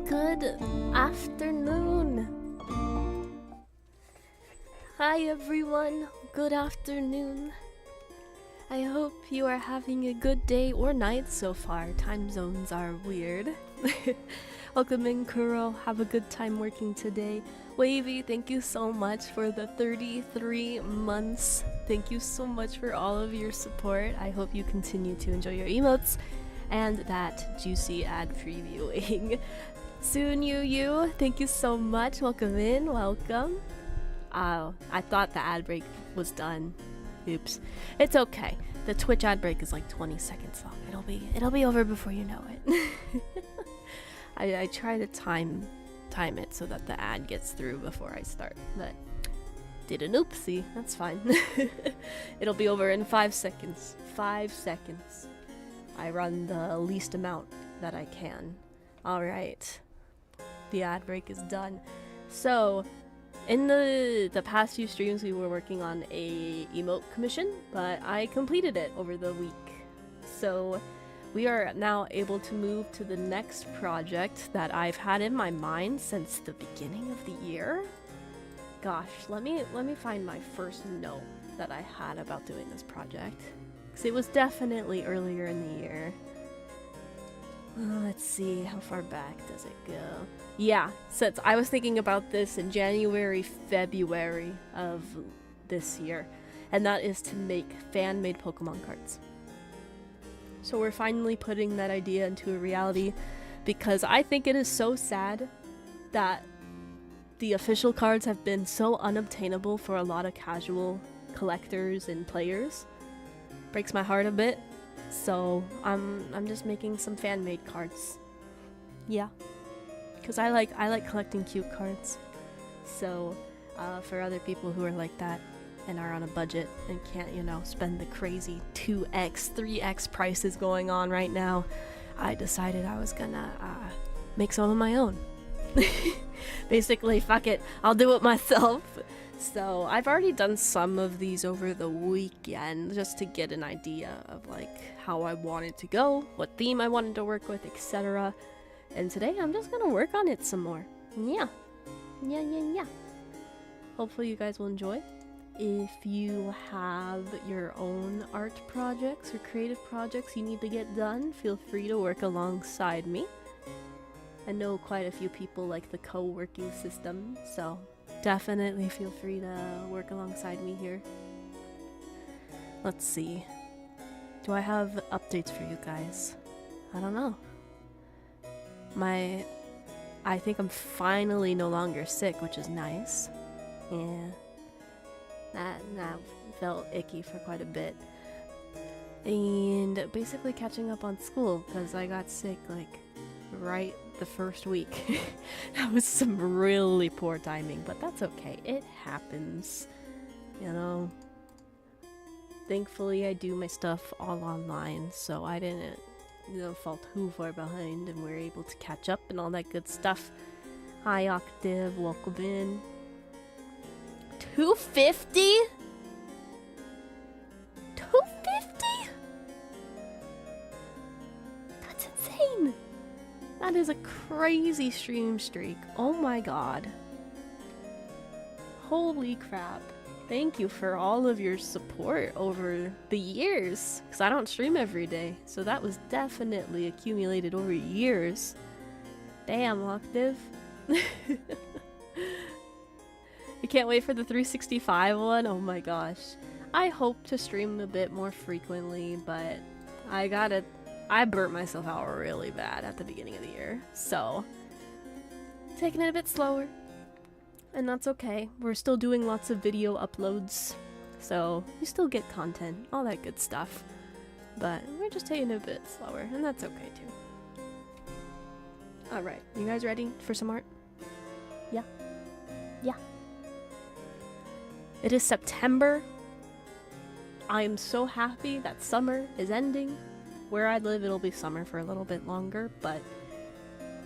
Good afternoon. Hi everyone, good afternoon. I hope you are having a good day or night so far. Time zones are weird. Welcome in, Kuro. Have a good time working today. Wavy, thank you so much for the 33 months. Thank you so much for all of your support. I hope you continue to enjoy your emotes and that juicy ad previewing. Soon you, thank you so much. Welcome in, welcome. Oh, I thought the ad break was done. Oops. It's okay. The Twitch ad break is like 20 seconds long. It'll be over before you know it. I try to time it so that the ad gets through before I start, but did an oopsie. That's fine. It'll be over in 5 seconds. 5 seconds. I run the least amount that I can. Alright. The ad break is done. So, in the past few streams we were working on a emote commission, but I completed it over the week. So, we are now able to move to the next project that I've had in my mind since the beginning of the year. Gosh, let me find my first note that I had about doing this project. Because it was definitely earlier in the year. Let's see, how far back does it go? Yeah, since I was thinking about this in January, February of this year. And that is to make fan-made Pokemon cards. So we're finally putting that idea into a reality because I think it is so sad that the official cards have been so unobtainable for a lot of casual collectors and players. Breaks my heart a bit. So I'm just making some fan-made cards. Yeah. Because I like collecting cute cards. So for other people who are like that and are on a budget and can't, you know, spend the crazy 2x, 3x prices going on right now, I decided I was gonna make some of my own. Basically, fuck it, I'll do it myself. So I've already done some of these over the weekend just to get an idea of like how I wanted to go, what theme I wanted to work with, etc. And today I'm just gonna work on it some more. Yeah. Hopefully you guys will enjoy. If you have your own art projects or creative projects you need to get done, feel free to work alongside me. I know quite a few people like the co-working system, so definitely feel free to work alongside me here. Let's see. Do I have updates for you guys? I don't know. I think I'm finally no longer sick, which is nice. Yeah. That felt icky for quite a bit. And basically catching up on school, because I got sick like right the first week. That was some really poor timing, but that's okay. It happens. You know. Thankfully I do my stuff all online, so I didn't, you know, fall too far behind and we're able to catch up and all that good stuff. Hi Octave, welcome in. 250? 250? That's insane! That is a crazy stream streak. Oh my god. Holy crap. Thank you for all of your support over the years. Because I don't stream every day. So that was definitely accumulated over years. Damn, Octave. I can't wait for the 365 one. Oh my gosh. I hope to stream a bit more frequently, but I burnt myself out really bad at the beginning of the year. So, taking it a bit slower. And that's okay. We're still doing lots of video uploads. So, you still get content, all that good stuff. But we're just taking it a bit slower, and that's okay too. Alright, you guys ready for some art? Yeah. Yeah. It is September. I am so happy that summer is ending. Where I live, it'll be summer for a little bit longer, but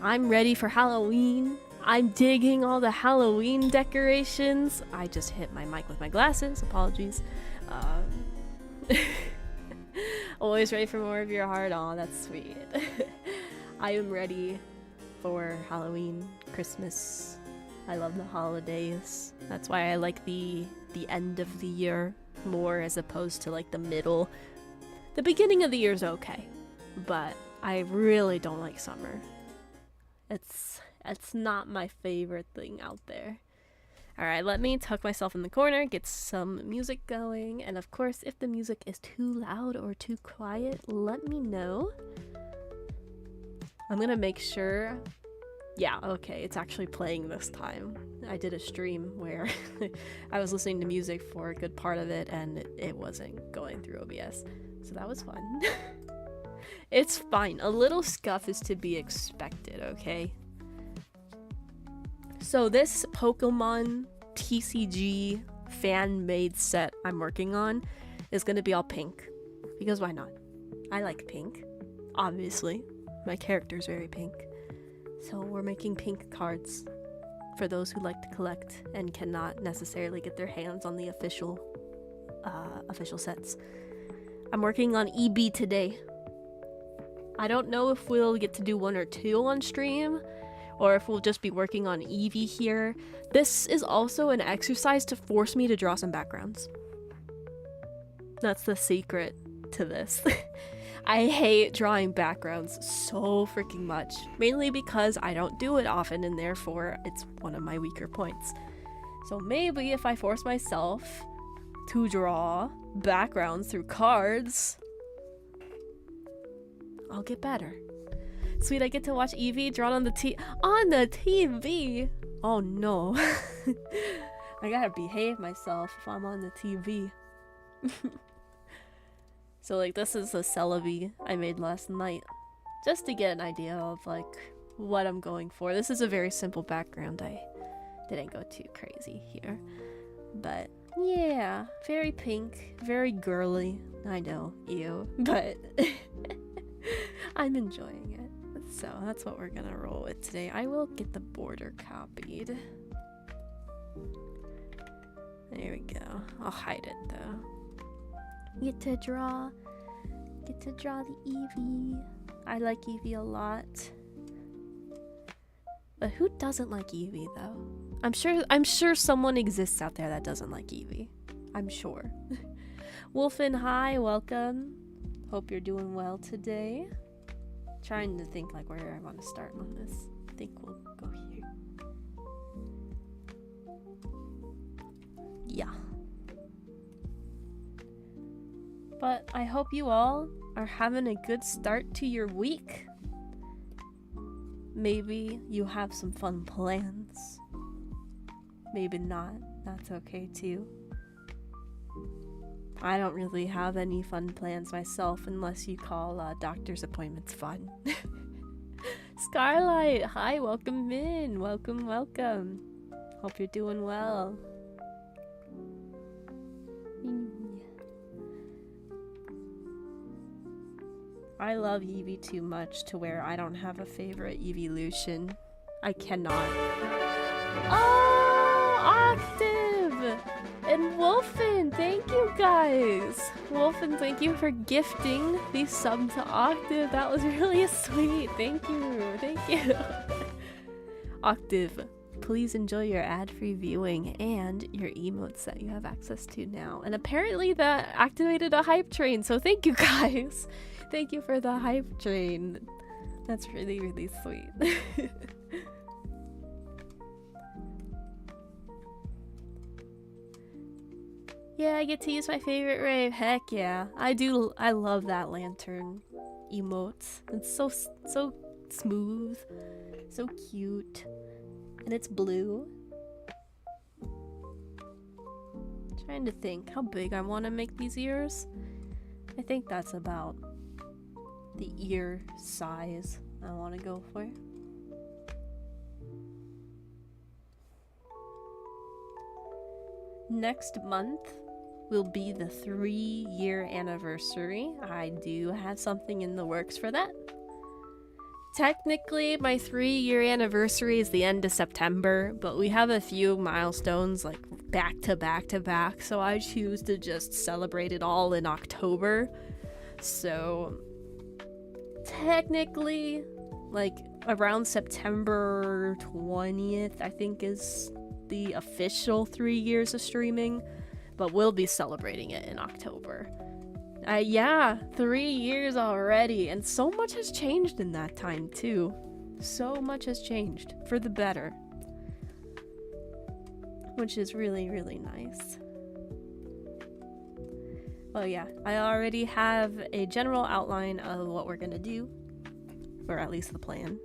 I'm ready for Halloween. I'm digging all the Halloween decorations. I just hit my mic with my glasses. Apologies. Always ready for more of your heart. Aw, that's sweet. I am ready for Halloween, Christmas. I love the holidays. That's why I like the end of the year more as opposed to like the middle. The beginning of the year is okay, but I really don't like summer. It's not my favorite thing out there. Alright, let me tuck myself in the corner, get some music going, and of course, if the music is too loud or too quiet, let me know. I'm gonna make sure... Yeah, okay, it's actually playing this time. I did a stream where I was listening to music for a good part of it, and it wasn't going through OBS, so that was fun. It's fine. A little scuff is to be expected, okay? So this Pokemon TCG fan-made set I'm working on is gonna be all pink. Because why not? I like pink. Obviously. My character's very pink. So we're making pink cards for those who like to collect and cannot necessarily get their hands on the official sets. I'm working on EB today. I don't know if we'll get to do 1 or 2 on stream, or if we'll just be working on Eevee here. This is also an exercise to force me to draw some backgrounds. That's the secret to this. I hate drawing backgrounds so freaking much, mainly because I don't do it often and therefore it's one of my weaker points. So maybe if I force myself to draw backgrounds through cards, I'll get better. Sweet, I get to watch Eevee drawn on the TV. Oh no. I gotta behave myself if I'm on the TV. So like this is a Celebi I made last night, just to get an idea of like what I'm going for. This is a very simple background. I didn't go too crazy here, but yeah, very pink, very girly. I know, ew, but I'm enjoying it. So that's what we're gonna roll with today. I will get the border copied. There we go. I'll hide it though. Get to draw the Eevee. I like Eevee a lot. But who doesn't like Eevee though? I'm sure someone exists out there that doesn't like Eevee. I'm sure. Wolfen, hi, welcome. Hope you're doing well today. Trying to think like where I want to start on this. I think we'll go here. Yeah. But I hope you all are having a good start to your week. Maybe you have some fun plans. Maybe not. That's okay too. I don't really have any fun plans myself unless you call doctor's appointments fun. Scarlight, hi, welcome in. Welcome. Hope you're doing well. I love Eevee too much to where I don't have a favorite evolution. I cannot. Oh, Octave! And Wolfen, thank you guys! Wolfen, thank you for gifting the sub to Octave. That was really sweet. Thank you. Octave, please enjoy your ad-free viewing and your emotes that you have access to now. And apparently that activated a hype train, so thank you guys! Thank you for the hype train. That's really, really sweet. Yeah, I get to use my favorite rave. Heck yeah. I do. I love that lantern emote. It's so smooth, so cute, and it's blue. Trying to think how big I want to make these ears. I think that's about the ear size I want to go for. Next month will be the 3-year anniversary. I do have something in the works for that. Technically, my 3-year anniversary is the end of September, but we have a few milestones like back to back to back, so I choose to just celebrate it all in October. So technically, like around September 20th, I think, is the official 3 years of streaming, but we'll be celebrating it in October. Yeah, 3 years already, and so much has changed in that time too. So much has changed for the better, which is really, really nice. Well, yeah, I already have a general outline of what we're gonna do, or at least the plan.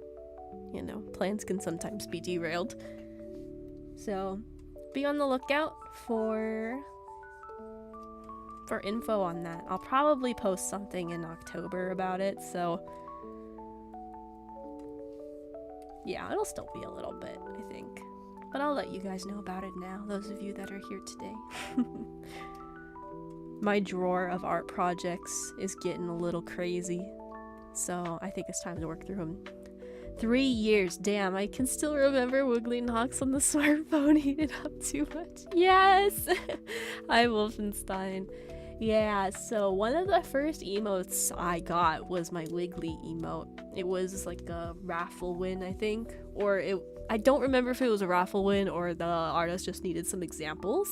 You know, plans can sometimes be derailed. So, be on the lookout for info on that. I'll probably post something in October about it, so yeah, it'll still be a little bit, I think. But I'll let you guys know about it now, those of you that are here today. My drawer of art projects is getting a little crazy, so I think it's time to work through them. 3 years, damn, I can still remember Wiggly Nox on the smartphone heated up too much. Yes! Hi, Wolfenstein. Yeah, so one of the first emotes I got was my Wiggly emote. It was like a raffle win, I think, or I don't remember if it was a raffle win or the artist just needed some examples.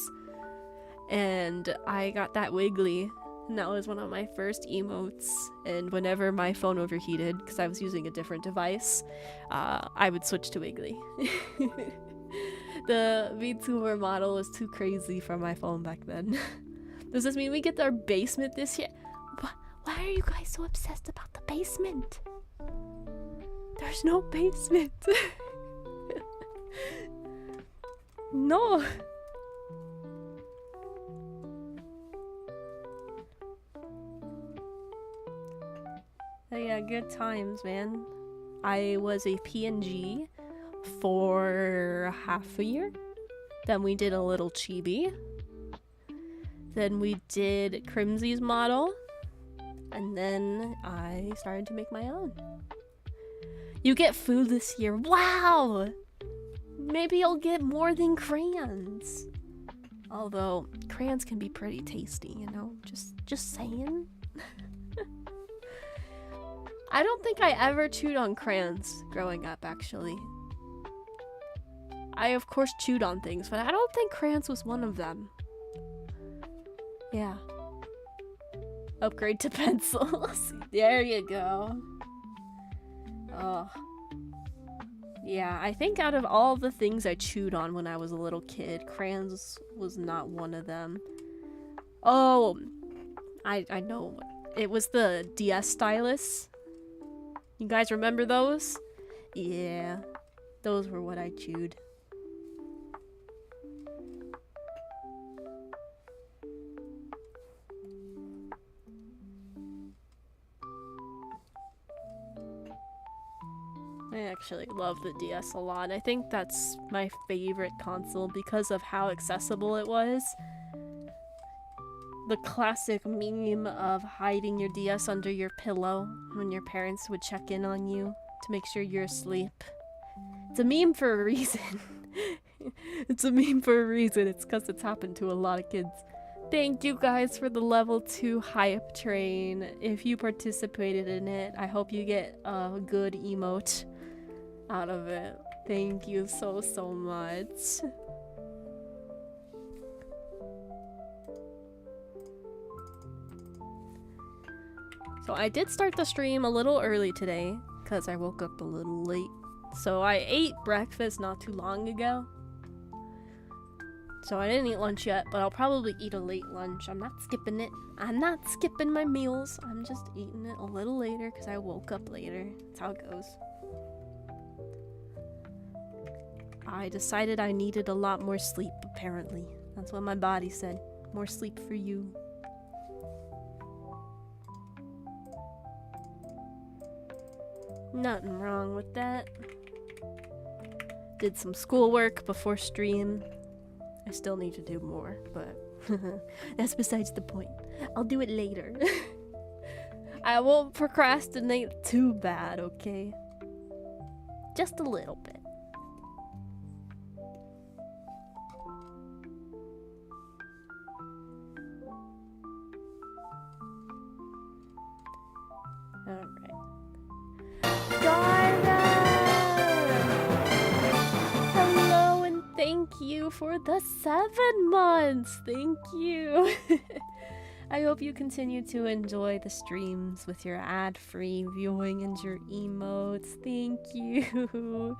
And I got that Wiggly, and that was one of my first emotes. And whenever my phone overheated, because I was using a different device, I would switch to Wiggly. The VTuber model was too crazy for my phone back then. Does this mean we get our basement this year? Why are you guys so obsessed about the basement? There's no basement. No. Oh yeah, good times, man. I was a PNG for half a year. Then we did a little chibi. Then we did Crimsy's model. And then I started to make my own. You get food this year. Wow! Maybe I'll get more than crayons. Although, crayons can be pretty tasty, you know? Just saying. I don't think I ever chewed on crayons growing up, actually. I, of course, chewed on things, but I don't think crayons was one of them. Yeah. Upgrade to pencils. There you go. Oh. Yeah, I think out of all the things I chewed on when I was a little kid, crayons was not one of them. Oh, I know. It was the DS stylus. You guys remember those? Yeah, those were what I chewed. I actually love the DS a lot. I think that's my favorite console because of how accessible it was. The classic meme of hiding your DS under your pillow when your parents would check in on you to make sure you're asleep. It's a meme for a reason. It's a meme for a reason. It's because it's happened to a lot of kids. Thank you guys for the level 2 hype train. If you participated in it, I hope you get a good emote out of it. Thank you so much. So I did start the stream a little early today because I woke up a little late. So I ate breakfast not too long ago. So I didn't eat lunch yet, but I'll probably eat a late lunch. I'm not skipping it. I'm not skipping my meals. I'm just eating it a little later because I woke up later. That's how it goes. I decided I needed a lot more sleep, apparently. That's what my body said. More sleep for you. Nothing wrong with that. Did some schoolwork before stream. I still need to do more, but that's besides the point. I'll do it later. I won't procrastinate too bad, okay? Just a little bit. Alright. Dara! you for the 7 months. Thank you. I hope you continue to enjoy the streams with your ad-free viewing and your emotes. Thank you.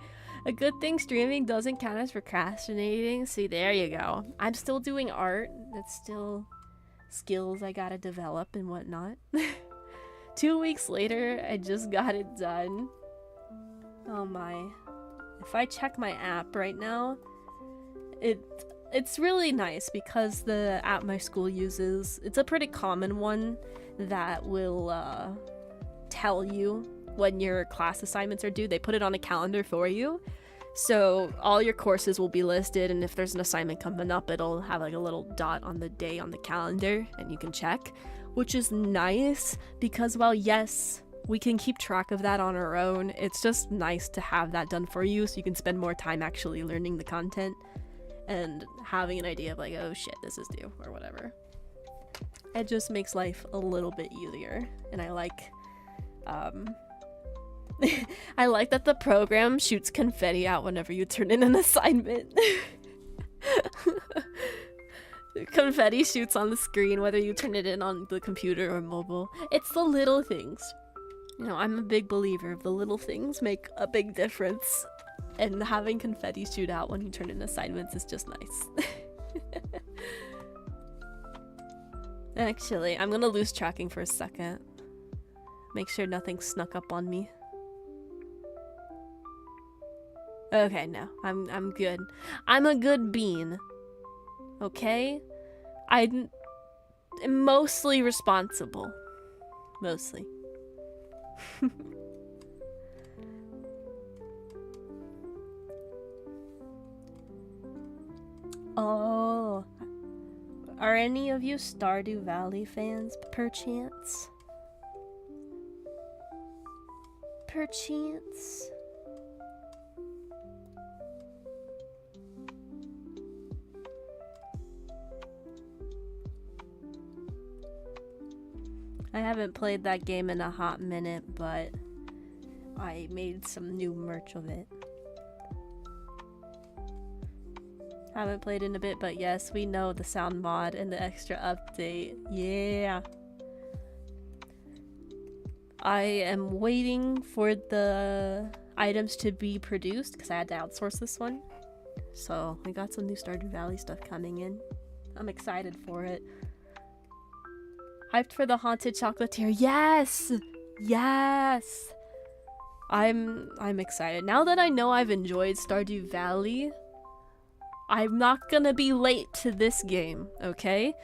A good thing streaming doesn't count as procrastinating. See, there you go. I'm still doing art. That's still skills I gotta develop and whatnot. 2 weeks later, I just got it done. Oh my. If I check my app right now, it's really nice because the app my school uses, it's a pretty common one that will tell you when your class assignments are due. They put it on a calendar for you. So all your courses will be listed, and if there's an assignment coming up, it'll have like a little dot on the day on the calendar and you can check, which is nice because while yes, we can keep track of that on our own, it's just nice to have that done for you so you can spend more time actually learning the content and having an idea of like, oh shit, this is due or whatever. It just makes life a little bit easier, and I like I like that the program shoots confetti out whenever you turn in an assignment. Confetti shoots on the screen whether you turn it in on the computer or mobile. It's the little things. You know, I'm a big believer of the little things make a big difference. And having confetti shoot out when you turn in assignments is just nice. Actually, I'm gonna lose tracking for a second. Make sure nothing snuck up on me. Okay, no, I'm good. I'm a good bean. Okay? I'm mostly responsible. Mostly. Oh, are any of you Stardew Valley fans, perchance? Perchance? I haven't played that game in a hot minute, but I made some new merch of it. Haven't played in a bit, but yes, we know the sound mod and the extra update. Yeah. I am waiting for the items to be produced because I had to outsource this one. So we got some new Stardew Valley stuff coming in. I'm excited for it. Hyped for the haunted chocolatier. Yes! Yes! I'm excited. Now that I know I've enjoyed Stardew Valley, I'm not gonna be late to this game, okay?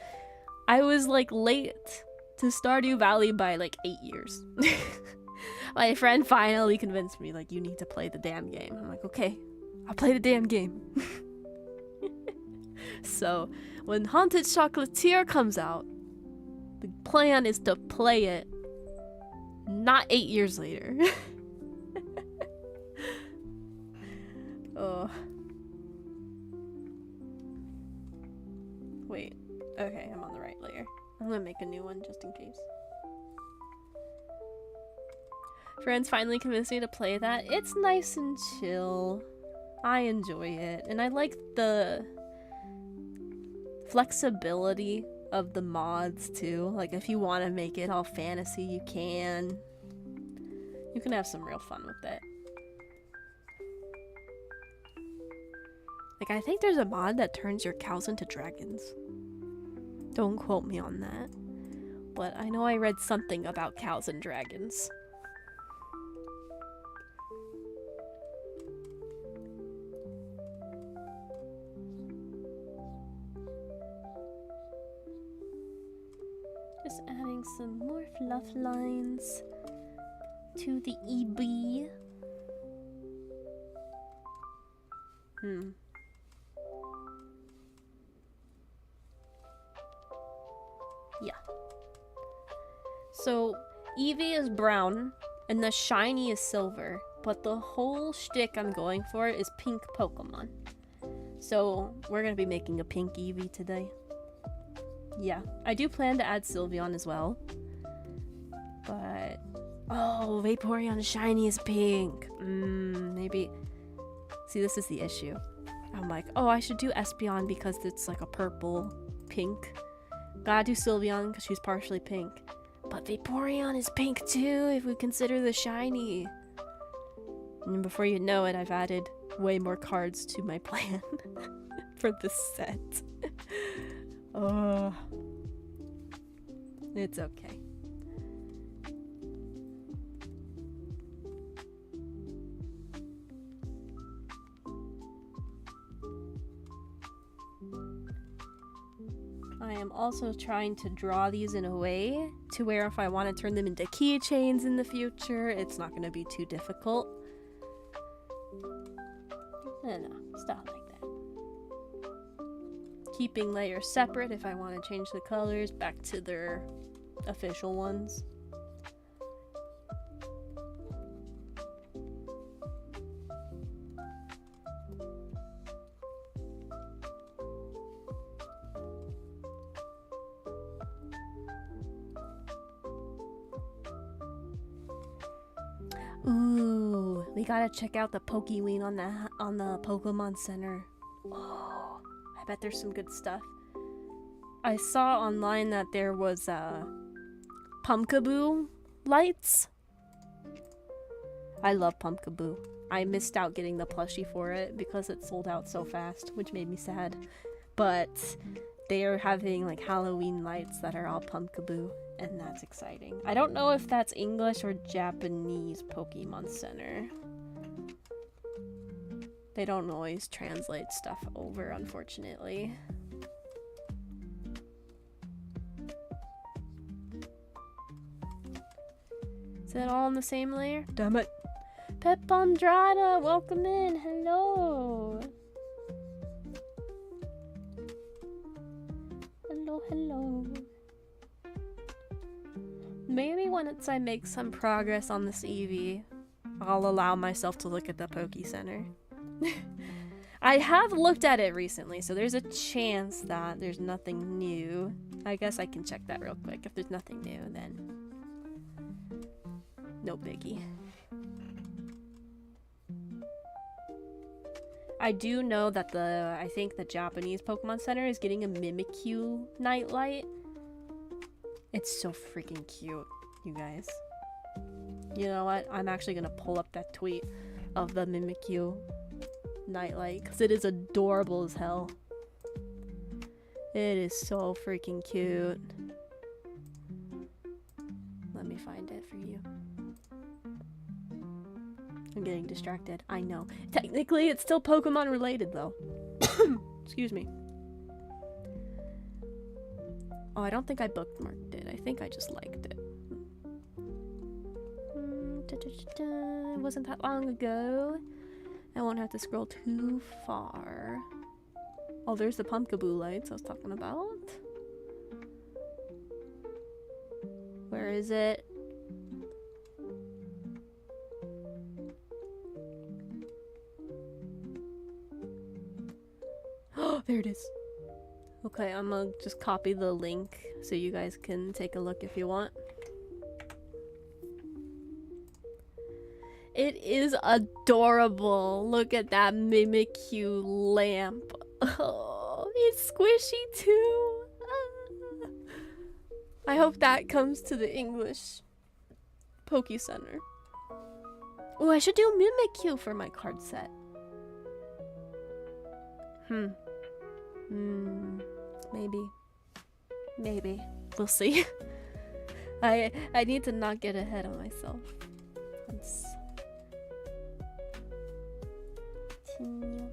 I was like late to Stardew Valley by like 8 years. My friend finally convinced me, like, you need to play the damn game. I'm like, okay, I'll play the damn game. So when Haunted Chocolatier comes out, the plan is to play it not 8 years later. Oh. Wait. Okay, I'm on the right layer. I'm gonna make a new one just in case. Friends finally convinced me to play that. It's nice and chill. I enjoy it. And I like the flexibility of the mods too. Like if you want to make it all fantasy, you can. You can have some real fun with it. Like I think there's a mod that turns your cows into dragons. Don't quote me on that. But I know I read something about cows and dragons. Just adding some more fluff lines to the EB. Yeah. So Eevee is brown and the shiny is silver, but the whole shtick I'm going for is pink Pokemon. So we're gonna be making a pink Eevee today. Yeah, I do plan to add Sylveon as well. But oh, Vaporeon shiny is pink. Maybe. See, this is the issue. I'm like, oh, I should do Espeon because it's like a purple pink. Gotta do Sylveon because she's partially pink. But Vaporeon is pink too if we consider the shiny. And before you know it, I've added way more cards to my plan for this set. Oh, it's okay. I am also trying to draw these in a way to where if I want to turn them into keychains in the future, it's not going to be too difficult. And stuff like that. Keeping layers separate if I want to change the colors back to their official ones. Ooh, we gotta check out the Pokeween on the Pokemon Center. Oh, I bet there's some good stuff. I saw online that there was Pumpkaboo lights. I love Pumpkaboo. I missed out getting the plushie for it because it sold out so fast, which made me sad. But they are having like Halloween lights that are all Pumpkaboo. And that's exciting. I don't know if that's English or Japanese Pokemon Center. They don't always translate stuff over, unfortunately. Is it all in the same layer? Damn it. Pepondrada, welcome in. Hello. Hello, hello. Maybe once I make some progress on this Eevee, I'll allow myself to look at the Poke Center. I have looked at it recently, so there's a chance that there's nothing new. I guess I can check that real quick. If there's nothing new, then no biggie. I do know that I think the Japanese Pokemon Center is getting a Mimikyu nightlight. It's so freaking cute, you guys. You know what? I'm actually gonna pull up that tweet of the Mimikyu nightlight because it is adorable as hell. It is so freaking cute. Let me find it for you. I'm getting distracted. I know. Technically, it's still Pokemon related though. Excuse me. Oh, I don't think I bookmarked it. I think I just liked it. It wasn't that long ago. I won't have to scroll too far. Oh, there's the Pumpkaboo lights I was talking about. Where is it? Oh, there it is. Okay, I'm gonna just copy the link so you guys can take a look if you want. It is adorable. Look at that Mimikyu lamp. Oh, it's squishy too. Ah. I hope that comes to the English Poke Center. Oh, I should do Mimikyu for my card set. Maybe. We'll see. I need to not get ahead of myself. Let's continue.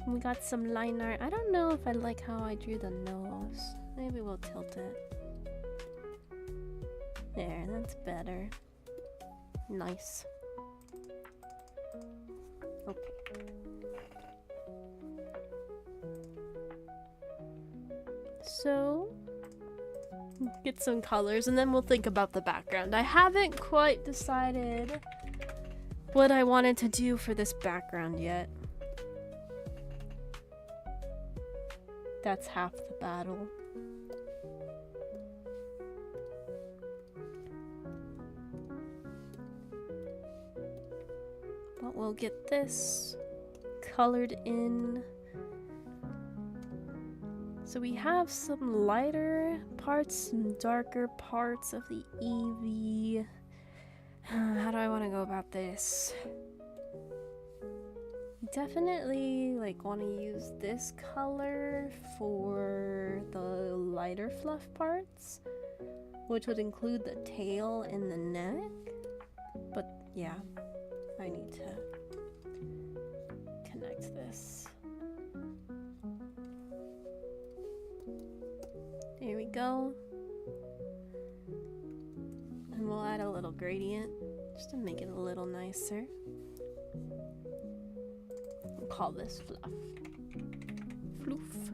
We got some line art. I don't know if I like how I drew the nose. Maybe we'll tilt it. There, that's better. Nice. Okay. So, get some colors and then we'll think about the background. I haven't quite decided what I wanted to do for this background yet. That's half the battle. But we'll get this colored in. So we have some lighter parts, some darker parts of the Eevee. How do I want to go about this? Definitely like want to use this color for the lighter fluff parts, which would include the tail and the neck. But yeah, I need to connect this. There we go. And we'll add a little gradient just to make it a little nicer. We'll call this fluff. Floof.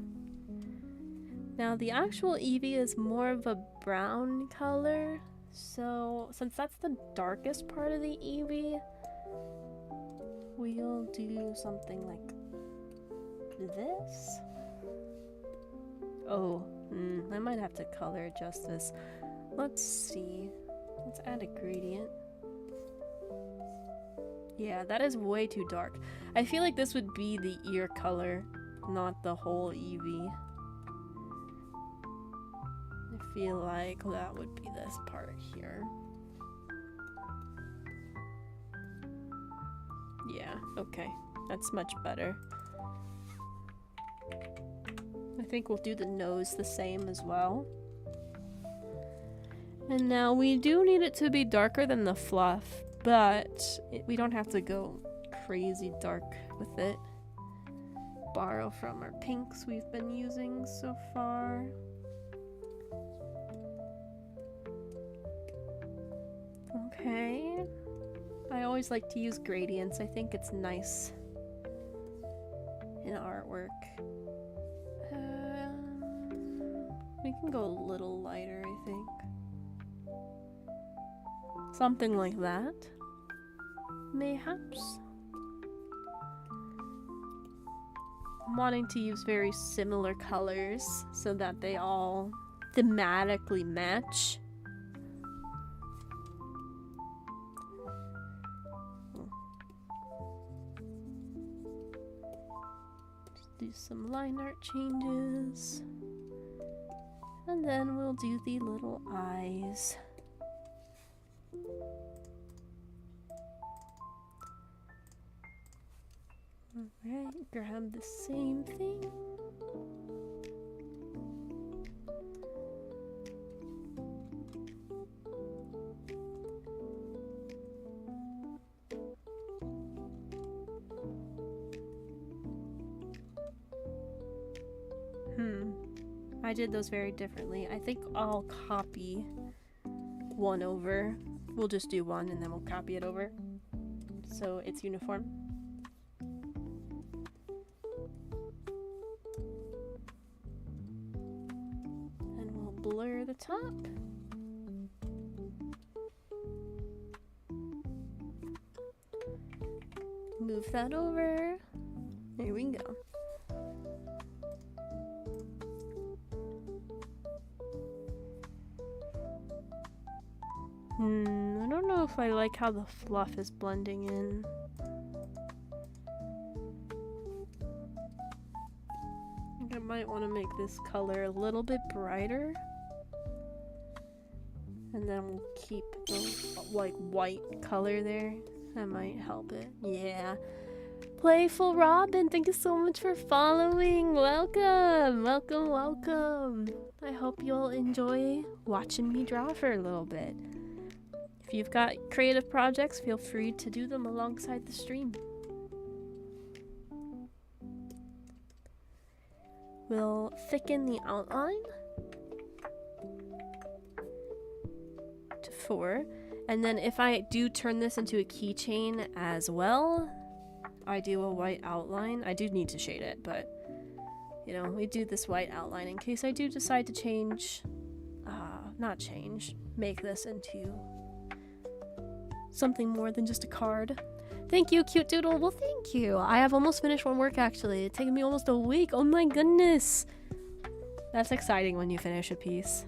Now the actual Eevee is more of a brown color, so since that's the darkest part of the Eevee, we'll do something like this. Oh, I might have to color adjust this. Let's see. Let's add a gradient. Yeah, that is way too dark. I feel like this would be the ear color, not the whole Eevee. I feel like that would be this part here. Yeah, okay. That's much better. I think we'll do the nose the same as well. And now we do need it to be darker than the fluff, but we don't have to go crazy dark with it. Borrow from our pinks we've been using so far. Okay. I always like to use gradients. I think it's nice in artwork. We can go a little lighter, I think. Something like that. Mayhaps. I'm wanting to use very similar colors so that they all thematically match. Just do some line art changes. And then we'll do the little eyes. Alright, grab the same thing. I did those very differently. I think I'll copy one over. We'll just do one and then we'll copy it over so it's uniform. And we'll blur the top. Move that over. There we go. I don't know if I like how the fluff is blending in. I think I might want to make this color a little bit brighter. And then we'll keep the like white color there. That might help it. Yeah. Playful Robin, thank you so much for following. Welcome, welcome, welcome. I hope you'll enjoy watching me draw for a little bit. If you've got creative projects, feel free to do them alongside the stream. We'll thicken the outline to 4. And then if I do turn this into a keychain as well, I do a white outline. I do need to shade it, but you know, we do this white outline in case I do decide to change, make this into something more than just a card. Thank you, Cute Doodle. Well, thank you. I have almost finished one work, actually. It's taken me almost a week. Oh my goodness. That's exciting when you finish a piece.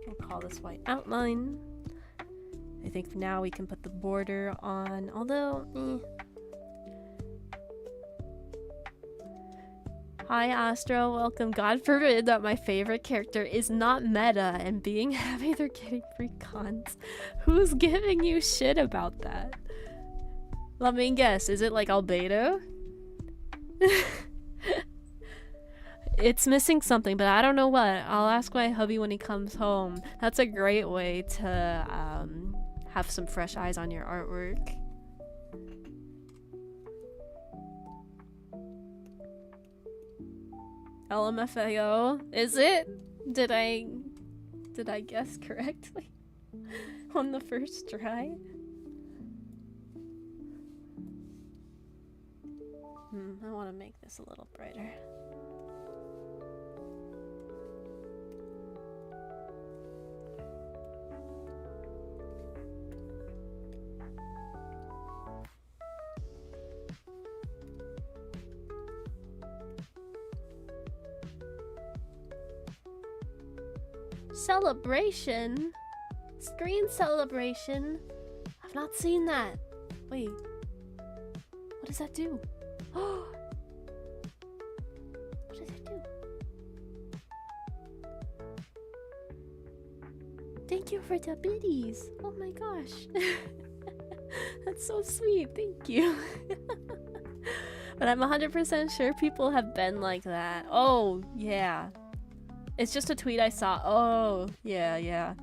We'll call this white outline. I think now we can put the border on, although, Hi Astro, welcome. God forbid that my favorite character is not meta and being happy they're getting free cons. Who's giving you shit about that? Let me guess, is it like albedo? It's missing something, but I don't know what. I'll ask my hubby when he comes home. That's a great way to have some fresh eyes on your artwork. LMFAO, is it? Did I guess correctly on the first try? I want to make this a little brighter. Celebration? Screen celebration? I've not seen that. Wait. What does that do? Oh! What does it do? Thank you for the biddies. Oh my gosh. That's so sweet. Thank you. But I'm 100% sure people have been like that. Oh, yeah. It's just a tweet I saw. Oh, yeah.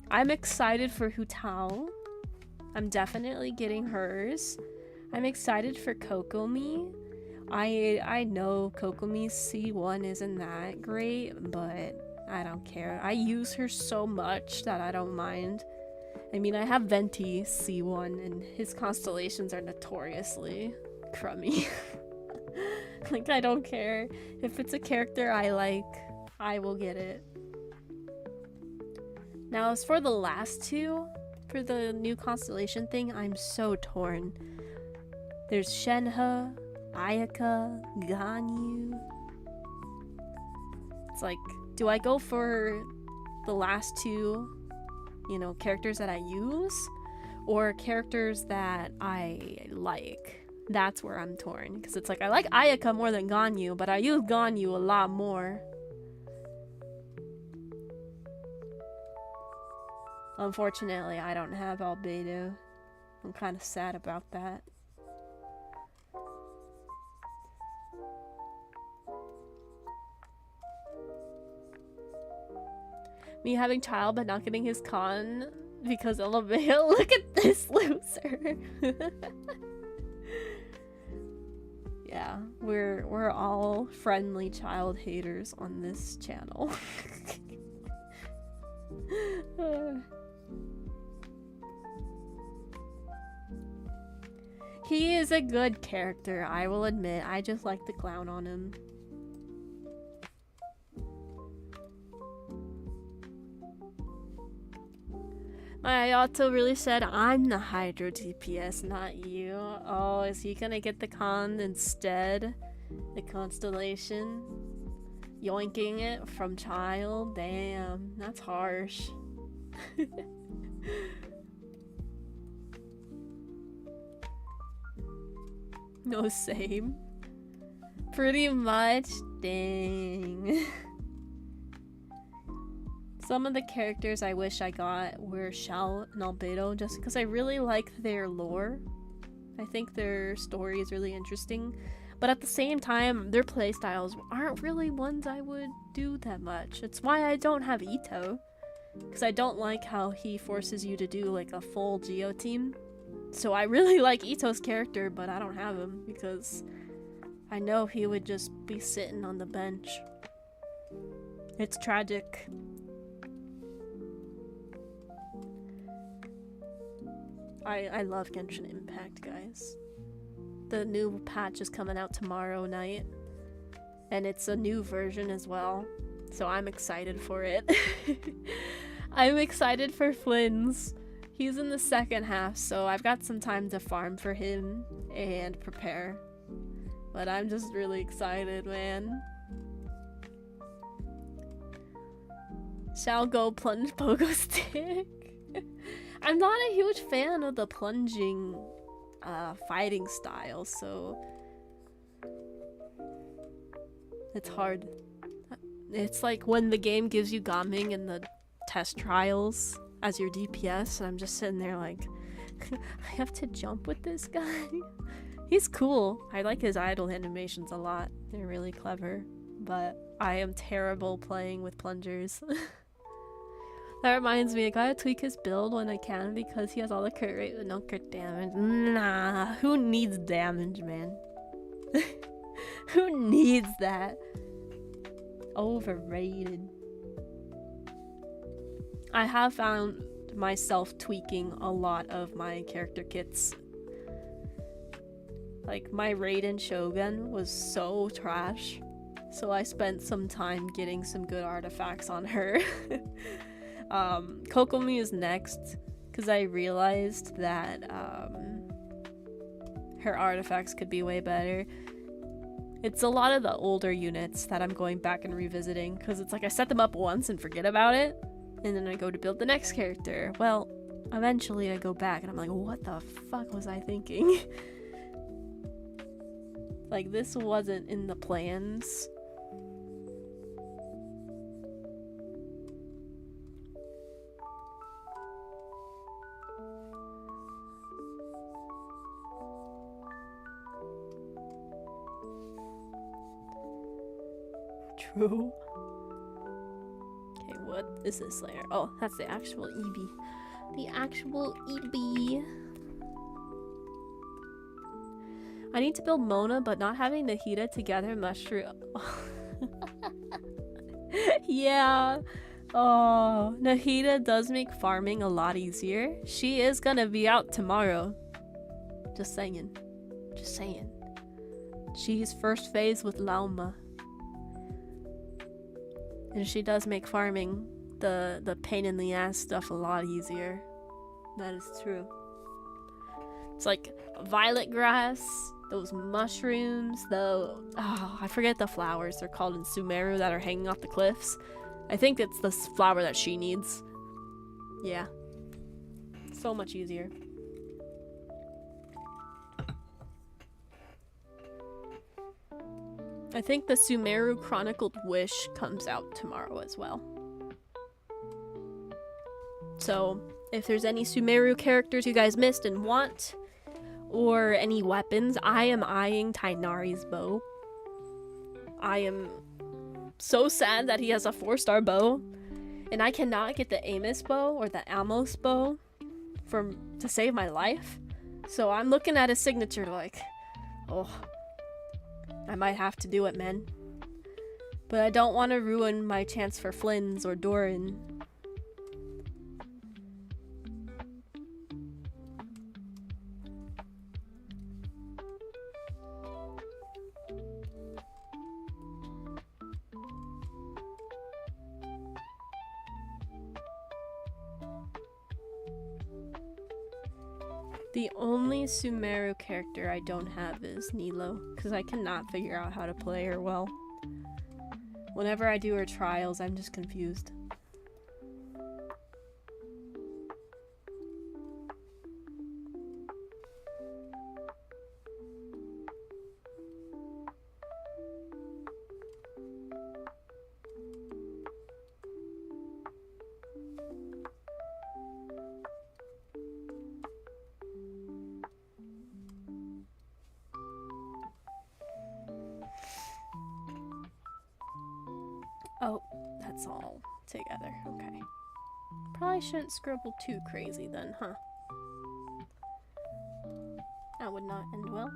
I'm excited for Hutao. I'm definitely getting hers. I'm excited for Kokomi. I know Kokomi's C1 isn't that great, but I don't care. I use her so much that I don't mind. I mean, I have Venti C1 and his constellations are notoriously crummy. Like, I don't care. If it's a character I like, I will get it. Now, as for the last two, for the new constellation thing, I'm so torn. There's Shenhe, Ayaka, Ganyu. It's like, do I go for the last two, you know, characters that I use? Or characters that I like? That's where I'm torn, because it's like I like Ayaka more than Ganyu, but I use Ganyu a lot more. Unfortunately, I don't have albedo. I'm kind of sad about that. Me having child but not getting his con because albedo. Look at this loser. Yeah, we're all friendly child haters on this channel. He is a good character, I will admit. I just like to clown on him. My Ayato really said, I'm the Hydro DPS, not you. Oh, is he gonna get the con instead? The constellation? Yoinking it from child? Damn, that's harsh. No, same. Pretty much. Dang. Some of the characters I wish I got were Shao and Albedo, just because I really like their lore. I think their story is really interesting. But at the same time, their playstyles aren't really ones I would do that much. It's why I don't have Ito. Because I don't like how he forces you to do like a full Geo team. So I really like Ito's character, but I don't have him because I know he would just be sitting on the bench. It's tragic. I love Genshin Impact, guys. The new patch is coming out tomorrow night. And it's a new version as well. So I'm excited for it. I'm excited for Flynn's. He's in the second half, so I've got some time to farm for him and prepare. But I'm just really excited, man. Shall go plunge pogo stick. I'm not a huge fan of the plunging fighting style, so it's hard. It's like when the game gives you Gaming in the test trials as your DPS, and I'm just sitting there like, I have to jump with this guy? He's cool. I like his idle animations a lot. They're really clever, but I am terrible playing with plungers. That reminds me, I gotta tweak his build when I can because he has all the crit rate with no crit damage. Nah, who needs damage, man? Who needs that? Overrated. I have found myself tweaking a lot of my character kits. Like, my Raiden Shogun was so trash, so I spent some time getting some good artifacts on her. Kokomi is next, because I realized that her artifacts could be way better. It's a lot of the older units that I'm going back and revisiting, because it's like I set them up once and forget about it, and then I go to build the next character. Well, eventually I go back and I'm like, what the fuck was I thinking? Like, this wasn't in the plans. True. Okay, what is this layer? Oh, that's the actual EB. The actual EB. I need to build Mona, but not having Nahida together mushroom. Yeah. Oh, Nahida does make farming a lot easier. She is gonna be out tomorrow. Just saying. Just saying. She's first phase with Lauma. And she does make farming the pain in the ass stuff a lot easier. That is true. It's like violet grass, those mushrooms, I forget the flowers they're called in Sumeru that are hanging off the cliffs. I think it's the flower that she needs. Yeah. So much easier. I think the Sumeru Chronicled Wish comes out tomorrow as well. So, if there's any Sumeru characters you guys missed and want, or any weapons, I am eyeing Tainari's bow. I am so sad that he has a 4-star bow, and I cannot get the Amos bow or the Amos bow to save my life. So I'm looking at his signature like, oh, I might have to do it, man. But I don't want to ruin my chance for Flynn's or Doran. The only Sumeru character I don't have is Nilo, because I cannot figure out how to play her well. Whenever I do her trials, I'm just confused. Oh, that's all together. Okay. Probably shouldn't scribble too crazy then, huh? That would not end well.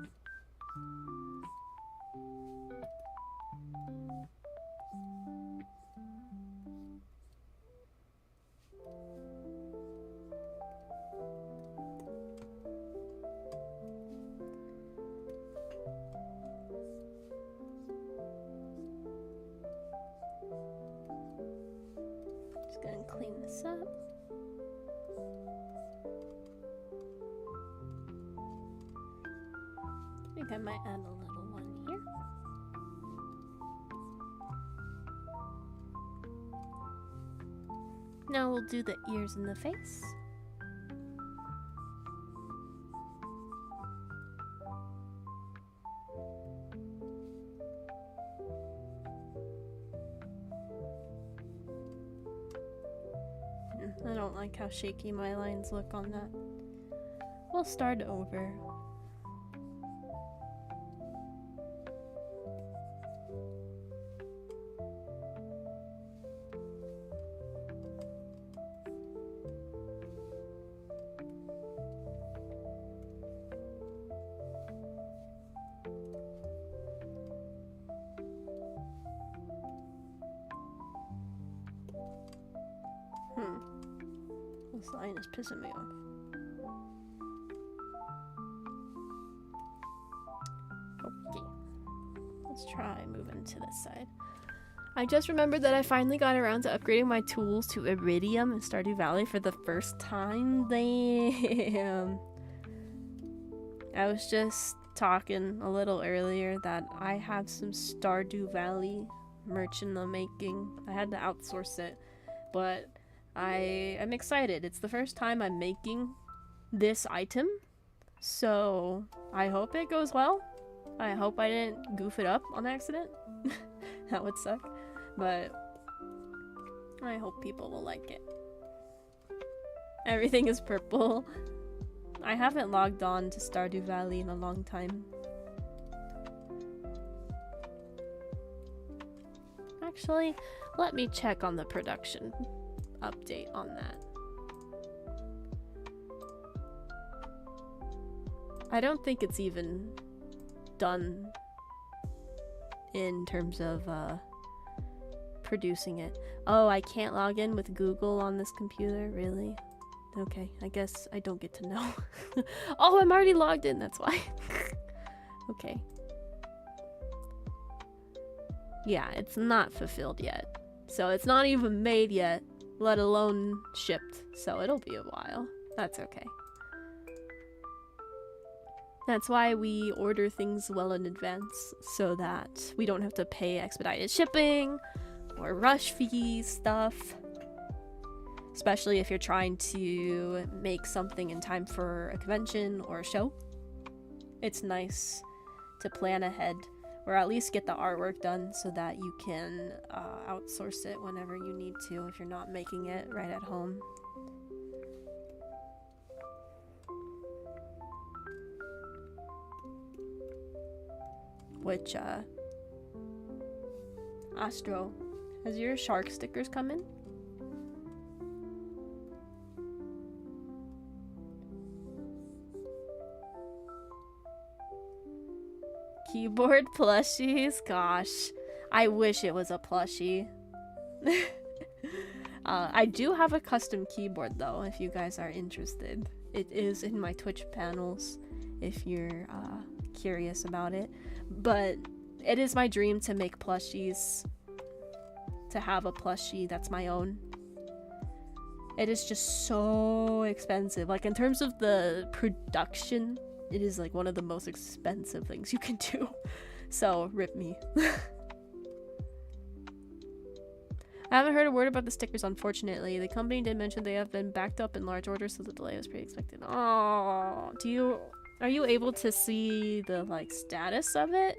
Just gonna clean this up. I think I might add a little one here. Now we'll do the ears and the face. I don't like how shaky my lines look on that. We'll start over. This line is pissing me off. Okay. Let's try moving to this side. I just remembered that I finally got around to upgrading my tools to Iridium in Stardew Valley for the first time. Damn. I was just talking a little earlier that I have some Stardew Valley merch in the making. I had to outsource it, but I am excited. It's the first time I'm making this item, so I hope it goes well. I hope I didn't goof it up on accident. That would suck, but I hope people will like it. Everything is purple. I haven't logged on to Stardew Valley in a long time. Actually, let me check on the production update on that. I don't think it's even done in terms of producing it. Oh, I can't log in with Google on this computer? Really? Okay, I guess I don't get to know. Oh, I'm already logged in, that's why. Okay. Yeah, it's not fulfilled yet. So it's not even made yet, let alone shipped. So it'll be a while. That's okay. That's why we order things well in advance, so that we don't have to pay expedited shipping or rush fees stuff. Especially if you're trying to make something in time for a convention or a show. It's nice to plan ahead, or at least get the artwork done so that you can outsource it whenever you need to if you're not making it right at home. Which, Astro, has your shark stickers come in? Keyboard plushies? Gosh, I wish it was a plushie. I do have a custom keyboard though, if you guys are interested. It is in my Twitch panels if you're curious about it. But it is my dream to make plushies, to have a plushie that's my own. It is just so expensive. Like, in terms of the production, it is like one of the most expensive things you can do. So, rip me. I haven't heard a word about the stickers, unfortunately. The company did mention they have been backed up in large orders, so the delay was pretty expected. Oh, are you able to see the, like, status of it?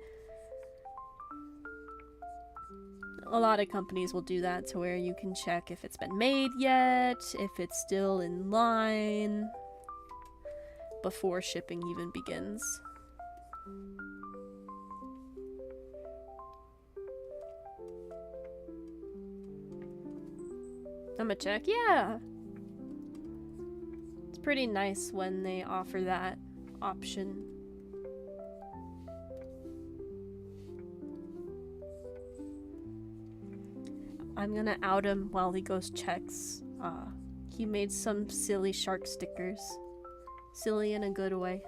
A lot of companies will do that to where you can check if it's been made yet, if it's still in line, before shipping even begins. I'm gonna check. Yeah! It's pretty nice when they offer that option. I'm gonna out him while he goes checks. He made some silly shark stickers. Silly in a good way.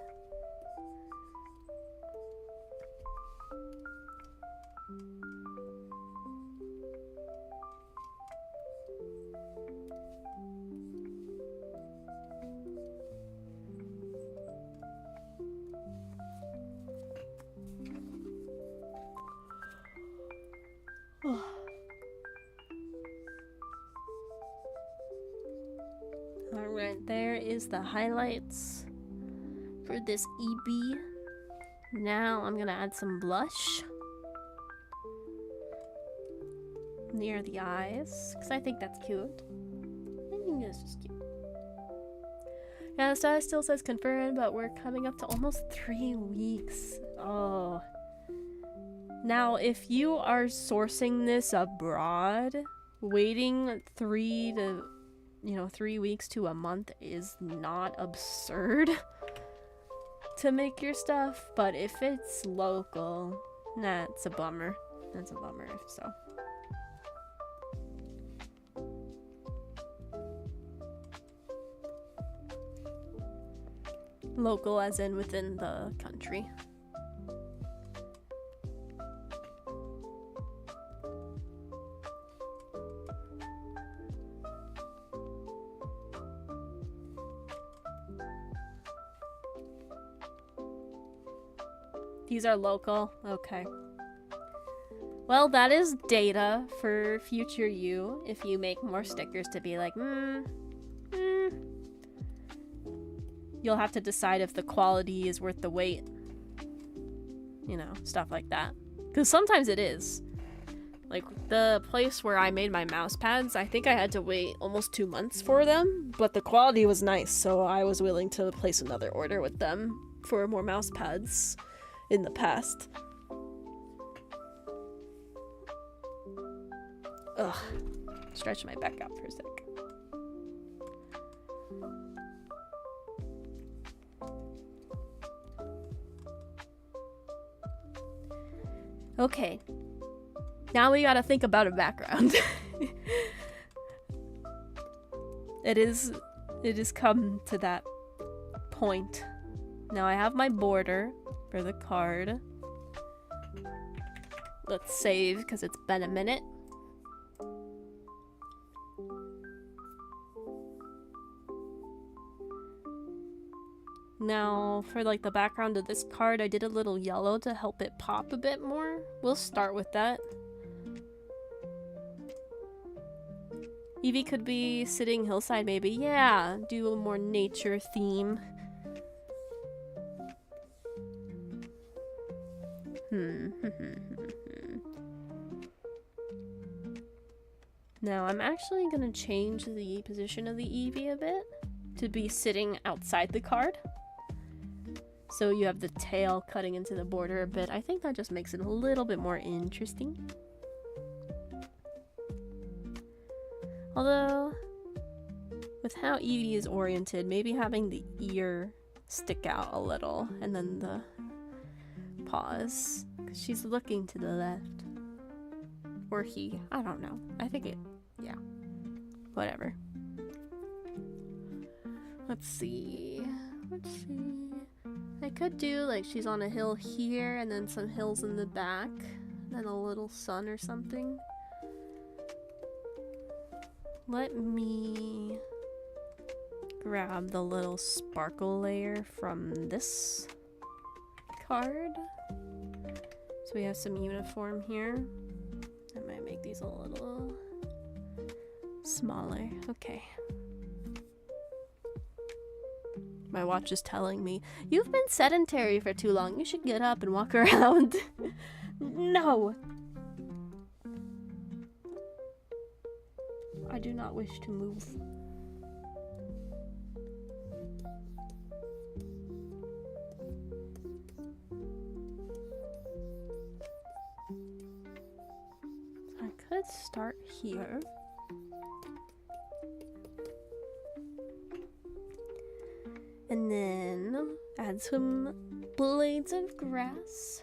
there is the highlights for this EB. Now I'm gonna add some blush near the eyes, because I think that's cute. I think this is cute. Yeah, the status still says confirmed, but we're coming up to almost 3 weeks. Oh. Now, if you are sourcing this abroad, waiting 3 weeks to a month is not absurd to make your stuff, but if it's local, that's a bummer. That's a bummer if so. Local as in within the country. These are local? Okay. Well, that is data for future you if you make more stickers to be like, You'll have to decide if the quality is worth the wait. You know, stuff like that. Because sometimes it is. Like, the place where I made my mouse pads, I think I had to wait almost 2 months for them, but the quality was nice, so I was willing to place another order with them for more mouse pads in the past. Ugh. Stretch my back out for a sec. Okay. Now we gotta think about a background. It is come to that point. Now I have my border for the card. Let's save because it's been a minute. Now, for like the background of this card, I did a little yellow to help it pop a bit more. We'll start with that. Evie could be sitting hillside maybe. Yeah, do a more nature theme. Now, I'm actually gonna change the position of the Eevee a bit to be sitting outside the card. So you have the tail cutting into the border a bit. I think that just makes it a little bit more interesting. Although, with how Eevee is oriented, maybe having the ear stick out a little and then the paws, because she's looking to the left. Or he. I don't know. I think it, yeah. Whatever. Let's see. I could do like she's on a hill here and then some hills in the back, then a little sun or something. Let me grab the little sparkle layer from this card. So we have some uniform here. I might make these a little smaller. Okay. My watch is telling me, you've been sedentary for too long. You should get up and walk around. No! I do not wish to move. I could start here. And then add some blades of grass.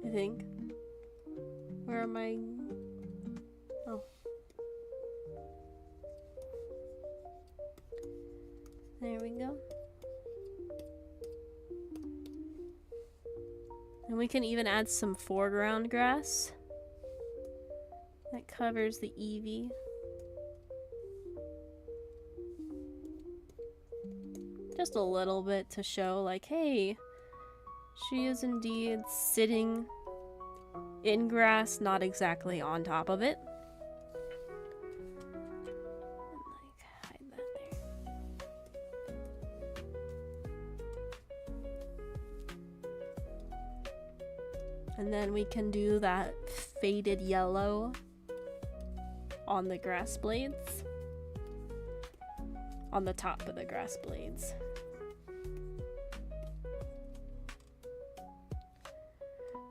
I think. Where am I? Oh. There we go. And we can even add some foreground grass that covers the Eevee. Just a little bit to show, like, hey, she is indeed sitting in grass, not exactly on top of it. And then we can do that faded yellow on the grass blades. On the top of the grass blades.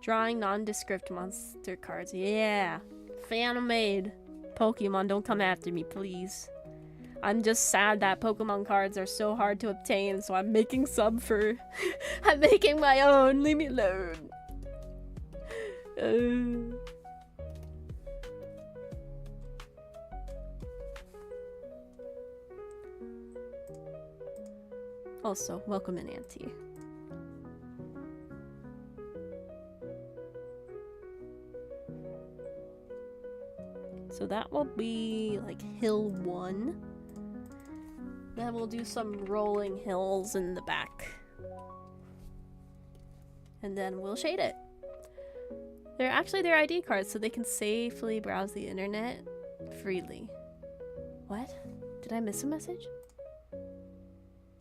Drawing nondescript monster cards. Yeah. Fan made. Pokemon, don't come after me, please. I'm just sad that Pokemon cards are so hard to obtain, so I'm making some for... I'm making my own. Leave me alone. Also, welcome in, Auntie. So that will be like hill 1. Then we'll do some rolling hills in the back. And then we'll shade it. They're actually their ID cards, so they can safely browse the internet freely. What? Did I miss a message?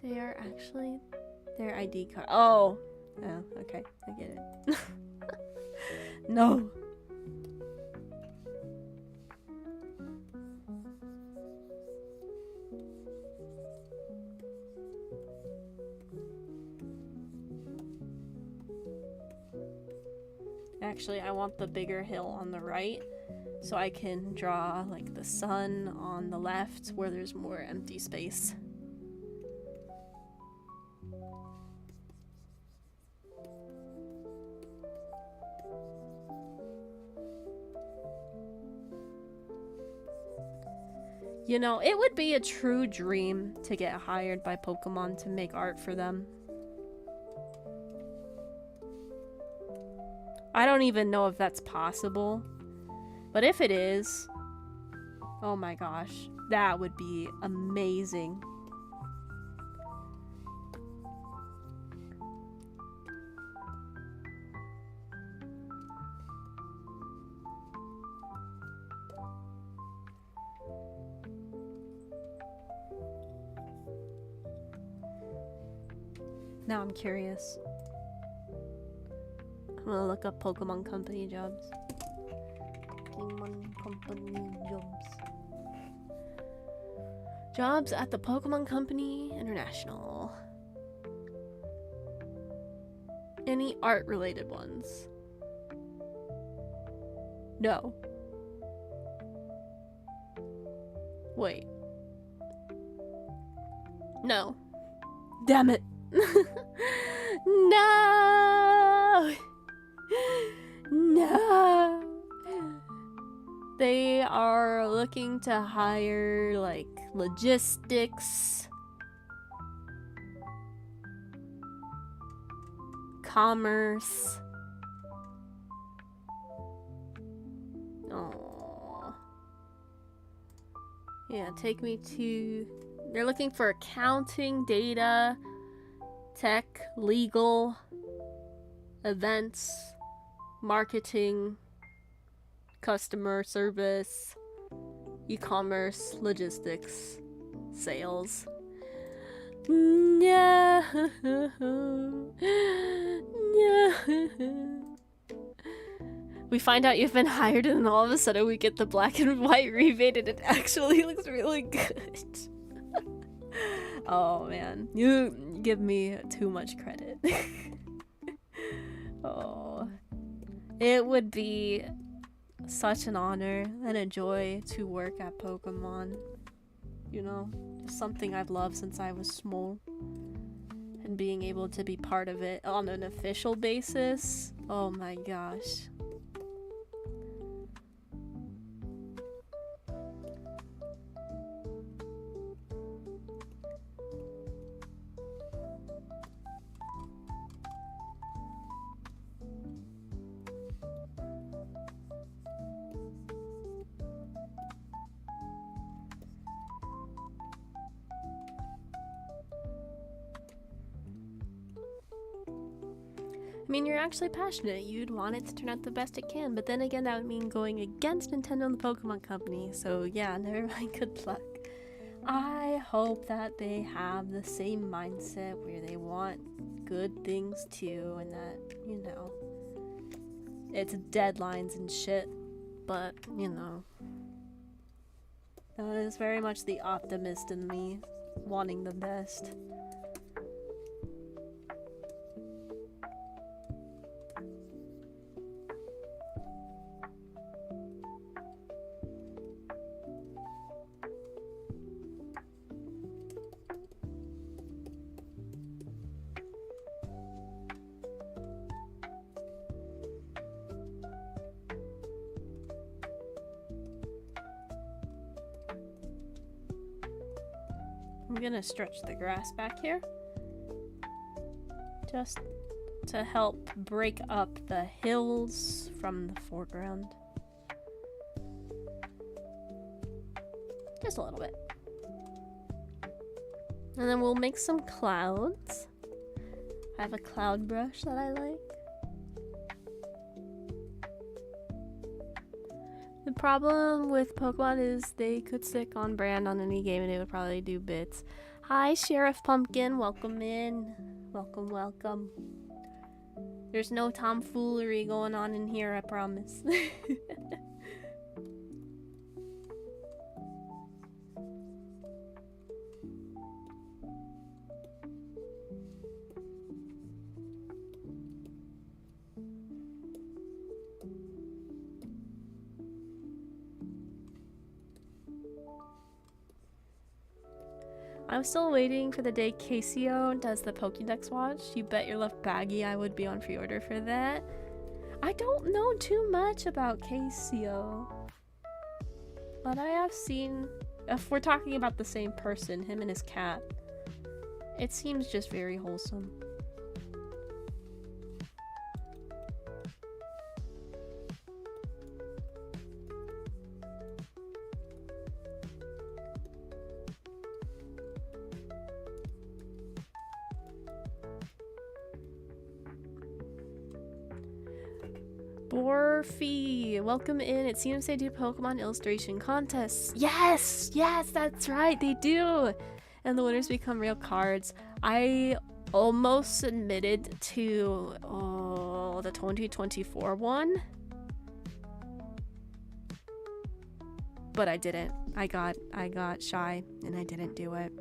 They are actually their ID card. Oh! Oh, okay. I get it. No! Actually, I want the bigger hill on the right, so I can draw like the sun on the left where there's more empty space. You know, it would be a true dream to get hired by Pokemon to make art for them. I don't even know if that's possible, but if it is, oh my gosh, that would be amazing. Now I'm curious. I'm gonna look up Pokemon Company jobs. Pokemon Company jobs. Jobs at the Pokemon Company International. Any art-related ones? No. Wait. No. Damn it. No! No! They are looking to hire, like, logistics, commerce. Oh. Yeah, take me to... They're looking for accounting, data, tech, legal, events, marketing, customer service, e-commerce, logistics, sales. No. No. We find out you've been hired and then all of a sudden we get the black and white rebate and it actually looks really good. Oh man, you give me too much credit. Oh, it would be such an honor and a joy to work at Pokemon. You know, just something I've loved since I was small. And being able to be part of it on an official basis, oh my gosh. I mean, you're actually passionate. You'd want it to turn out the best it can, but then again, that would mean going against Nintendo and the Pokemon Company. So yeah, never mind. Good luck. I hope that they have the same mindset where they want good things too, and that, you know, it's deadlines and shit, but you know, that is very much the optimist in me, wanting the best. I'm gonna stretch the grass back here just to help break up the hills from the foreground. Just a little bit. And then we'll make some clouds. I have a cloud brush that I like. The problem with Pokemon is they could stick on brand on any game and it would probably do bits. Hi, Sheriff Pumpkin. Welcome in. Welcome, welcome. There's no tomfoolery going on in here, I promise. I'm still waiting for the day Casio does the Pokédex watch. You bet your left baggy I would be on pre-order for that. I don't know too much about Casio, but I have seen, if we're talking about the same person, him and his cat, it seems just very wholesome. Borfy, welcome in. It seems they do Pokemon illustration contests. Yes, yes, that's right, they do. And the winners become real cards. I almost submitted to the 2024 one, but I didn't. I got shy and I didn't do it.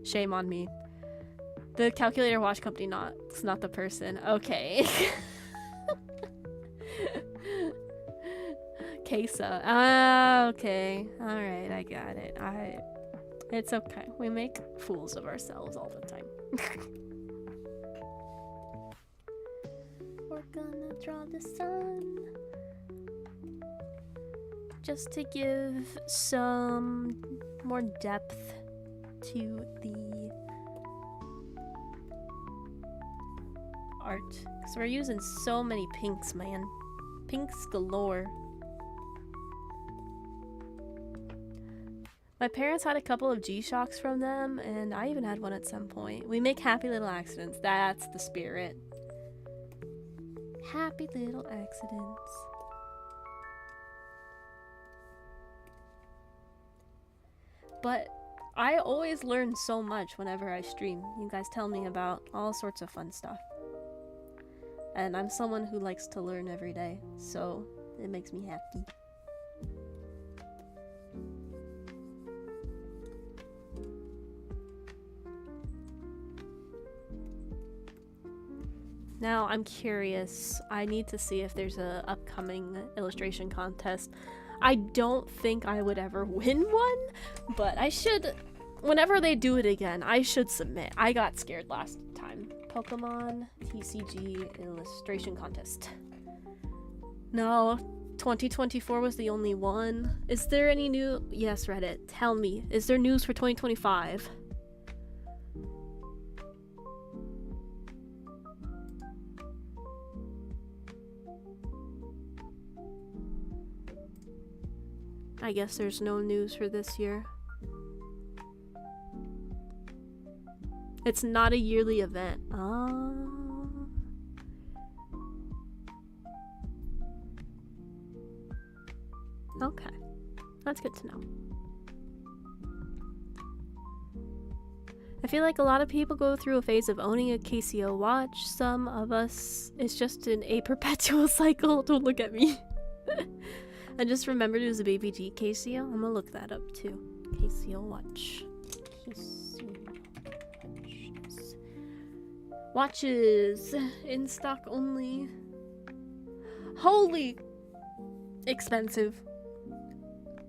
Shame on me. The calculator watch company, it's not the person. Okay. Kesa. Okay. Alright, I got it. It's okay. We make fools of ourselves all the time. We're gonna draw the sun. Just to give some more depth to the art. Because we're using so many pinks, man. Pinks galore. My parents had a couple of G-Shocks from them, and I even had one at some point. We make happy little accidents. That's the spirit. Happy little accidents. But I always learn so much whenever I stream. You guys tell me about all sorts of fun stuff. And I'm someone who likes to learn every day, so it makes me happy. Now, I'm curious. I need to see if there's a upcoming illustration contest. I don't think I would ever win one, but I should, whenever they do it again, I should submit. I got scared last time. Pokemon TCG illustration contest. No, 2024 was the only one. Is there any new? Yes, Reddit. Tell me. Is there news for 2025? I guess there's no news for this year. It's not a yearly event. Okay. That's good to know. I feel like a lot of people go through a phase of owning a KCO watch. Some of us, it's just a perpetual cycle. Don't look at me. I just remembered it was a baby G KCO. I'm gonna look that up too. KCO watch. Watches in stock only. Holy expensive.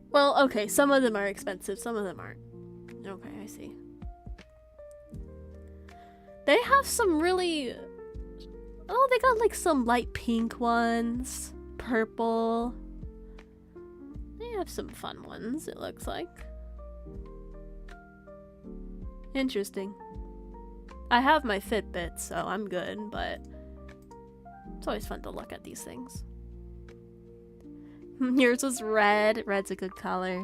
Well, okay, some of them are expensive, some of them aren't. Okay, I see. They have some really... Oh, they got like some light pink ones. Purple. They have some fun ones, it looks like. Interesting. I have my Fitbit, so I'm good, but it's always fun to look at these things. Yours was red. Red's a good color.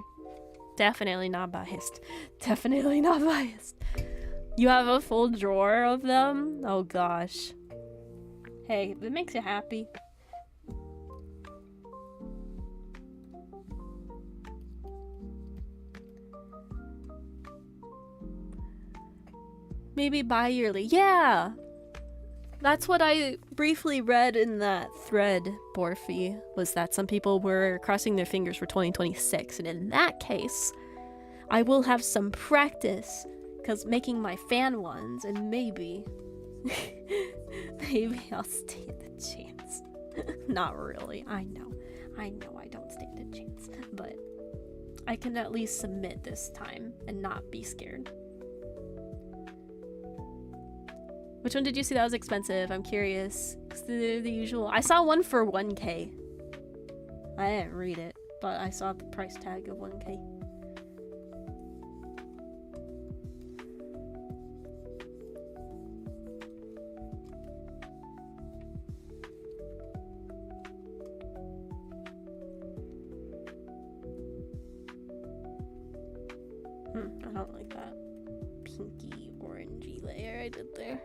Definitely not biased. Definitely not biased. You have a full drawer of them? Oh gosh. Hey, if it makes you happy. Maybe bi-yearly. Yeah! That's what I briefly read in that thread, Borfi, was that some people were crossing their fingers for 2026. And in that case, I will have some practice, because making my fan ones, and maybe, maybe I'll stand a chance. Not really. I know I don't stand a chance. But I can at least submit this time and not be scared. Which one did you see that was expensive? I'm curious. Because they're the usual. I saw one for 1K. I didn't read it, but I saw the price tag of 1K. I don't like that pinky orangey layer I did there.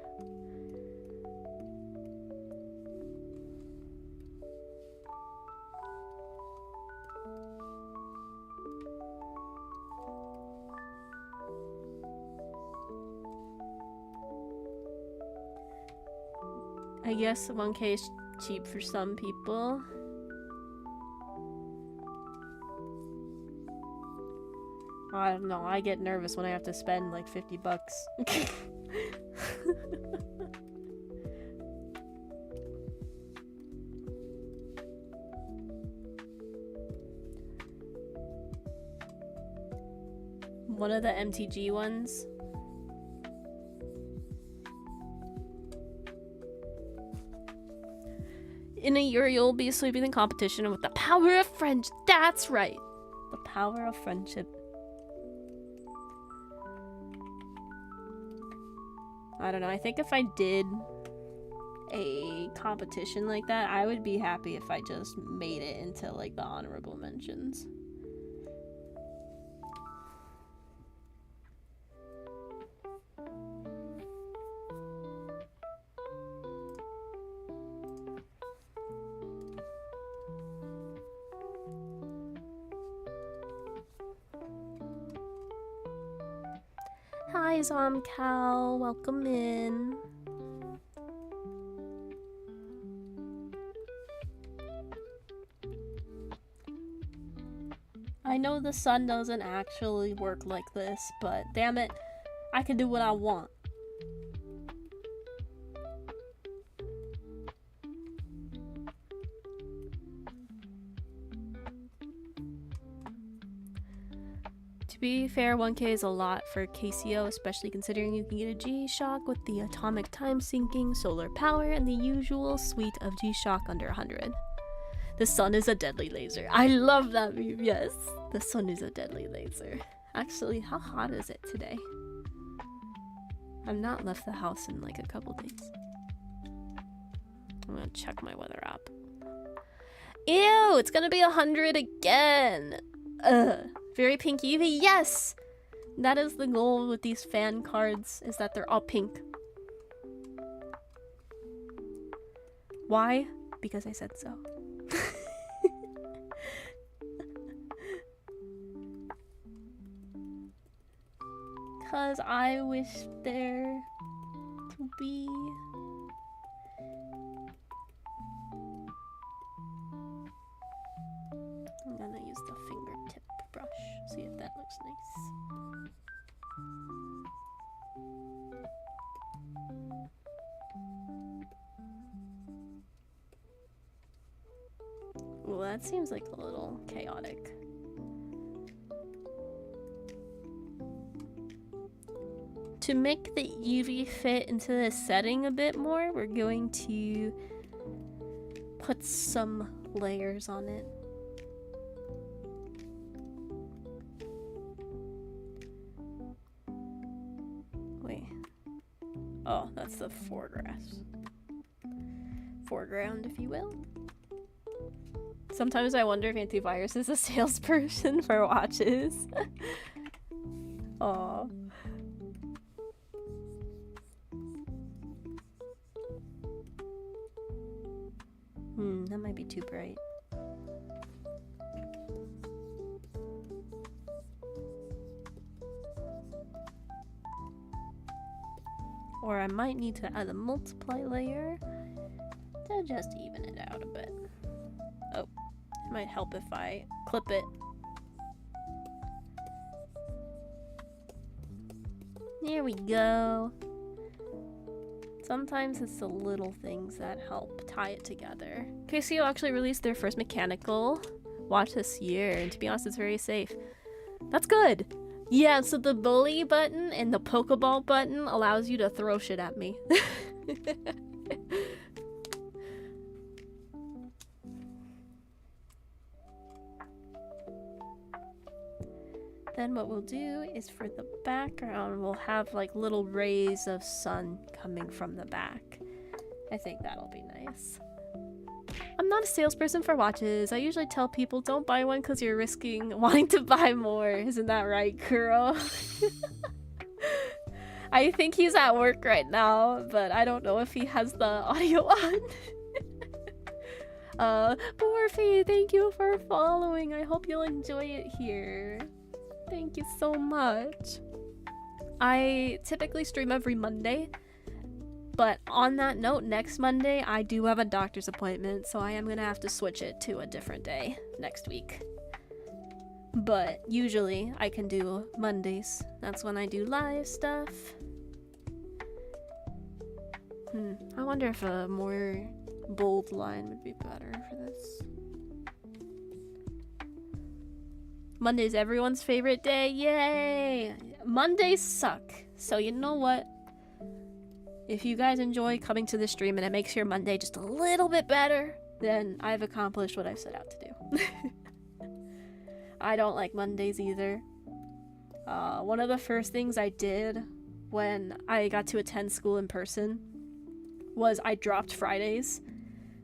I guess 1K is cheap for some people. I don't know, I get nervous when I have to spend like 50 bucks. One of the MTG ones. In a year, you'll be sweeping the competition with the power of friendship. That's right. The power of friendship. I don't know. I think if I did a competition like that, I would be happy if I just made it into like the honorable mentions. Hi, Zomcal. Welcome in. I know the sun doesn't actually work like this, but damn it, I can do what I want. To be fair, 1K is a lot for KCO, especially considering you can get a G-Shock with the atomic time sinking, solar power, and the usual suite of G-Shock under 100. The sun is a deadly laser. I love that meme, yes. The sun is a deadly laser. Actually, how hot is it today? I've not left the house in like a couple days. I'm gonna check my weather app. Ew, it's gonna be 100 again. Ugh. Very pink Eevee, yes! That is the goal with these fan cards, is that they're all pink. Why? Because I said so. Cause I wish there to be. I'm gonna use the fingertip brush, see if that looks nice. Well, that seems like a little chaotic. To make the Eevee fit into this setting a bit more, we're going to put some layers on it. Wait. Oh, that's the foreground, if you will. Sometimes I wonder if Antivirus is a salesperson for watches. Aww. That might be too bright. Or I might need to add a multiply layer to just even it out a bit. Oh, it might help if I clip it. There we go. Sometimes it's the little things that help tie it together. KCO actually released their first mechanical watch this year, and to be honest, it's very safe. That's good! Yeah, so the bully button and the Pokeball button allows you to throw shit at me. Then what we'll do is for the background, we'll have like little rays of sun coming from the back. I think that'll be nice. I'm not a salesperson for watches. I usually tell people don't buy one because you're risking wanting to buy more. Isn't that right, Kuro? I think he's at work right now, but I don't know if he has the audio on. Morphe, thank you for following. I hope you'll enjoy it here. Thank you so much. I typically stream every Monday, but on that note, next Monday I do have a doctor's appointment, so I am gonna have to switch it to a different day next week. But usually I can do Mondays. That's when I do live stuff. I wonder if a more bold line would be better for this. Monday's everyone's favorite day. Yay! Mondays suck. So you know what? If you guys enjoy coming to the stream and it makes your Monday just a little bit better, then I've accomplished what I've set out to do. I don't like Mondays either. One of the first things I did when I got to attend school in person was I dropped Fridays.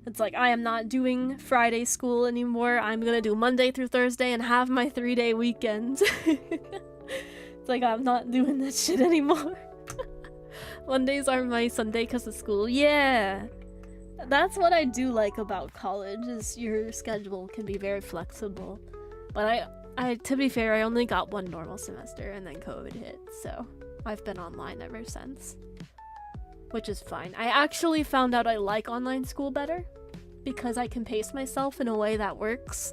It's like, I am not doing Friday school anymore. I'm gonna do Monday through Thursday and have my 3-day weekend. It's like, I'm not doing that shit anymore. Mondays are my Sunday because of school. Yeah! That's what I do like about college, is your schedule can be very flexible. But I to be fair, I only got one normal semester and then COVID hit, so I've been online ever since. Which is fine. I actually found out I like online school better because I can pace myself in a way that works.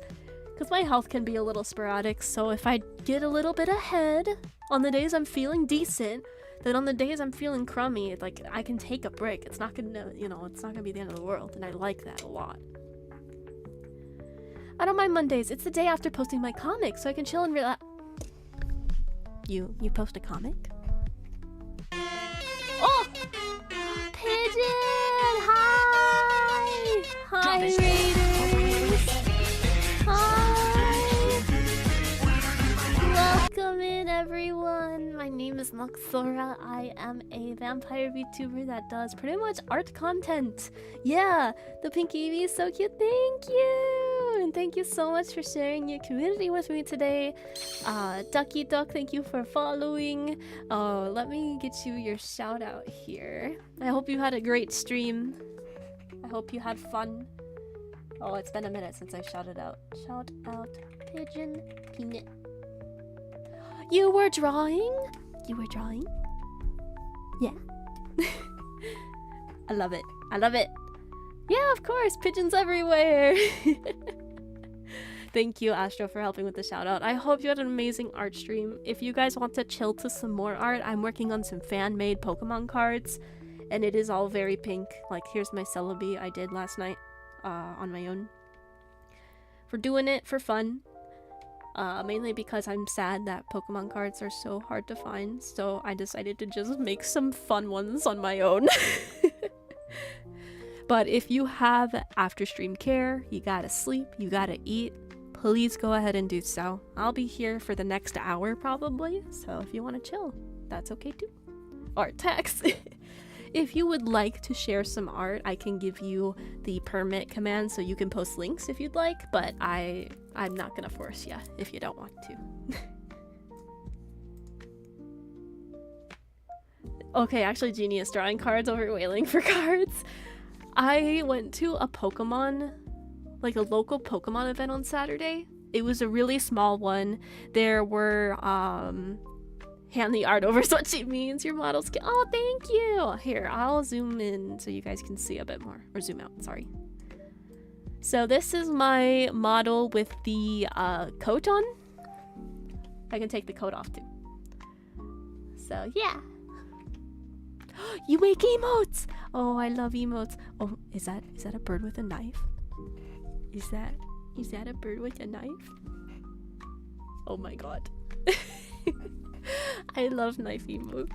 Because my health can be a little sporadic, so if I get a little bit ahead on the days I'm feeling decent, then on the days I'm feeling crummy, it's like I can take a break. It's not gonna, it's not gonna be the end of the world, and I like that a lot. I don't mind Mondays. It's the day after posting my comic, so I can chill and relax. You post a comic? Oh! Pigeon! Hi! Hi, Raiders! Hi! Welcome in, everyone! My name is Noxaura. I am a vampire VTuber that does pretty much art content. Yeah! The pink Eevee is so cute. Thank you! And thank you so much for sharing your community with me today. Ducky Duck, thank you for following. Let me get you your shout out here. I hope you had a great stream. I hope you had fun. Oh, it's been a minute since I shouted out. Shout out Pigeon Peanut. You were drawing? You were drawing? Yeah. I love it. I love it. Yeah, of course. Pigeons everywhere. Thank you, Astro, for helping with the shout out. I hope you had an amazing art stream. If you guys want to chill to some more art, I'm working on some fan-made Pokemon cards, and it is all very pink. Like, here's my Celebi I did last night on my own. We're doing it for fun. Mainly because I'm sad that Pokemon cards are so hard to find, so I decided to just make some fun ones on my own. But if you have after stream care, you gotta sleep, you gotta eat, please go ahead and do so. I'll be here for the next hour probably, so if you want to chill, that's okay too. Or text. If you would like to share some art, I can give you the permit command so you can post links if you'd like, but I'm not gonna force you if you don't want to. Okay, actually Genius drawing cards over wailing for cards. I went to a Pokemon, like a local Pokemon event on Saturday. It was a really small one. There were hand the art over is what she means. Your models can. Oh, thank you. Here, I'll zoom in so you guys can see a bit more. Or zoom out, sorry. So this is my model with the coat on. I can take the coat off too. So yeah. You make emotes! Oh, I love emotes. Oh, is that a bird with a knife? Is that a bird with a knife? Oh my god. I love knife emotes.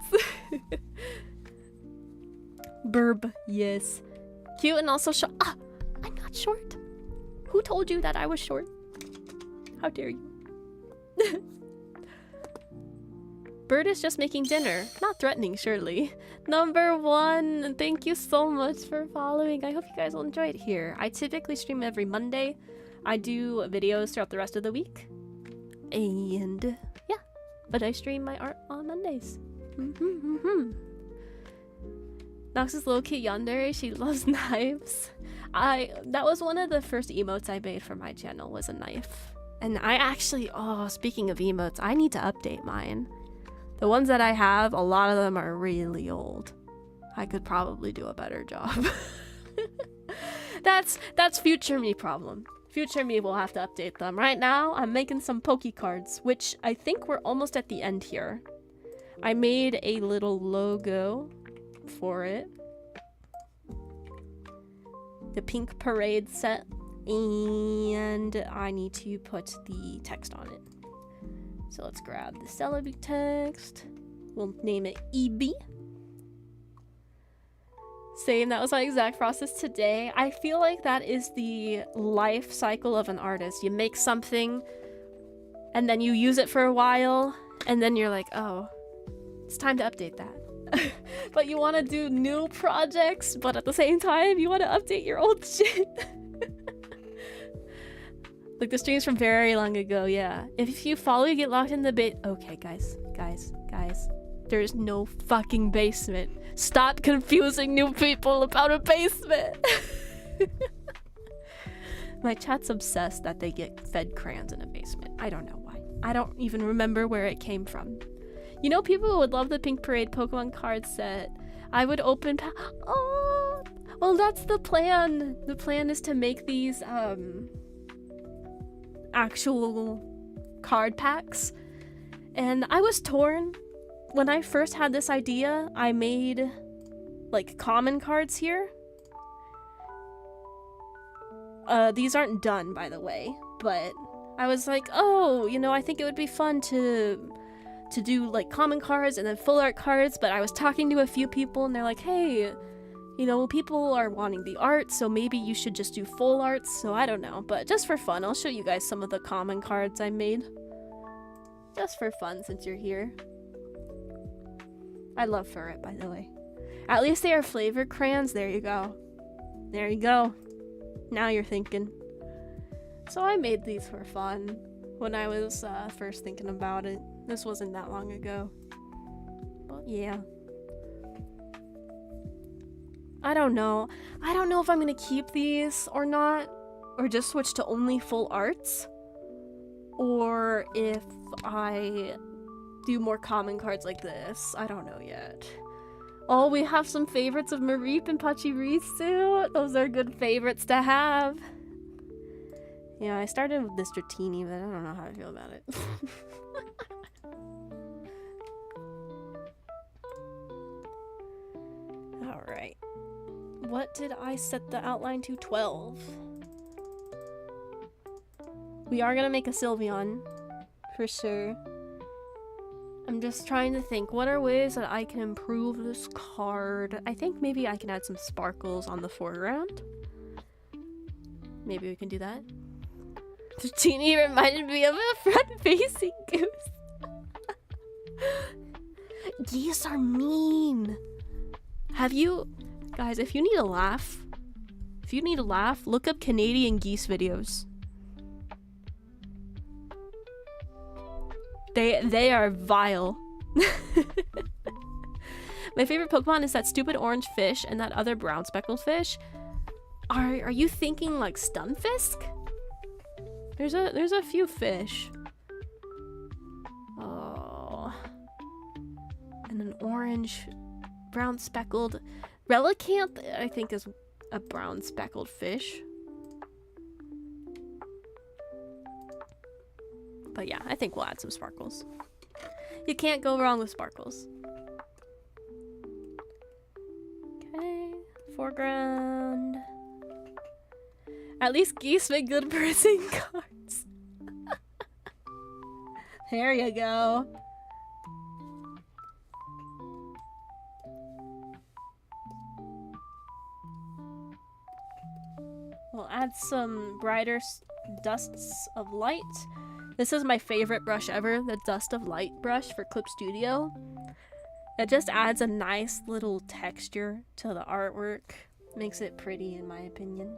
Burb, yes. Cute and also short. Ah, I'm not short. Who told you that I was short? How dare you? Bird is just making dinner. Not threatening, surely. Number 1, thank you so much for following. I hope you guys will enjoy it here. I typically stream every Monday. I do videos throughout the rest of the week. And yeah, but I stream my art on Mondays. Nox is little cute yandere. She loves knives. That was one of the first emotes I made for my channel, was a knife. And I actually, oh, speaking of emotes, I need to update mine. The ones that I have, a lot of them are really old. I could probably do a better job. That's future me problem. Future me will have to update them. Right now, I'm making some Poke cards, which I think we're almost at the end here. I made a little logo for it. The pink parade set. And I need to put the text on it. So let's grab the Celebi text. We'll name it EB. Same, that was my exact process today. I feel like that is the life cycle of an artist. You make something, and then you use it for a while, and then you're like, oh, it's time to update that. But you want to do new projects, but at the same time, you want to update your old shit. Like the streams from very long ago, yeah. If you follow, you get locked in the okay, guys. There's no fucking basement. Stop confusing new people about a basement. My chat's obsessed that they get fed crayons in a basement. I don't know why. I don't even remember where it came from. You know, people would love the Pink Parade Pokemon card set. I would open oh, well, that's the plan. The plan is to make these, actual card packs, and I was torn. When I first had this idea, I made like common cards here. These aren't done, by the way, but I was like, oh, you know, I think it would be fun to do like common cards and then full art cards. But I was talking to a few people and they're like, hey, you know, people are wanting the art, so maybe you should just do full arts. So I don't know, but just for fun, I'll show you guys some of the common cards I made. Just for fun, since you're here. I love Furret, by the way. At least they are flavored crayons. There you go. There you go. Now you're thinking. So I made these for fun when I was first thinking about it. This wasn't that long ago. But yeah. I don't know. I don't know if I'm gonna keep these or not, or just switch to only full arts, or if I do more common cards like this. I don't know yet. Oh, we have some favorites of Mareep and Pachirisu. Those are good favorites to have. Yeah, I started with this Dratini, but I don't know how I feel about it. Alright. What did I set the outline to? 12. We are gonna make a Sylveon, for sure. I'm just trying to think, what are ways that I can improve this card? I think maybe I can add some sparkles on the foreground. Maybe we can do that. Genie reminded me of a front-facing goose. Geese are mean. Have you... Guys, if you need a laugh, look up Canadian geese videos. They are vile. My favorite Pokemon is that stupid orange fish and that other brown speckled fish. Are you thinking like Stunfisk? There's a few fish. Oh. And an orange brown speckled Relicanth, I think, is a brown speckled fish. But yeah, I think we'll add some sparkles. You can't go wrong with sparkles. Okay, foreground. At least geese make good person cards. There you go. We'll add some brighter dusts of light. This is my favorite brush ever, the Dust of Light brush for Clip Studio. It just adds a nice little texture to the artwork. Makes it pretty, in my opinion.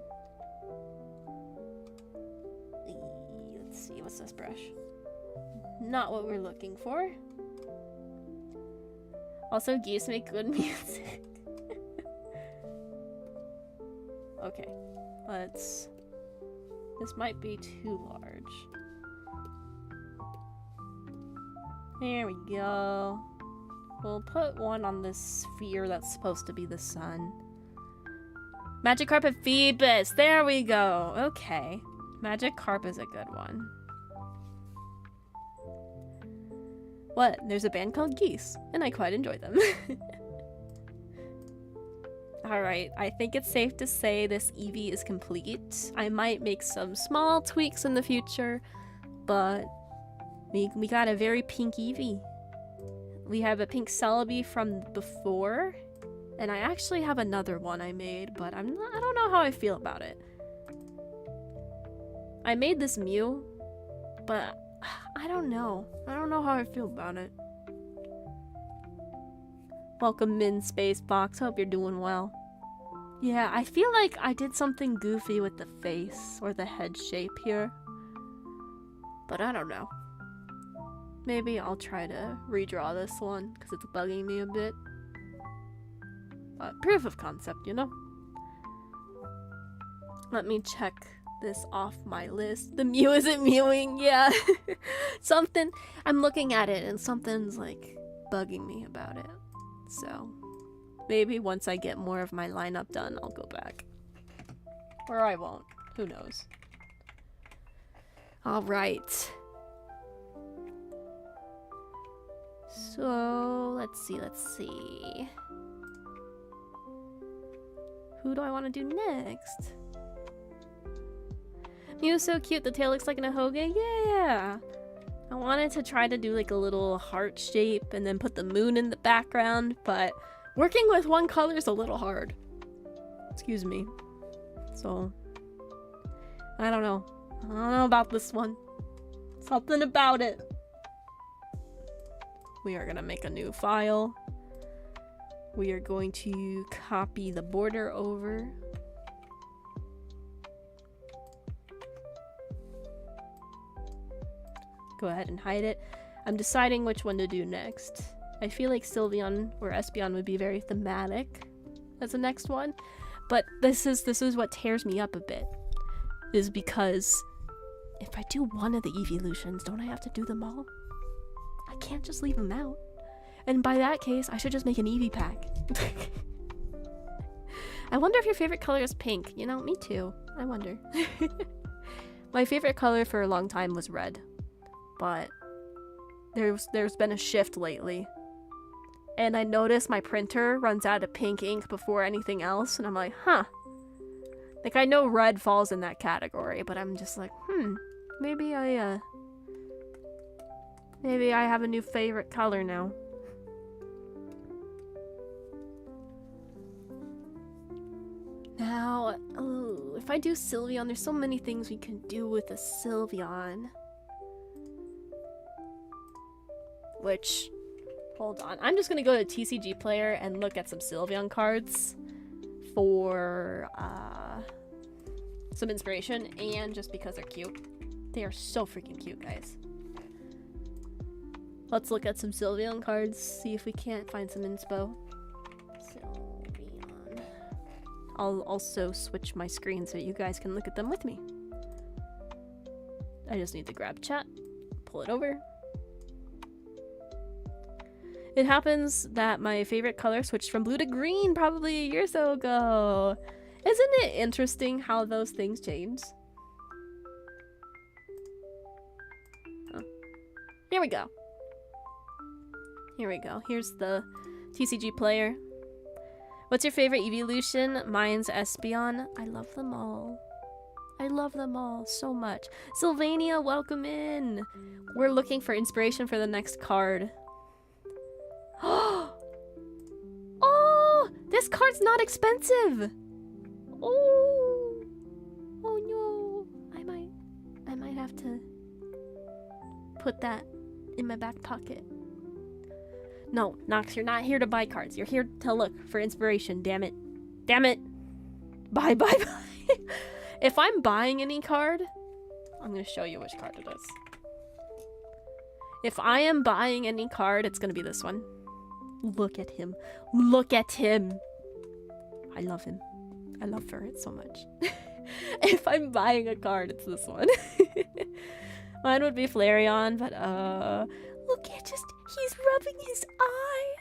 Let's see, what's this brush? Not what we're looking for. Also, geese make good music. Okay, let's... This might be too large. There we go. We'll put one on this sphere that's supposed to be the sun. Magikarp and Phoebus! There we go! Okay. Magikarp is a good one. What? There's a band called Geese, and I quite enjoy them. Alright, I think it's safe to say this Eevee is complete. I might make some small tweaks in the future, but we got a very pink Eevee. We have a pink Celebi from before, and I actually have another one I made, but I don't know how I feel about it. I made this Mew, but I don't know. I don't know how I feel about it. Welcome in, Space Box. Hope you're doing well. Yeah, I feel like I did something goofy with the face or the head shape here, but I don't know. Maybe I'll try to redraw this one because it's bugging me a bit. Proof of concept, you know? Let me check this off my list. The Mew isn't mewing, yeah. Something, I'm looking at it and something's like bugging me about it. So maybe once I get more of my lineup done, I'll go back. Or I won't. Who knows? Alright. So, let's see. Who do I want to do next? Mew's so cute, the tail looks like an ahoge. Yeah! I wanted to try to do like a little heart shape and then put the moon in the background, but working with one color is a little hard. Excuse me. So, I don't know. I don't know about this one. Something about it. We are gonna make a new file. We are going to copy the border over. Go ahead and hide it. I'm deciding which one to do next. I feel like Sylveon or Espeon would be very thematic as the next one, but this is what tears me up a bit, is because if I do one of the evolutions, don't I have to do them all? I can't just leave them out. And by that case, I should just make an Eevee pack. I wonder if your favorite color is pink. You know, me too. I wonder. My favorite color for a long time was red. But there's been a shift lately. And I noticed my printer runs out of pink ink before anything else. And I'm like, huh. Like, I know red falls in that category, but I'm just like, maybe I have a new favorite color now. Now, if I do Sylveon, there's so many things we can do with a Sylveon. Which, hold on. I'm just gonna go to TCG Player and look at some Sylveon cards for some inspiration, and just because they're cute. They are so freaking cute, guys. Let's look at some Sylveon cards, see if we can't find some inspo. Sylveon. I'll also switch my screen so you guys can look at them with me. I just need to grab chat, pull it over. It happens that my favorite color switched from blue to green probably a year or so ago. Isn't it interesting how those things change? Oh. Here we go. Here we go. Here's the TCG Player. What's your favorite evolution? Mine's Espeon. I love them all. I love them all so much. Sylvania, welcome in. We're looking for inspiration for the next card. Oh, this card's not expensive. Oh, oh no. I might have to put that in my back pocket. No, Nox, you're not here to buy cards. You're here to look for inspiration. Damn it. Damn it. Bye, bye, bye. If I'm buying any card, I'm going to show you which card it is. If I am buying any card, it's going to be this one. Look at him. Look at him. I love him. I love Ferret so much. If I'm buying a card, it's this one. Mine would be Flareon, but look at he's rubbing his eye.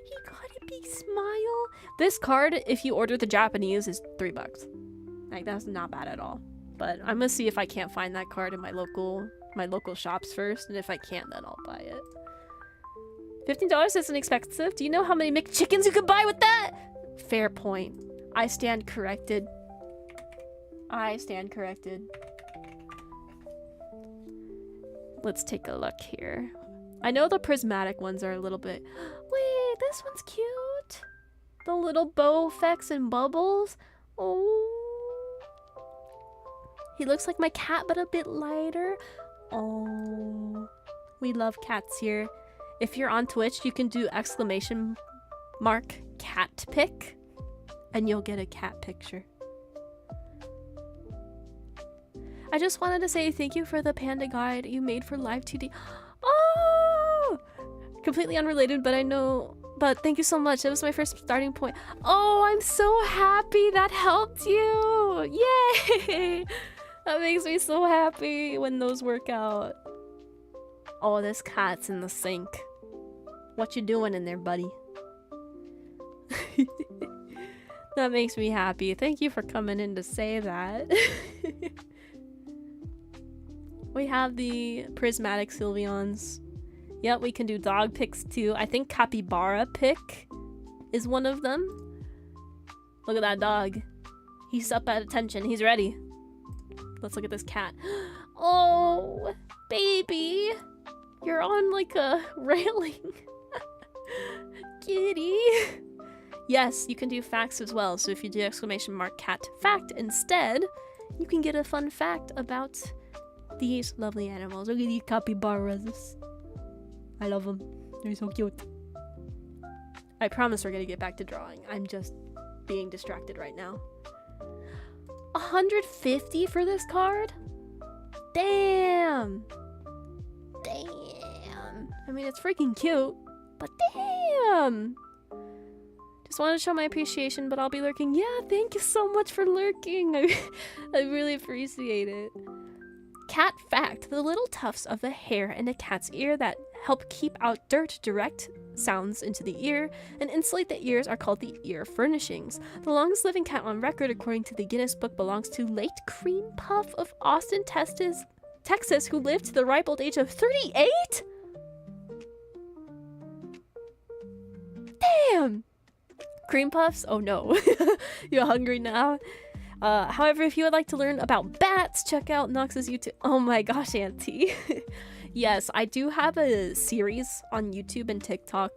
He got a big smile. This card, if you order the Japanese, is $3. Like, that's not bad at all. But I'm gonna see if I can't find that card in my local shops first, and if I can't, then I'll buy it. $15 isn't expensive. Do you know how many McChickens you could buy with that? Fair point. I stand corrected. I stand corrected. Let's take a look here. I know the prismatic ones are a little bit... Wait, this one's cute. The little bow effects and bubbles. Oh. He looks like my cat, but a bit lighter. Oh. We love cats here. If you're on Twitch, you can do ! cat pic, and you'll get a cat picture. I just wanted to say thank you for the panda guide you made for live 2D. Oh! Completely unrelated, but I know... But thank you so much. That was my first starting point. Oh, I'm so happy that helped you! Yay! That makes me so happy when those work out. Oh, this cat's in the sink. What you doing in there, buddy? That makes me happy. Thank you for coming in to say that. We have the prismatic Sylveons. Yep, we can do dog pics too. I think capybara pic is one of them. Look at that dog. He's up at attention. He's ready. Let's look at this cat. Oh, baby. You're on like a railing. Kitty. Yes, you can do facts as well. So if you do !cat fact instead, you can get a fun fact about these lovely animals. Look at these capybaras. I love them. They're so cute. I promise we're gonna get back to drawing. I'm just being distracted right now. 150 for this card? Damn! Damn! I mean, it's freaking cute, but damn! Just wanted to show my appreciation, but I'll be lurking. Yeah, thank you so much for lurking. I really appreciate it. Cat fact: the little tufts of the hair in a cat's ear that help keep out dirt, direct sounds into the ear, and insulate the ears are called the ear furnishings. The longest living cat on record, according to the Guinness Book, belongs to late Cream Puff of Austin, Texas, who lived to the ripe old age of 38? Damn! Cream Puffs? Oh no. You're hungry now? However, if you would like to learn about bats, check out Nox's YouTube. Oh my gosh, Auntie. Yes, I do have a series on YouTube and TikTok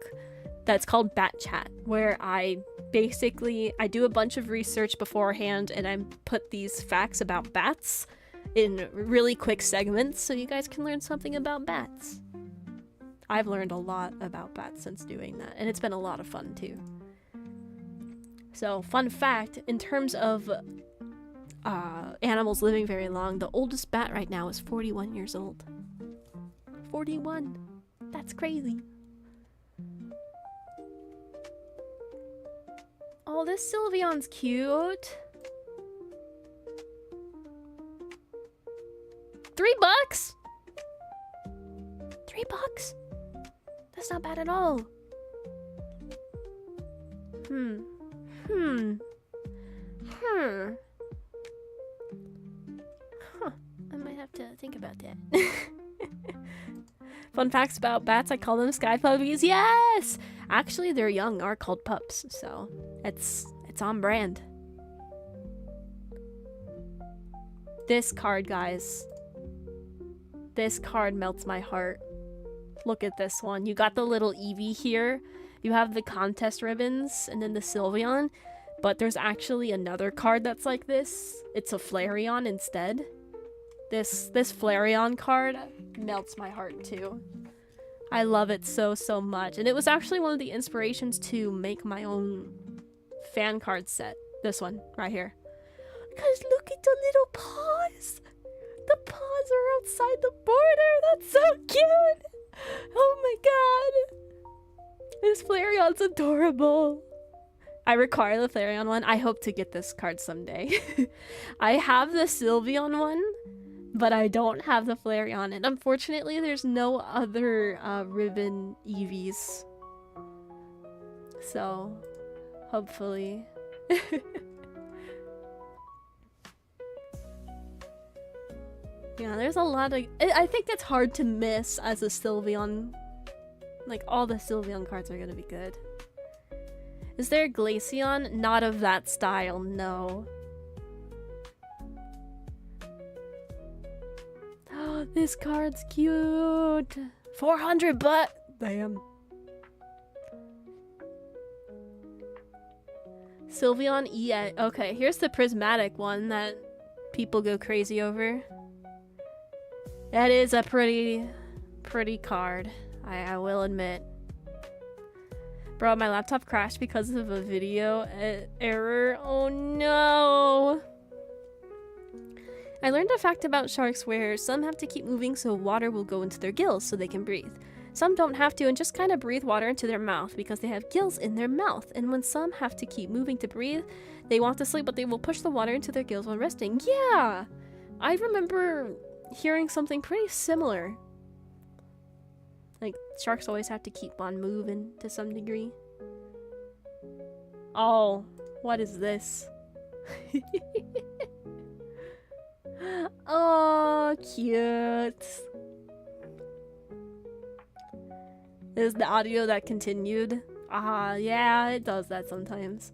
that's called Bat Chat, where I do a bunch of research beforehand and I put these facts about bats in really quick segments so you guys can learn something about bats. I've learned a lot about bats since doing that, and it's been a lot of fun too. So, fun fact, in terms of animals living very long, the oldest bat right now is 41 years old. 41. That's crazy. Oh, this Sylveon's cute. $3? $3? That's not bad at all. Huh. I might have to think about that. Fun facts about bats, I call them sky puppies. Yes! Actually, their young are called pups, so it's on brand. This card, guys. This card melts my heart. Look at this one. You got the little Eevee here. You have the contest ribbons and then the Sylveon. But there's actually another card that's like this. It's a Flareon instead. This Flareon card melts my heart too. I love it so much. And it was actually one of the inspirations to make my own fan card set. This one right here. Guys, look at the little paws. The paws are outside the border. That's so cute. Oh my god. This Flareon's adorable. I require the Flareon one. I hope to get this card someday. I have the Sylveon one, but I don't have the Flareon. And unfortunately, there's no other ribbon Eevees. So, hopefully. Yeah, there's a lot of... I think it's hard to miss as a Sylveon. Like, all the Sylveon cards are gonna be good. Is there a Glaceon? Not of that style, no. Oh, this card's cute. 400 but damn. Sylveon EX. Okay, here's the prismatic one that people go crazy over. That is a pretty card, I will admit. Bro, my laptop crashed because of a video error. Oh no! I learned a fact about sharks where some have to keep moving so water will go into their gills so they can breathe. Some don't have to and just kind of breathe water into their mouth because they have gills in their mouth. And when some have to keep moving to breathe, they want to sleep but they will push the water into their gills while resting. Yeah! I remember hearing something pretty similar. Like, sharks always have to keep on moving to some degree. Oh, what is this? Oh, cute. Is the audio that continued? Yeah, it does that sometimes.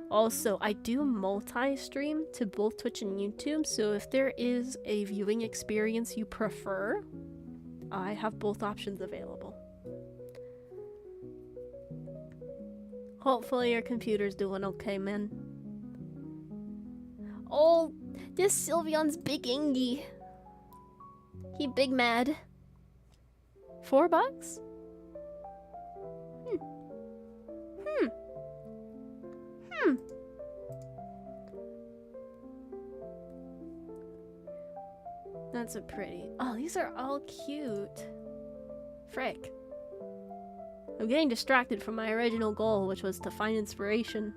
Also, I do multi-stream to both Twitch and YouTube, so if there is a viewing experience you prefer, I have both options available. Hopefully your computer's doing okay, man. Oh, this Sylveon's big Ingy. He big mad. $4? That's a pretty... Oh, these are all cute. Frick. I'm getting distracted from my original goal, which was to find inspiration.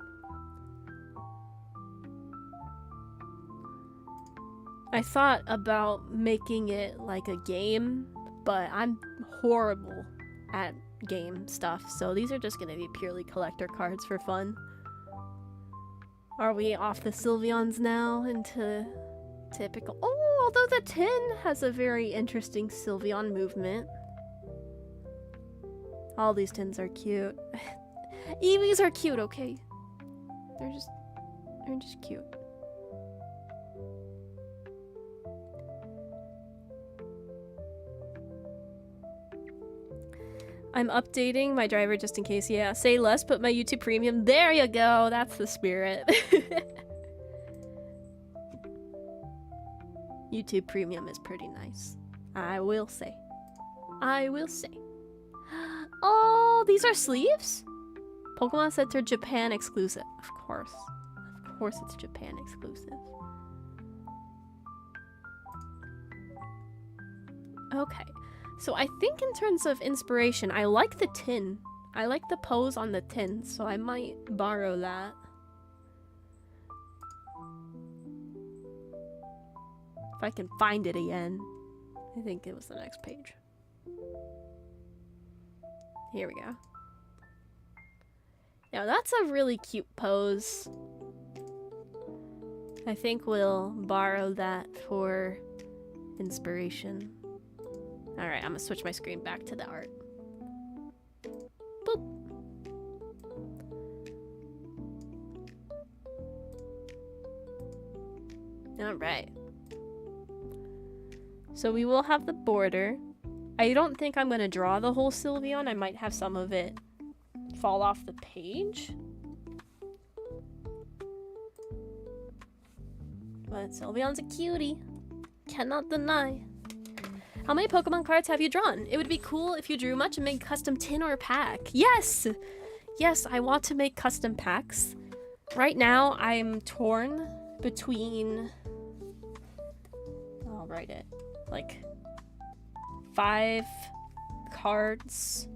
I thought about making it like a game, but I'm horrible at game stuff, so these are just gonna be purely collector cards for fun. Are we off the Sylveons now into typical? Oh, although the tin has a very interesting Sylveon movement. All these tins are cute. Eevees are cute, okay? They're just cute. I'm updating my driver just in case. Yeah, say less, put my YouTube Premium. There you go. That's the spirit. YouTube Premium is pretty nice. I will say. I will say. Oh, these are sleeves? Pokemon Center Japan exclusive. Of course. Of course it's Japan exclusive. Okay. So I think in terms of inspiration, I like the tin. I like the pose on the tin, so I might borrow that. If I can find it again. I think it was the next page. Here we go. Now that's a really cute pose. I think we'll borrow that for inspiration. Alright, I'm gonna switch my screen back to the art. Boop. Alright. So we will have the border. I don't think I'm gonna draw the whole Sylveon. I might have some of it fall off the page. But Sylveon's a cutie. Cannot deny. How many Pokemon cards have you drawn? It would be cool if you drew much and made custom tin or pack. Yes! Yes, I want to make custom packs. Right now, I'm torn between... I'll write it. Like, 5 cards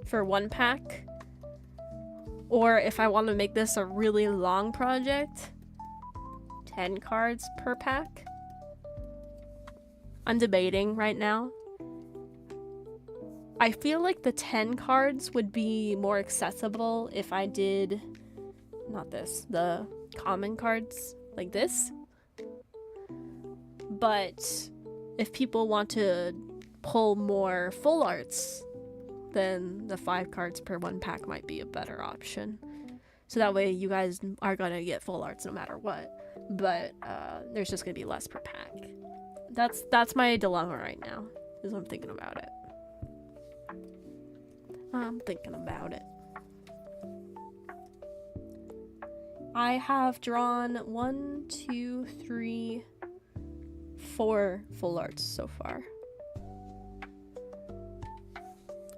for 1 pack. Or if I want to make this a really long project, 10 cards per pack. I'm debating right now. I feel like the 10 cards would be more accessible if I did, not this, the common cards like this. But if people want to pull more full arts, then the 5 cards per 1 pack might be a better option. So that way you guys are gonna get full arts no matter what. But there's just gonna be less per pack. That's my dilemma right now, is I'm thinking about it. I'm thinking about it. I have drawn 1, 2, 3, 4 full arts so far.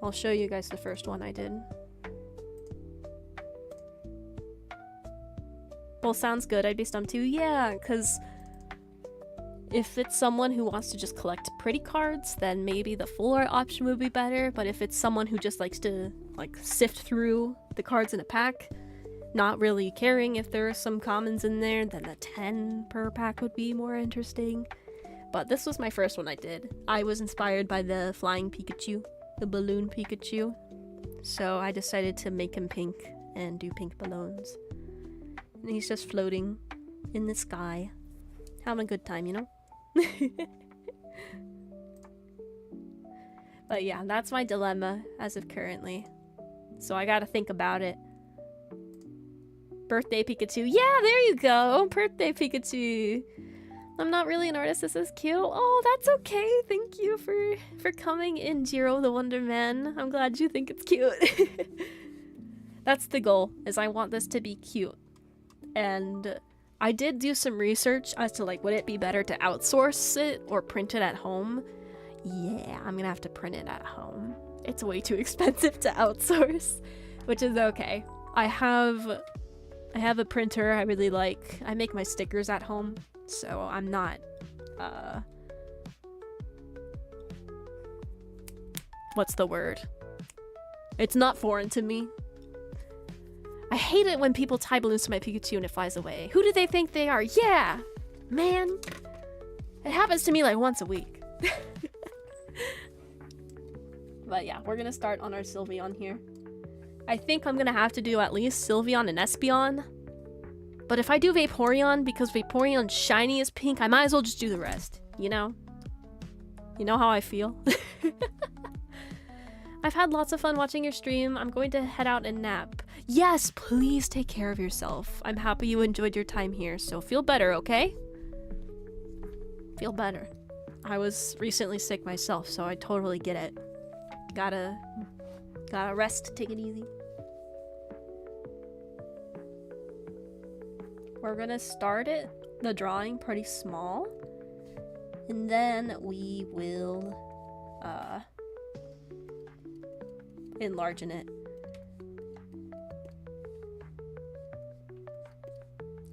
I'll show you guys the first one I did. Well, sounds good. I'd be stumped too. Yeah, because if it's someone who wants to just collect pretty cards, then maybe the full art option would be better. But if it's someone who just likes to like sift through the cards in a pack, not really caring if there are some commons in there, then the 10 per pack would be more interesting. But this was my first one I did. I was inspired by the flying Pikachu, the balloon Pikachu. So I decided to make him pink and do pink balloons. And he's just floating in the sky, having a good time, you know? But yeah, that's my dilemma as of currently. So I gotta think about it. Birthday Pikachu. Yeah, there you go. Birthday Pikachu. I'm not really an artist. This is cute. Oh, that's okay. Thank you for coming in, Jiro the Wonder Man. I'm glad you think it's cute. That's the goal, is I want this to be cute. And I did do some research as to like, would it be better to outsource it or print it at home? Yeah, I'm gonna have to print it at home. It's way too expensive to outsource, which is okay. I have a printer I really like. I make my stickers at home, so I'm not, what's the word? It's not foreign to me. I hate it when people tie balloons to my Pikachu and it flies away. Who do they think they are? Yeah! Man! It happens to me like once a week. But yeah, we're gonna start on our Sylveon here. I think I'm gonna have to do at least Sylveon and Espeon. But if I do Vaporeon, because Vaporeon's shiny is pink, I might as well just do the rest, you know? You know how I feel? I've had lots of fun watching your stream. I'm going to head out and nap. Yes, please take care of yourself. I'm happy you enjoyed your time here, so feel better, okay? Feel better. I was recently sick myself, so I totally get it. Gotta rest, take it easy. We're gonna start the drawing pretty small, and then we will enlargen it.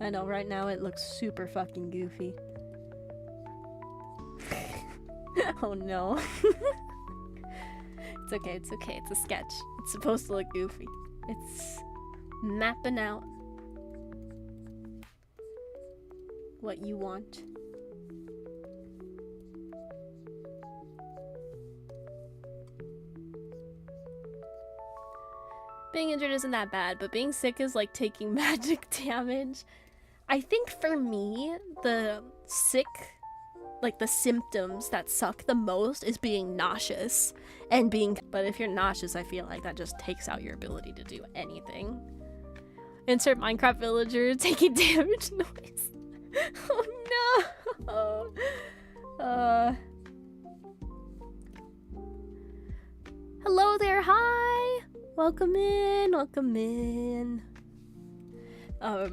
I know right now it looks super fucking goofy. Oh no. It's okay, it's okay, it's a sketch. It's supposed to look goofy. It's mapping out what you want. Being injured isn't that bad, but being sick is like taking magic damage. I think for me, the sick, like the symptoms that suck the most is being nauseous and being, but if you're nauseous, I feel like that just takes out your ability to do anything. Insert Minecraft villager taking damage noise. Oh no. Hello there, hi. Welcome in, welcome in. A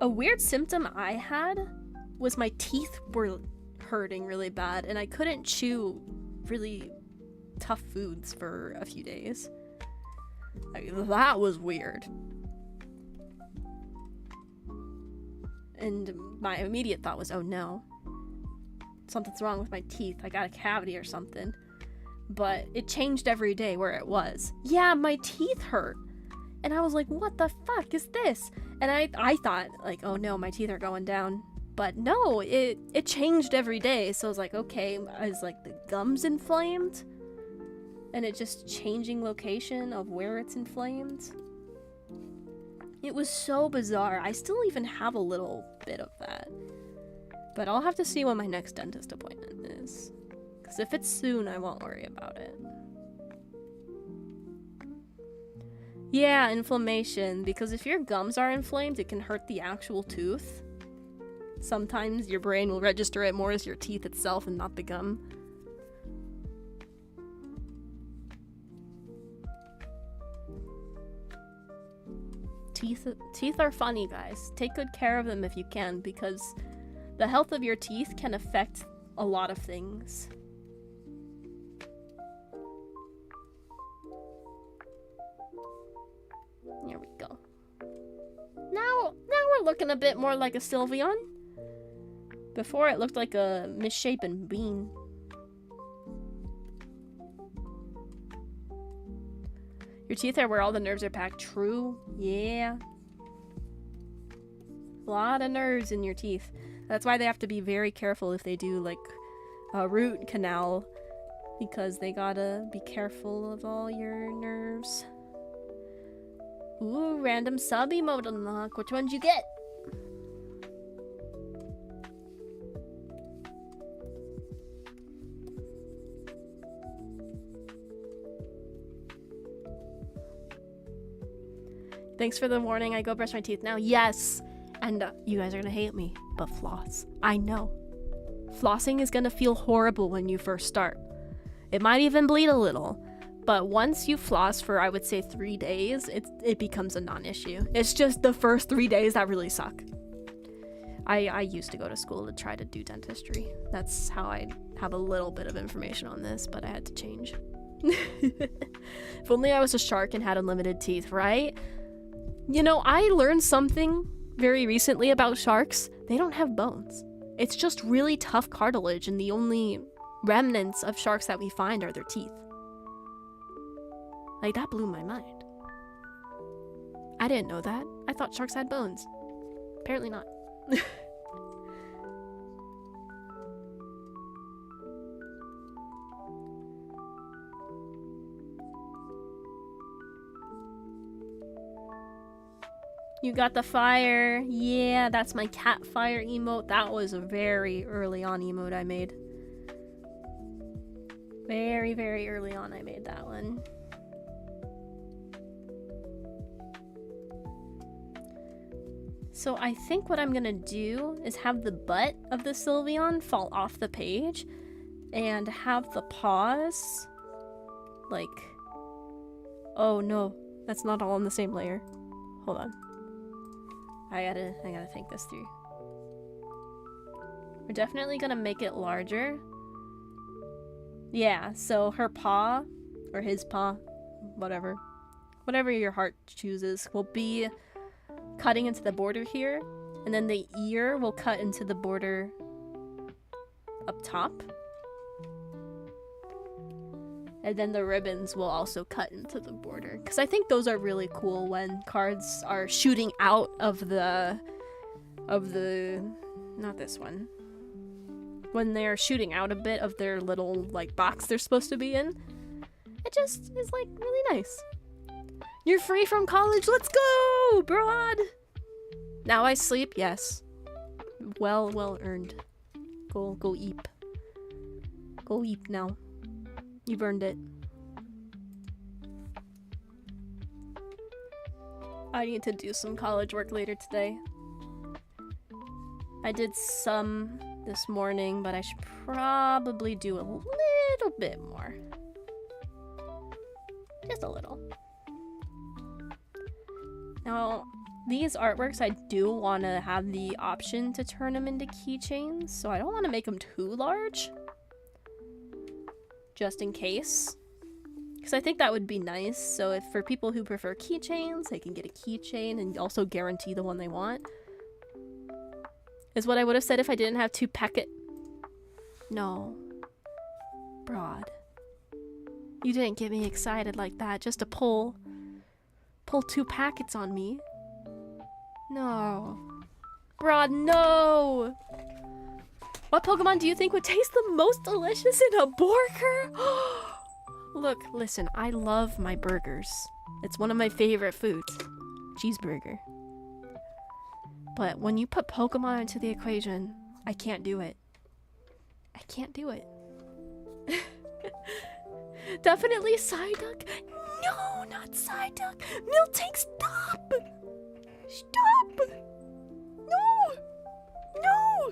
weird symptom I had was my teeth were hurting really bad and I couldn't chew really tough foods for a few days. Like, that was weird. And my immediate thought was, oh no, something's wrong with my teeth. I got a cavity or something. But it changed every day where it was. Yeah, my teeth hurt. And I was like, what the fuck is this? And I thought, like, oh no, my teeth are going down. But no, it changed every day. So I was like, okay, is like the gums inflamed? And it just changing location of where it's inflamed. It was so bizarre. I still even have a little bit of that. But I'll have to see when my next dentist appointment is. Because if it's soon, I won't worry about it. Yeah, inflammation. Because if your gums are inflamed, it can hurt the actual tooth. Sometimes your brain will register it more as your teeth itself and not the gum. Teeth are funny, guys. Take good care of them if you can, because the health of your teeth can affect a lot of things. Here we go. Now we're looking a bit more like a Sylveon. Before it looked like a misshapen bean. Your teeth are where all the nerves are packed. True. Yeah. A lot of nerves in your teeth. That's why they have to be very careful if they do like a root canal. Because they gotta be careful of all your nerves. Ooh, random sub emote unlock. Which one did you get? Thanks for the warning. I go brush my teeth now. Yes! And you guys are gonna hate me, but floss. I know. Flossing is gonna feel horrible when you first start. It might even bleed a little. But once you floss for, I would say, 3 days, it becomes a non-issue. It's just the first 3 days that really suck. I used to go to school to try to do dentistry. That's how I have a little bit of information on this, but I had to change. If only I was a shark and had unlimited teeth, right? You know, I learned something very recently about sharks. They don't have bones. It's just really tough cartilage, and the only remnants of sharks that we find are their teeth. Like, that blew my mind. I didn't know that. I thought sharks had bones. Apparently not. You got the fire. Yeah, that's my cat fire emote. That was a very early on emote I made. Very, very early on I made that one. So I think what I'm gonna do is have the butt of the Sylveon fall off the page and have the paws like... Oh no, that's not all on the same layer. Hold on. I gotta think this through. We're definitely gonna make it larger. Yeah, so her paw, or his paw, whatever your heart chooses, will be cutting into the border here, and then the ear will cut into the border up top. And then the ribbons will also cut into the border. Because I think those are really cool when cards are shooting out of the... Not this one. When they're shooting out a bit of their little, like, box they're supposed to be in. It just is, like, really nice. You're free from college, let's go, broad! Now I sleep, yes. Well earned. Go eep. Go eep now. You've earned it. I need to do some college work later today. I did some this morning, but I should probably do a little bit more. Just a little. Now, these artworks, I do want to have the option to turn them into keychains, so I don't want to make them too large. Just in case. Because I think that would be nice. So if for people who prefer keychains, they can get a keychain and also guarantee the one they want. Is what I would have said if I didn't have 2 packet. No. Broad. You didn't get me excited like that just to pull 2 packets on me. No. Broad, no! What Pokemon do you think would taste the most delicious in a burger? Look, listen, I love my burgers. It's one of my favorite foods. Cheeseburger. But when you put Pokemon into the equation, I can't do it. I can't do it. Definitely Psyduck. No, not Psyduck. Miltank, stop! Stop! No! No!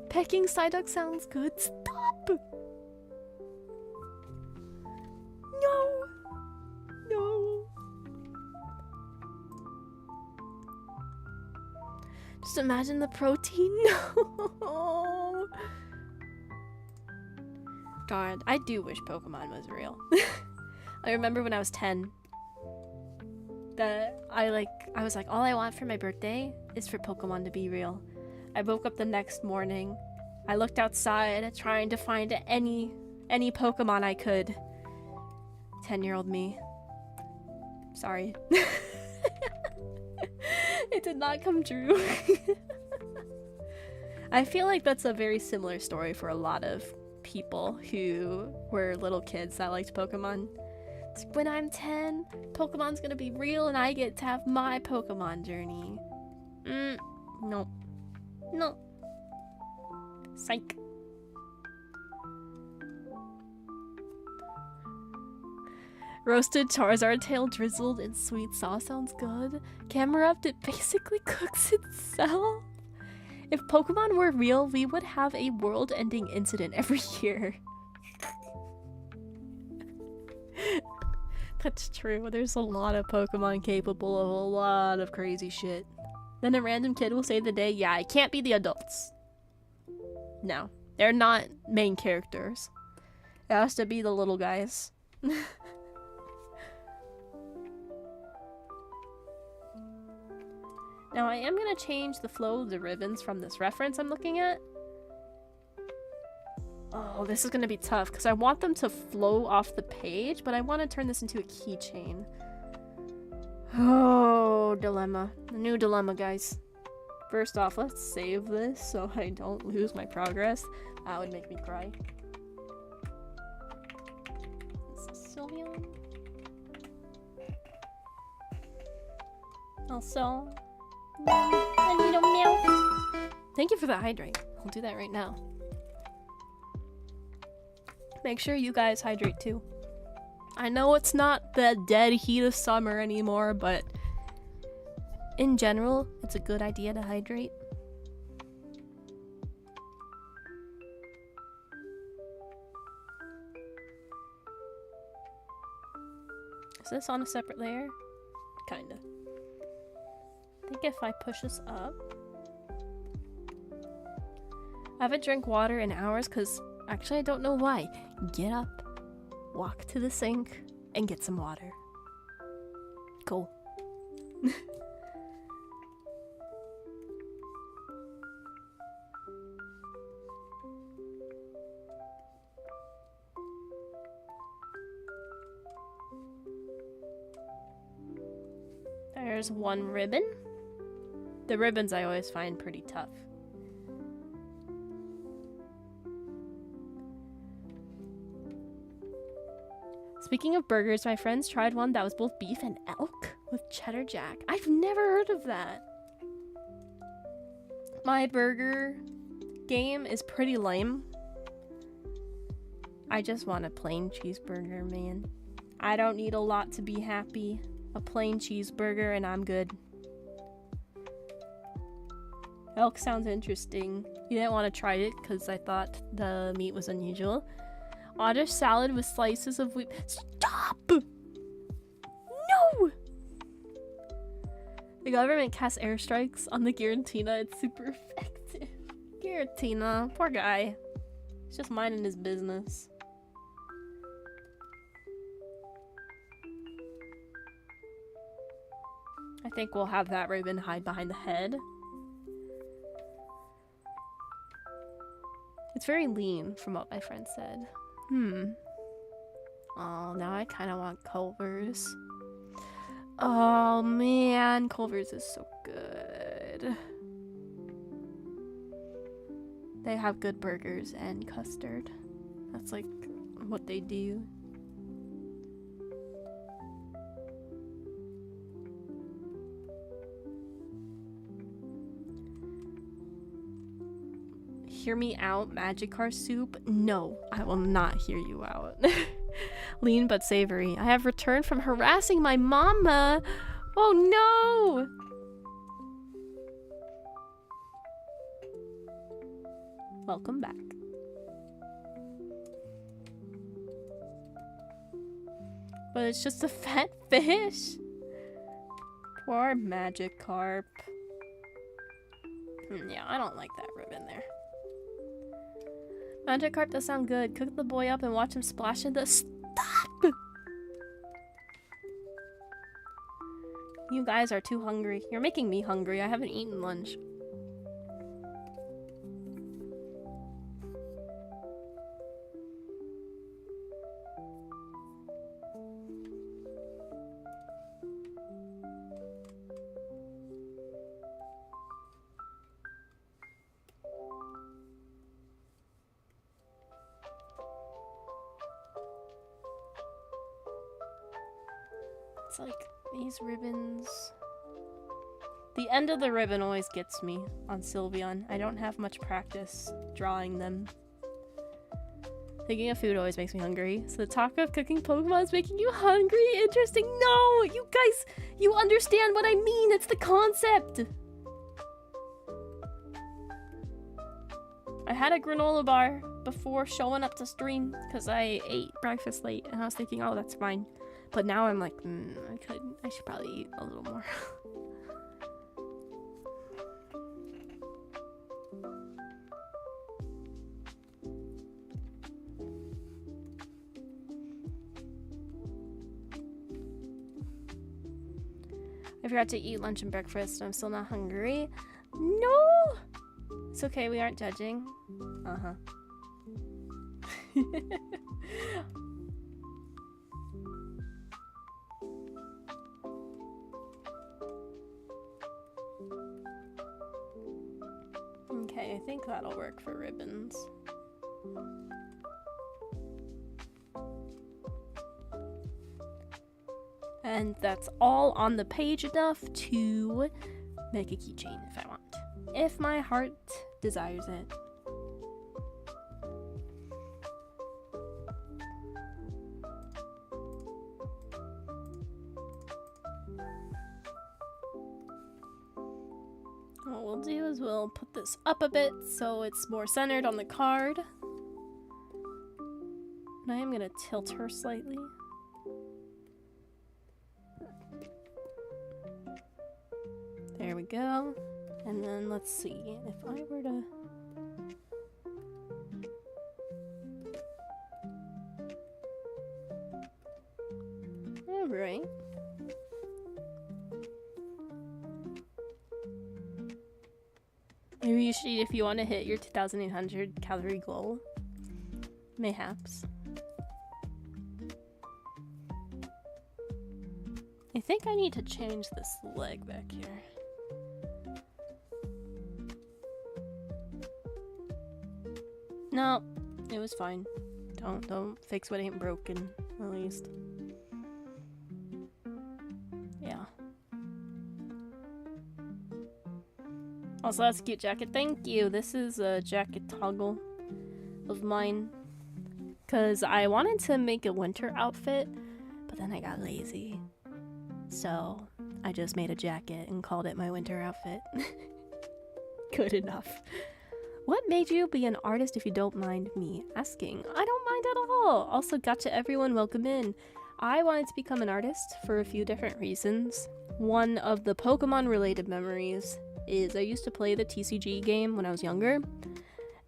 Pecking Psyduck sounds good. Stop! No! No! Just imagine the protein. No! God, I do wish Pokemon was real. I remember when I was 10 that I was like, all I want for my birthday is for Pokemon to be real. I woke up the next morning. I looked outside trying to find any Pokemon I could. 10-year-old me. Sorry. It did not come true. I feel like that's a very similar story for a lot of people who were little kids that liked Pokemon. It's like, when I'm 10, Pokemon's gonna be real and I get to have my Pokemon journey. No. No. Psych. Roasted Charizard tail drizzled in sweet sauce sounds good. Camera up, it basically cooks itself. If Pokemon were real, we would have a world-ending incident every year. That's true. There's a lot of Pokemon capable of a lot of crazy shit. Then a random kid will save the day. Yeah, it can't be the adults. No, they're not main characters. It has to be the little guys. Now I am gonna change the flow of the ribbons from this reference I'm looking at. Oh, this is gonna be tough because I want them to flow off the page, but I want to turn this into a keychain. Oh, dilemma. A new dilemma, guys. First off, let's save this so I don't lose my progress. That would make me cry. This is Sylveon. Also, a little milk. Thank you for the hydrate. I'll do that right now. Make sure you guys hydrate too. I know it's not the dead heat of summer anymore, but in general, it's a good idea to hydrate. Is this on a separate layer? Kinda. I think if I push this up... I haven't drank water in hours because actually I don't know why. Get up, walk to the sink, and get some water. Cool. There's one ribbon. The ribbons I always find pretty tough. Speaking of burgers, my friends tried one that was both beef and elk with cheddar jack. I've never heard of that. My burger game is pretty lame. I just want a plain cheeseburger, man. I don't need a lot to be happy. A plain cheeseburger and I'm good. Elk sounds interesting. You didn't want to try it because I thought the meat was unusual. Otter salad with slices of wheat. Stop! No! The government casts airstrikes on the Giratina. It's super effective. Giratina, poor guy. He's just minding his business. I think we'll have that ribbon hide behind the head. It's very lean from what my friend said. Oh, now I kind of want Culver's. Oh man, Culver's is so good. They have good burgers and custard. That's like what they do. Hear me out, Magikarp soup? No, I will not hear you out. Lean but savory. I have returned from harassing my mama. Oh no! Welcome back. But it's just a fat fish. Poor Magikarp. Yeah, I don't like that ribbon there. Magikarp does sound good. Cook the boy up and watch him splash in the— Stop! You guys are too hungry. You're making me hungry. I haven't eaten lunch. It's like these ribbons. The end of the ribbon always gets me on Sylveon. I don't have much practice drawing them. Thinking of food always makes me hungry. So the talk of cooking Pokemon is making you hungry? Interesting. No! You guys, you understand what I mean. It's the concept. I had a granola bar before showing up to stream because I ate breakfast late and I was thinking, oh, that's fine. But now I'm like, I should probably eat a little more. I forgot to eat lunch and breakfast and I'm still not hungry. No! It's okay, we aren't judging. Uh-huh. Okay, I think that'll work for ribbons. And that's all on the page enough to make a keychain if I want. If my heart desires it. What we'll do is we'll put this up a bit so it's more centered on the card. And I am going to tilt her slightly. There we go. And then let's see if I were to... Alright. Maybe you should eat if you want to hit your 2,800 calorie goal. Mayhaps. I think I need to change this leg back here. No, it was fine. Don't fix what ain't broken, at least. Yeah. Also, that's a cute jacket. Thank you. This is a jacket toggle of mine. Because I wanted to make a winter outfit, but then I got lazy. So, I just made a jacket and called it my winter outfit. Good enough. What made you be an artist if you don't mind me asking? I don't mind at all. Also, gotcha everyone, welcome in. I wanted to become an artist for a few different reasons. One of the Pokemon related memories is I used to play the TCG game when I was younger.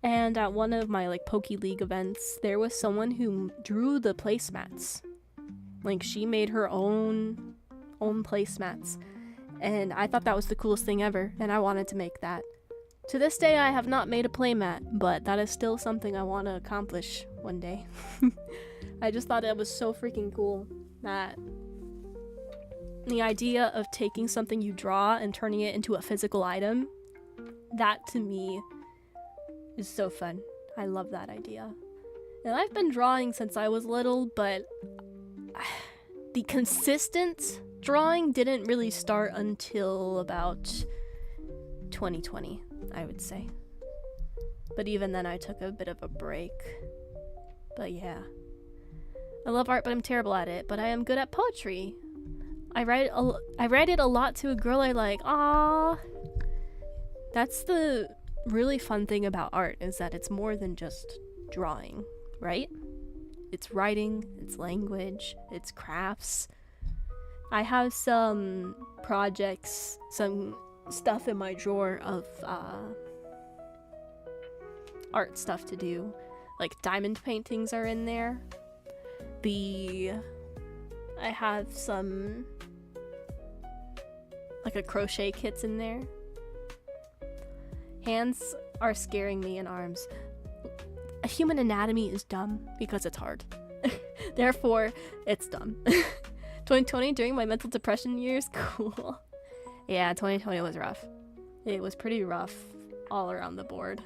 And at one of my Poke League events, there was someone who drew the placemats. She made her own placemats. And I thought that was the coolest thing ever, and I wanted to make that. To this day, I have not made a playmat, but that is still something I want to accomplish one day. I just thought it was so freaking cool that the idea of taking something you draw and turning it into a physical item, that to me is so fun. I love that idea. And I've been drawing since I was little, but the consistent drawing didn't really start until about 2020. I would say. But even then I took a bit of a break. But yeah. I love art, but I'm terrible at it. But I am good at poetry. I write it a lot to a girl I like. Aww. That's the really fun thing about art, is that it's more than just drawing, right? It's writing, it's language, it's crafts. I have some projects, some stuff in my drawer of art stuff to do. Diamond paintings are in there. I have some a crochet kit's in there. Hands are scaring me and arms. A human anatomy is dumb because it's hard. Therefore, it's dumb. 2020 during my mental depression years, cool. Yeah, 2020 was rough. It was pretty rough all around the board.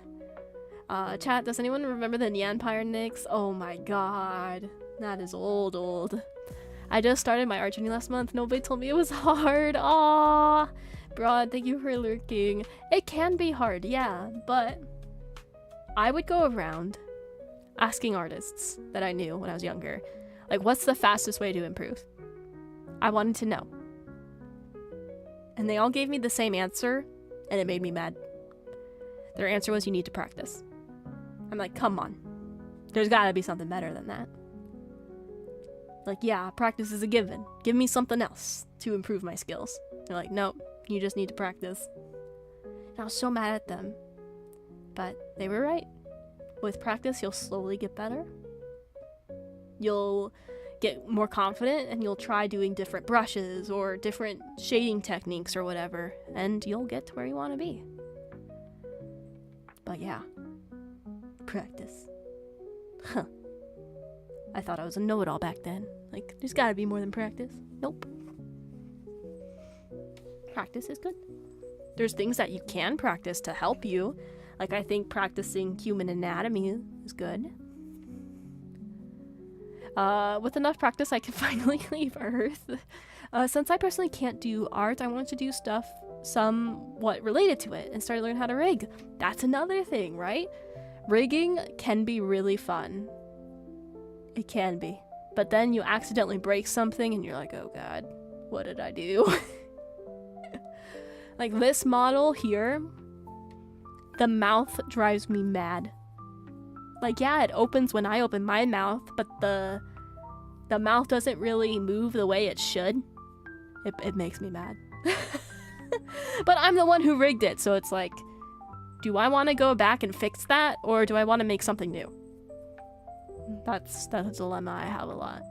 Chat, does anyone remember the Nyanpire Nicks? Oh my god. That is old. I just started my art journey last month. Nobody told me it was hard. Aww. Broad, thank you for lurking. It can be hard, yeah, but I would go around asking artists that I knew when I was younger, what's the fastest way to improve? I wanted to know. And they all gave me the same answer, and it made me mad. Their answer was, you need to practice. I'm like, come on. There's gotta be something better than that. Yeah, practice is a given. Give me something else to improve my skills. They're like, nope, you just need to practice. And I was so mad at them. But they were right. With practice, you'll slowly get better. You'll get more confident, and you'll try doing different brushes or different shading techniques or whatever, and you'll get to where you want to be. But yeah, practice. Huh. I thought I was a know-it-all back then. There's gotta be more than practice. Nope. Practice is good. There's things that you can practice to help you. I think practicing human anatomy is good. With enough practice, I can finally leave Earth. Since I personally can't do art, I want to do stuff somewhat related to it and start to learn how to rig. That's another thing, right? Rigging can be really fun. It can be. But then you accidentally break something and you're like, oh god, what did I do? Like this model here, the mouth drives me mad. Like, yeah, it opens when I open my mouth, but the mouth doesn't really move the way it should. It makes me mad. But I'm the one who rigged it, so it's like, do I want to go back and fix that, or do I want to make something new? That's a dilemma I have a lot.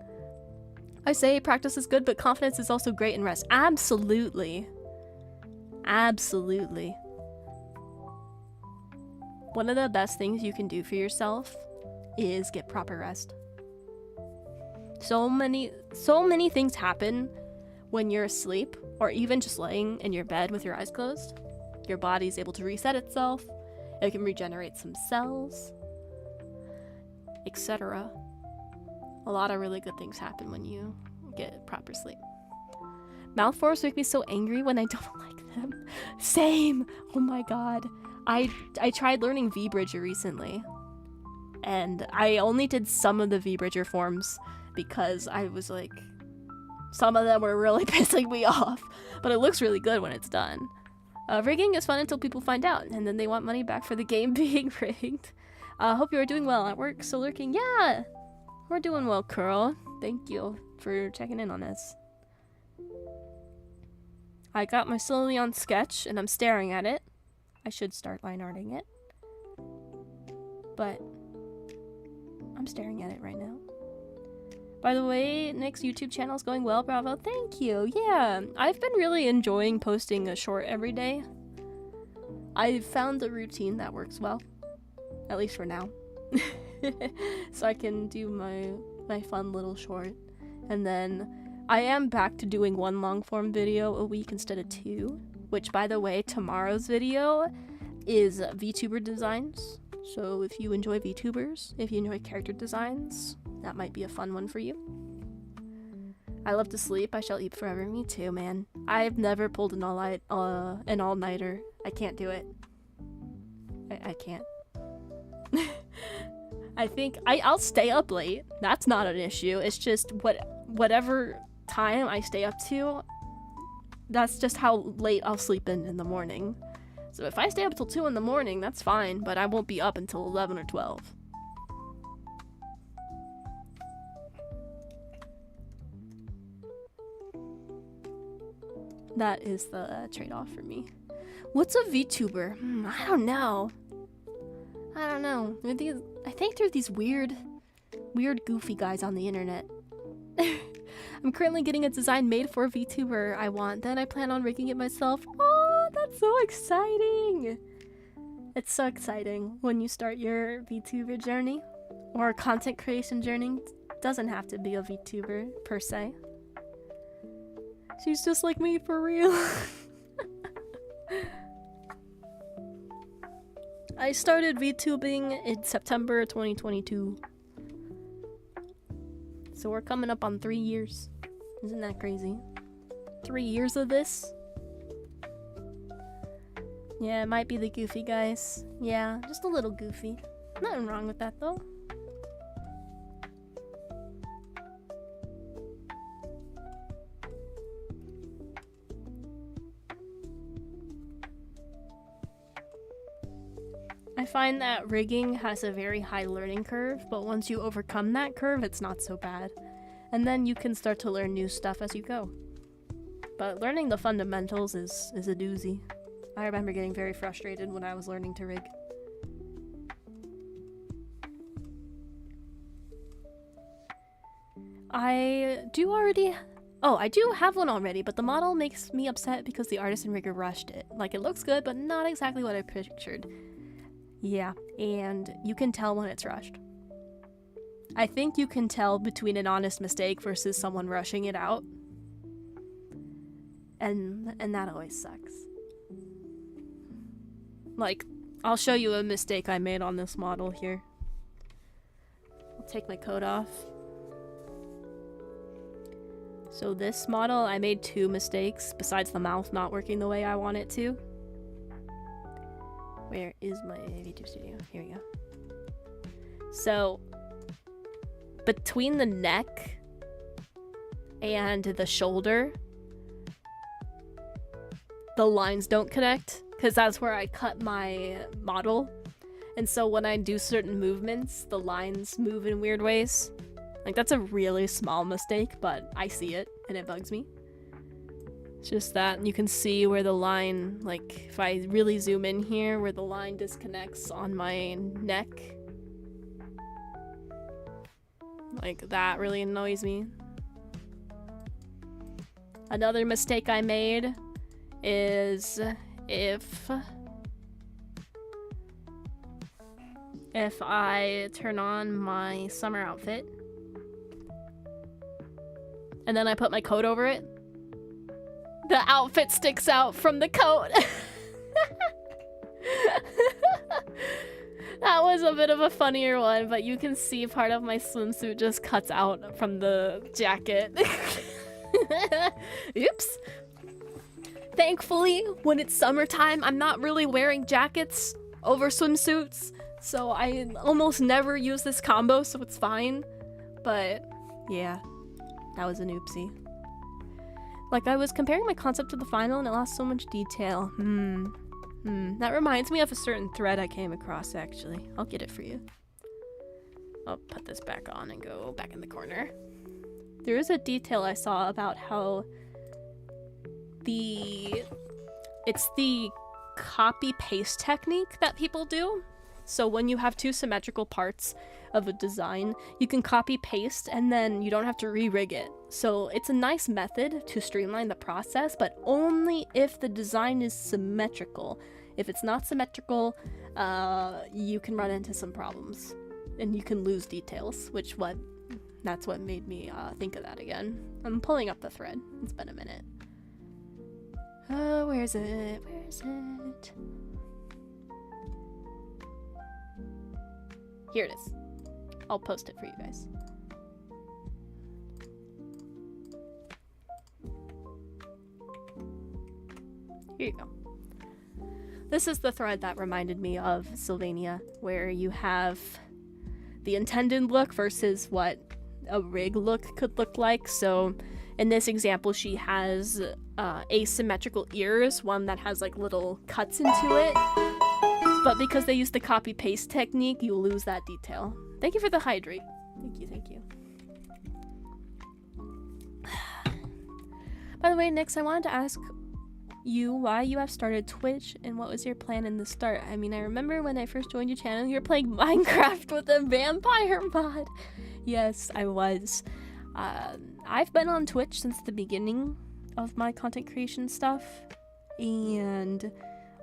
I say practice is good, but confidence is also great in rest. Absolutely. Absolutely. One of the best things you can do for yourself is get proper rest. So many things happen when you're asleep, or even just laying in your bed with your eyes closed. Your body's able to reset itself. It can regenerate some cells, etc. A lot of really good things happen when you get proper sleep. Mouth forms make me so angry when I don't like them. Same! Oh my god. I tried learning V-Bridger recently, and I only did some of the V-Bridger forms because I was like, some of them were really pissing me off, but it looks really good when it's done. Rigging is fun until people find out, and then they want money back for the game being rigged. Hope you are doing well at work, still lurking. Yeah, we're doing well, Curl. Thank you for checking in on us. I got my slowly on sketch, and I'm staring at it. I should start line arting it, but I'm staring at it right now. By the way, Nick's YouTube channel is going well, bravo. Thank you. Yeah, I've been really enjoying posting a short every day. I've found a routine that works well, at least for now. So I can do my fun little short, and then I am back to doing one long form video a week instead of 2. Which, by the way, tomorrow's video is VTuber designs. So if you enjoy VTubers, if you enjoy character designs, that might be a fun one for you. I love to sleep. I shall eat forever. Me too, man. I've never pulled an all-nighter. I can't do it. I can't. I think I'll stay up late. That's not an issue. It's just whatever time I stay up to, that's just how late I'll sleep in the morning. So if I stay up till 2 in the morning, that's fine, but I won't be up until 11 or 12. That is the trade-off for me. What's a VTuber? I don't know. I think they're these weird, goofy guys on the internet. I'm currently getting a design made for a VTuber I want. Then I plan on rigging it myself. Oh, that's so exciting! It's so exciting when you start your VTuber journey or content creation journey. It doesn't have to be a VTuber per se. She's just like me for real. I started VTubing in September 2022. So we're coming up on 3 years. Isn't that crazy? 3 years of this? Yeah, it might be the goofy guys. Yeah, just a little goofy. Nothing wrong with that though. I find that rigging has a very high learning curve, but once you overcome that curve, it's not so bad. And then you can start to learn new stuff as you go. But learning the fundamentals is a doozy. I remember getting very frustrated when I was learning to rig. I do have one already, but the model makes me upset because the artist and rigger rushed it. Like, it looks good, but not exactly what I pictured. Yeah, and you can tell when it's rushed. I think you can tell between an honest mistake versus someone rushing it out. And that always sucks. Like, I'll show you a mistake I made on this model here. I'll take my coat off. So this model, I made 2 mistakes besides the mouth not working the way I want it to. Where is my YouTube studio? Here we go. So between the neck and the shoulder, the lines don't connect because that's where I cut my model. And so when I do certain movements, the lines move in weird ways. Like, that's a really small mistake, but I see it and it bugs me. It's just that you can see where the line, like, if I really zoom in here, where the line disconnects on my neck. Like, that really annoys me. Another mistake I made is if I turn on my summer outfit and then I put my coat over it, the outfit sticks out from the coat. That was a bit of a funnier one, but you can see part of my swimsuit just cuts out from the jacket. Oops. Thankfully, when it's summertime, I'm not really wearing jackets over swimsuits, so I almost never use this combo, so it's fine. But yeah, that was an oopsie. Like, I was comparing my concept to the final and it lost so much detail. That reminds me of a certain thread I came across, actually. I'll get it for you. I'll put this back on and go back in the corner. There is a detail I saw about how it's the copy-paste technique that people do. So when you have 2 symmetrical parts of a design, you can copy-paste and then you don't have to re-rig it. So it's a nice method to streamline the process, but only if the design is symmetrical. If it's not symmetrical, you can run into some problems and you can lose details, that's what made me think of that again. I'm pulling up the thread. It's been a minute. Where is it? Where is it? Here it is. I'll post it for you guys. Here you go. This is the thread that reminded me of Sylvania, where you have the intended look versus what a rig look could look like. So in this example, she has asymmetrical ears, one that has like little cuts into it. But because they use the copy-paste technique, you lose that detail. Thank you for the hydrate. Thank you. By the way, Nix, I wanted to ask you why you have started Twitch and what was your plan in the start. I mean, I remember when I first joined your channel, you were playing Minecraft with a vampire mod. Yes, I was. I've been on Twitch since the beginning of my content creation stuff, and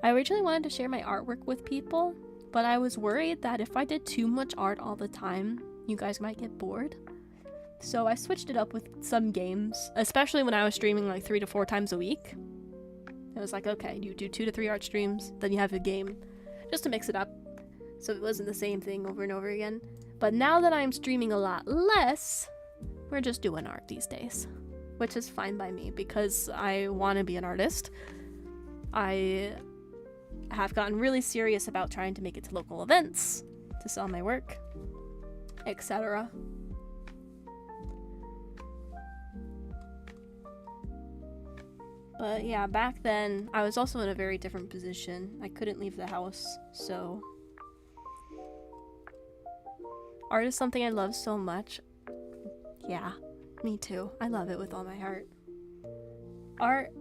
I originally wanted to share my artwork with people, but I was worried that if I did too much art all the time, you guys might get bored. So I switched it up with some games, especially when I was streaming like 3 to 4 times a week. It was like, okay, you do 2 to 3 art streams, then you have a game, just to mix it up, so it wasn't the same thing over and over again. But now that I'm streaming a lot less, we're just doing art these days, which is fine by me because I want to be an artist. I have gotten really serious about trying to make it to local events to sell my work, etc. But yeah, back then I was also in a very different position. I couldn't leave the house, so art is something I love so much. Yeah, me too. I love it with all my heart. Art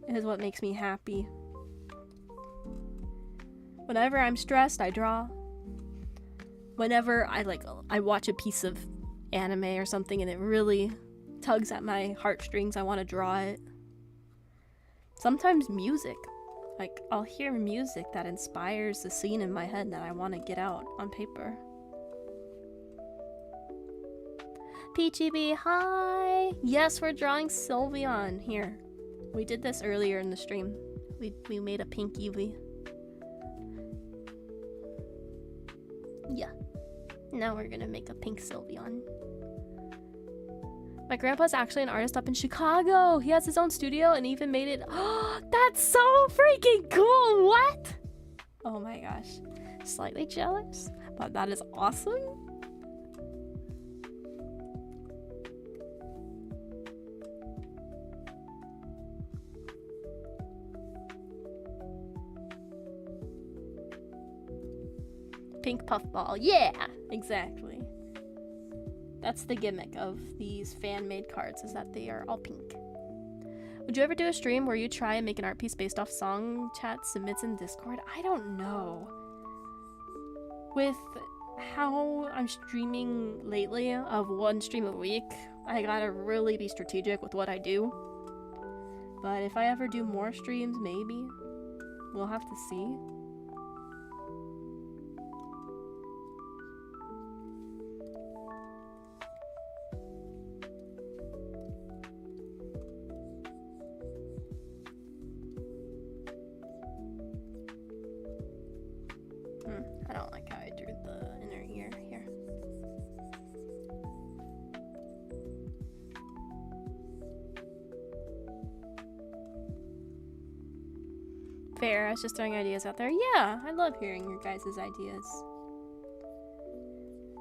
is what makes me happy. Whenever I'm stressed, I draw. Whenever I watch a piece of anime or something and it really tugs at my heartstrings, I want to draw it. Sometimes music. Like, I'll hear music that inspires the scene in my head that I want to get out on paper. PGB, hi! Yes, we're drawing Sylveon. Here. We did this earlier in the stream. We made a pink Eevee. Yeah. Now we're gonna make a pink Sylveon. My grandpa's actually an artist up in Chicago. He has his own studio and even made it. Oh, that's so freaking cool. What? Oh my gosh. Slightly jealous, but that is awesome. Pink puffball. Yeah, exactly. That's the gimmick of these fan-made cards, is that they are all pink. Would you ever do a stream where you try and make an art piece based off song chat submits in Discord? I don't know. With how I'm streaming lately, of one stream a week, I gotta really be strategic with what I do. But if I ever do more streams, maybe. We'll have to see. I don't like how I drew the inner ear here. Fair, I was just throwing ideas out there. Yeah, I love hearing your guys' ideas.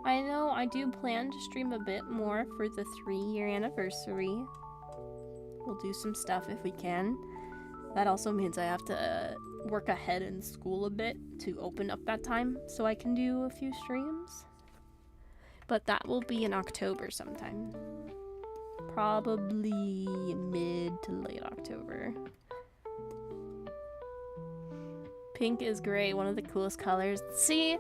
I know I do plan to stream a bit more for the 3-year anniversary. We'll do some stuff if we can. That also means I have to work ahead in school a bit to open up that time so I can do a few streams. But that will be in October sometime. Probably mid to late October. Pink is great, one of the coolest colors. See?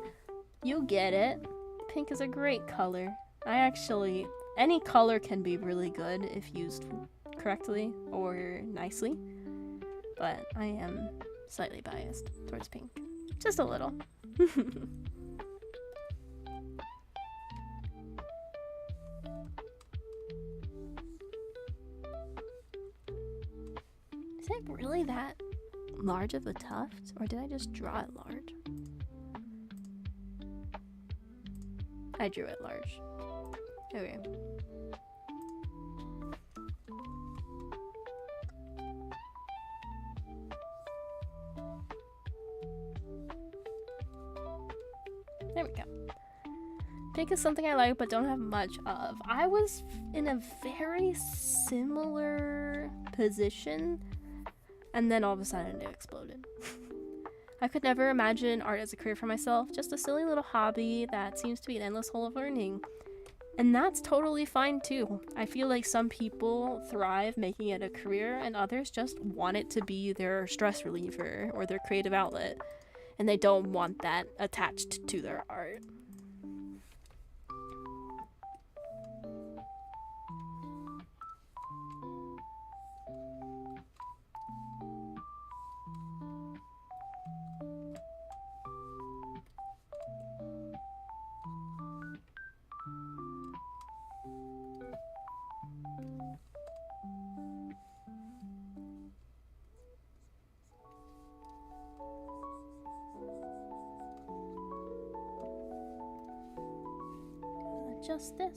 You get it. Pink is a great color. Any color can be really good if used correctly or nicely. But I am slightly biased towards pink. Just a little. Is it really that large of a tuft? Or did I just draw it large? I drew it large. Okay. There we go. Pink is something I like but don't have much of. I was in a very similar position and then all of a sudden it exploded. I could never imagine art as a career for myself, just a silly little hobby that seems to be an endless hole of learning. And that's totally fine too. I feel like some people thrive making it a career and others just want it to be their stress reliever or their creative outlet. And they don't want that attached to their art. Just this.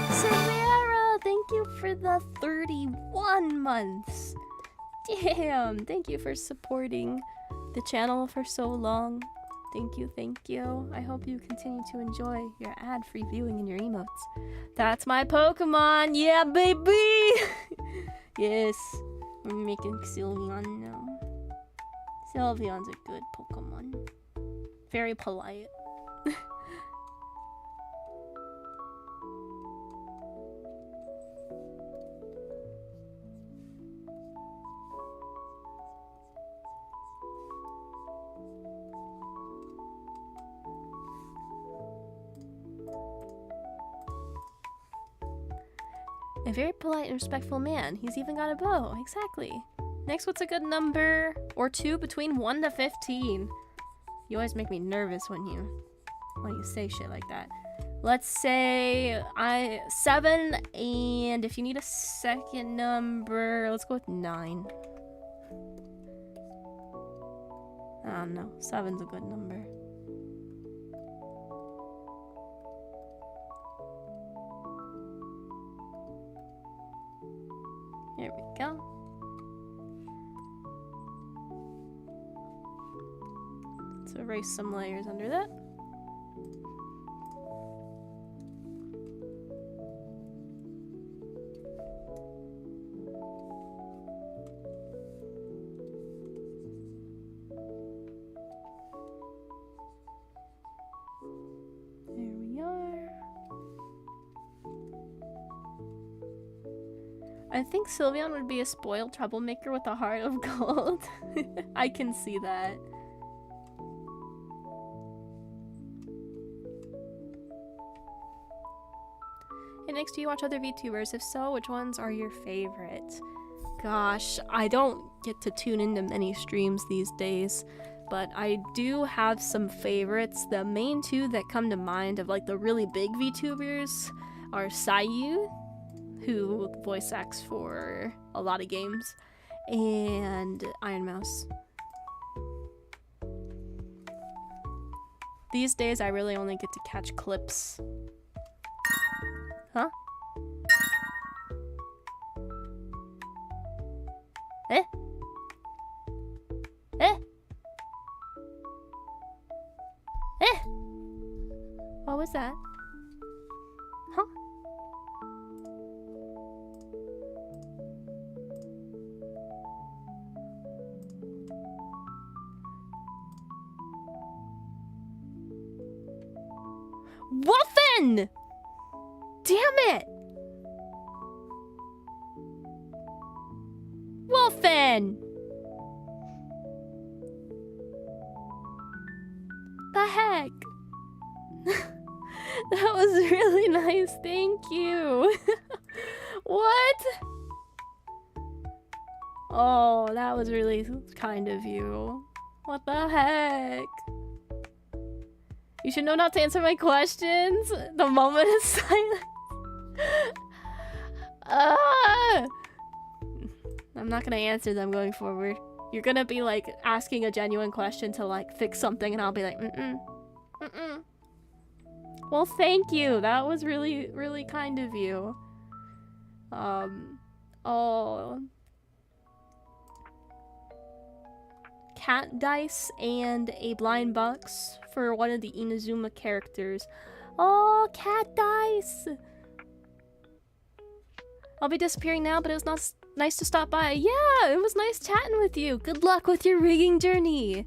Samara, thank you for the 31 months. Damn, thank you for supporting the channel for so long. Thank you, thank you. I hope you continue to enjoy your ad-free viewing and your emotes. That's my Pokemon! Yeah, baby! Yes, we're making Sylveon now. Sylveon's a good Pokemon. Very polite. A very polite and respectful man. He's even got a bow. Exactly. Next, what's a good number or two between 1 to 15? You always make me nervous when you say shit like that. Let's say 7, and if you need a second number, let's go with 9. I don't know. 7's a good number. Here we go. Let's erase some layers under that. There we are. I think Sylveon would be a spoiled troublemaker with a heart of gold. I can see that. And next, do you watch other VTubers? If so, which ones are your favorite? Gosh, I don't get to tune into many streams these days, but I do have some favorites. The main two that come to mind of like the really big VTubers are Sayu, who voice acts for a lot of games, and Iron Mouse. These days, I really only get to catch clips. Huh? Eh? Eh? Eh? What was that? Huh? Wolfen! Damn it! Wolfen! The heck? That was really nice, thank you. What? Oh, that was really kind of you. What the heck? You should know not to answer my questions. The moment is silent. I'm not gonna answer them going forward. You're gonna be like asking a genuine question to like fix something, and I'll be like, mm-mm. Well, thank you. That was really, really kind of you. Oh. Cat dice and a blind box for one of the Inazuma characters. Oh, cat dice! I'll be disappearing now, but it was not nice to stop by. Yeah, it was nice chatting with you. Good luck with your rigging journey.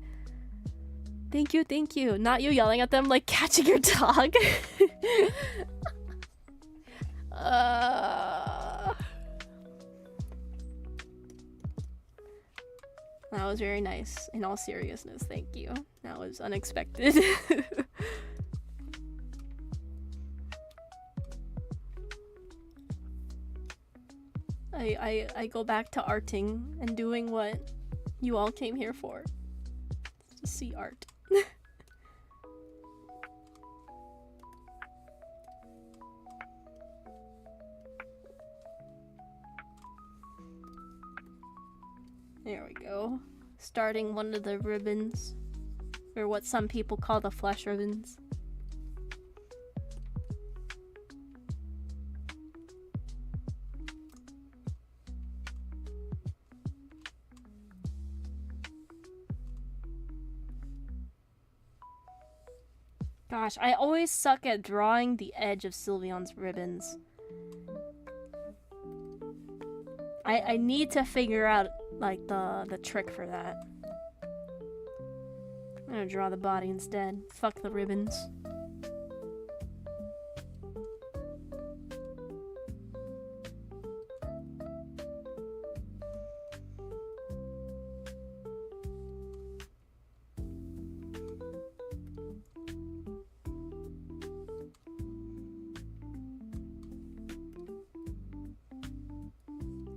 Thank you, thank you. Not you yelling at them like catching your dog. That was very nice. In all seriousness, thank you. That was unexpected. I go back to arting and doing what you all came here for. To see art. There we go. Starting one of the ribbons. Or what some people call the flesh ribbons. Gosh, I always suck at drawing the edge of Sylveon's ribbons. I need to figure out like the trick for that. I'm gonna draw the body instead. Fuck the ribbons.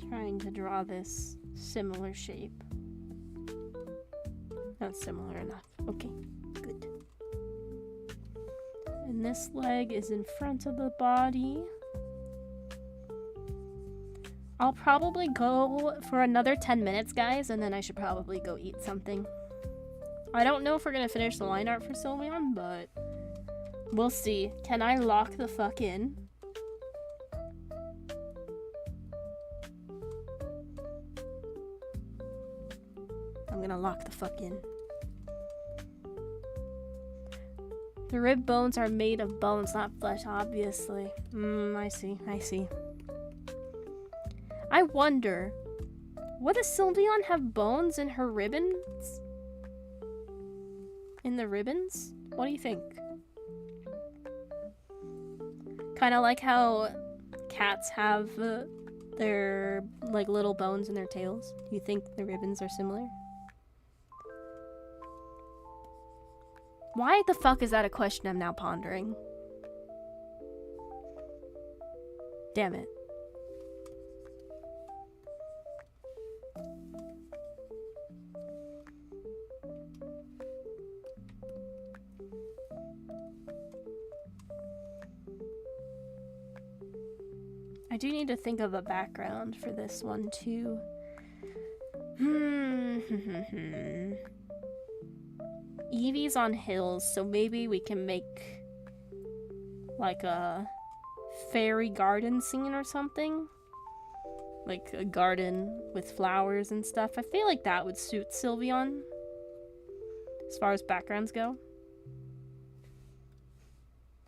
Trying to draw this similar shape. Not similar enough. Okay, good. And this leg is in front of the body. I'll probably go for another 10 minutes, guys, and then I should probably go eat something. I don't know if we're gonna finish the line art for Sylveon, but we'll see. Can I lock the fuck in? I'm gonna lock the fuck in. The rib bones are made of bones, not flesh, obviously. I see. I wonder, would a Sylveon have bones in her ribbons? In the ribbons? What do you think? Kind of like how cats have their like little bones in their tails. Do you think the ribbons are similar? Why the fuck is that a question I'm now pondering? Damn it. I do need to think of a background for this one too. Eevee's on hills, so maybe we can make like a fairy garden scene or something. Like a garden with flowers and stuff. I feel like that would suit Sylveon as far as backgrounds go.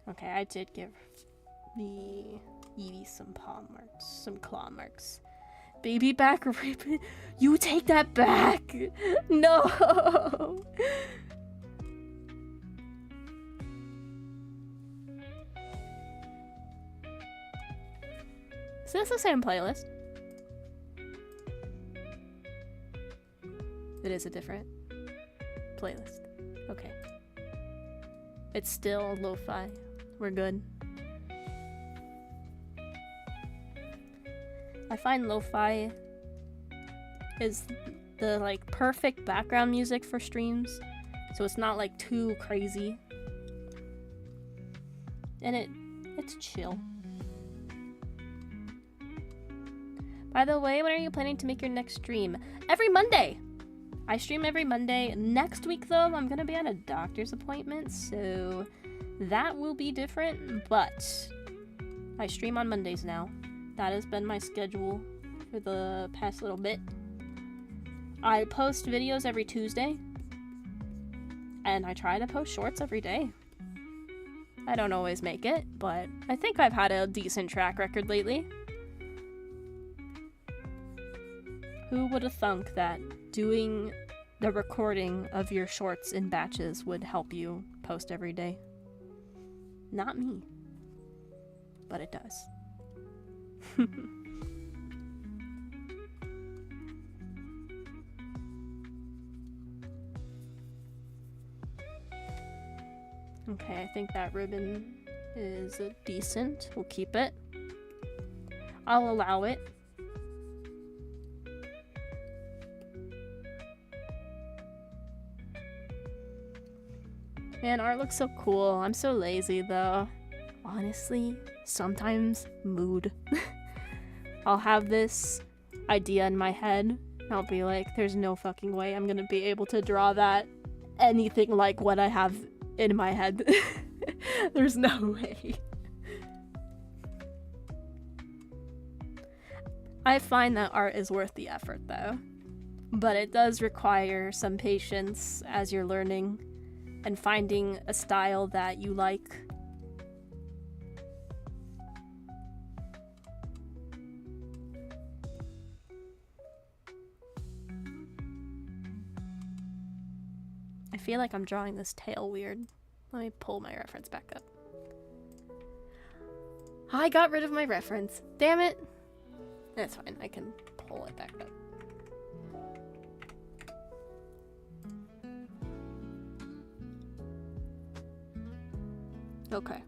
Okay, I did give the Eevee some paw marks, some claw marks. Baby back ribbon. You take that back! No! Is this the same playlist? It is a different playlist. Okay. It's still lo-fi. We're good. I find lo-fi is the like perfect background music for streams, so it's not like too crazy, and it's chill. By the way, when are you planning to make your next stream? Every Monday. I stream every Monday. Next week though, I'm gonna be at a doctor's appointment, so that will be different, but I stream on Mondays now. That has been my schedule for the past little bit. I post videos every Tuesday, and I try to post shorts every day. I don't always make it, but I think I've had a decent track record lately. Who would have thunk that doing the recording of your shorts in batches would help you post every day? Not me, but it does. Okay, I think that ribbon is decent. We'll keep it. I'll allow it. Man, art looks so cool. I'm so lazy though. Honestly, sometimes mood. I'll have this idea in my head, and I'll be like, there's no fucking way I'm gonna be able to draw that anything like what I have in my head. There's no way. I find that art is worth the effort though, but it does require some patience as you're learning and finding a style that you like. I feel like I'm drawing this tail weird. Let me pull my reference back up. I got rid of my reference. Damn it. That's fine. I can pull it back up. Okay.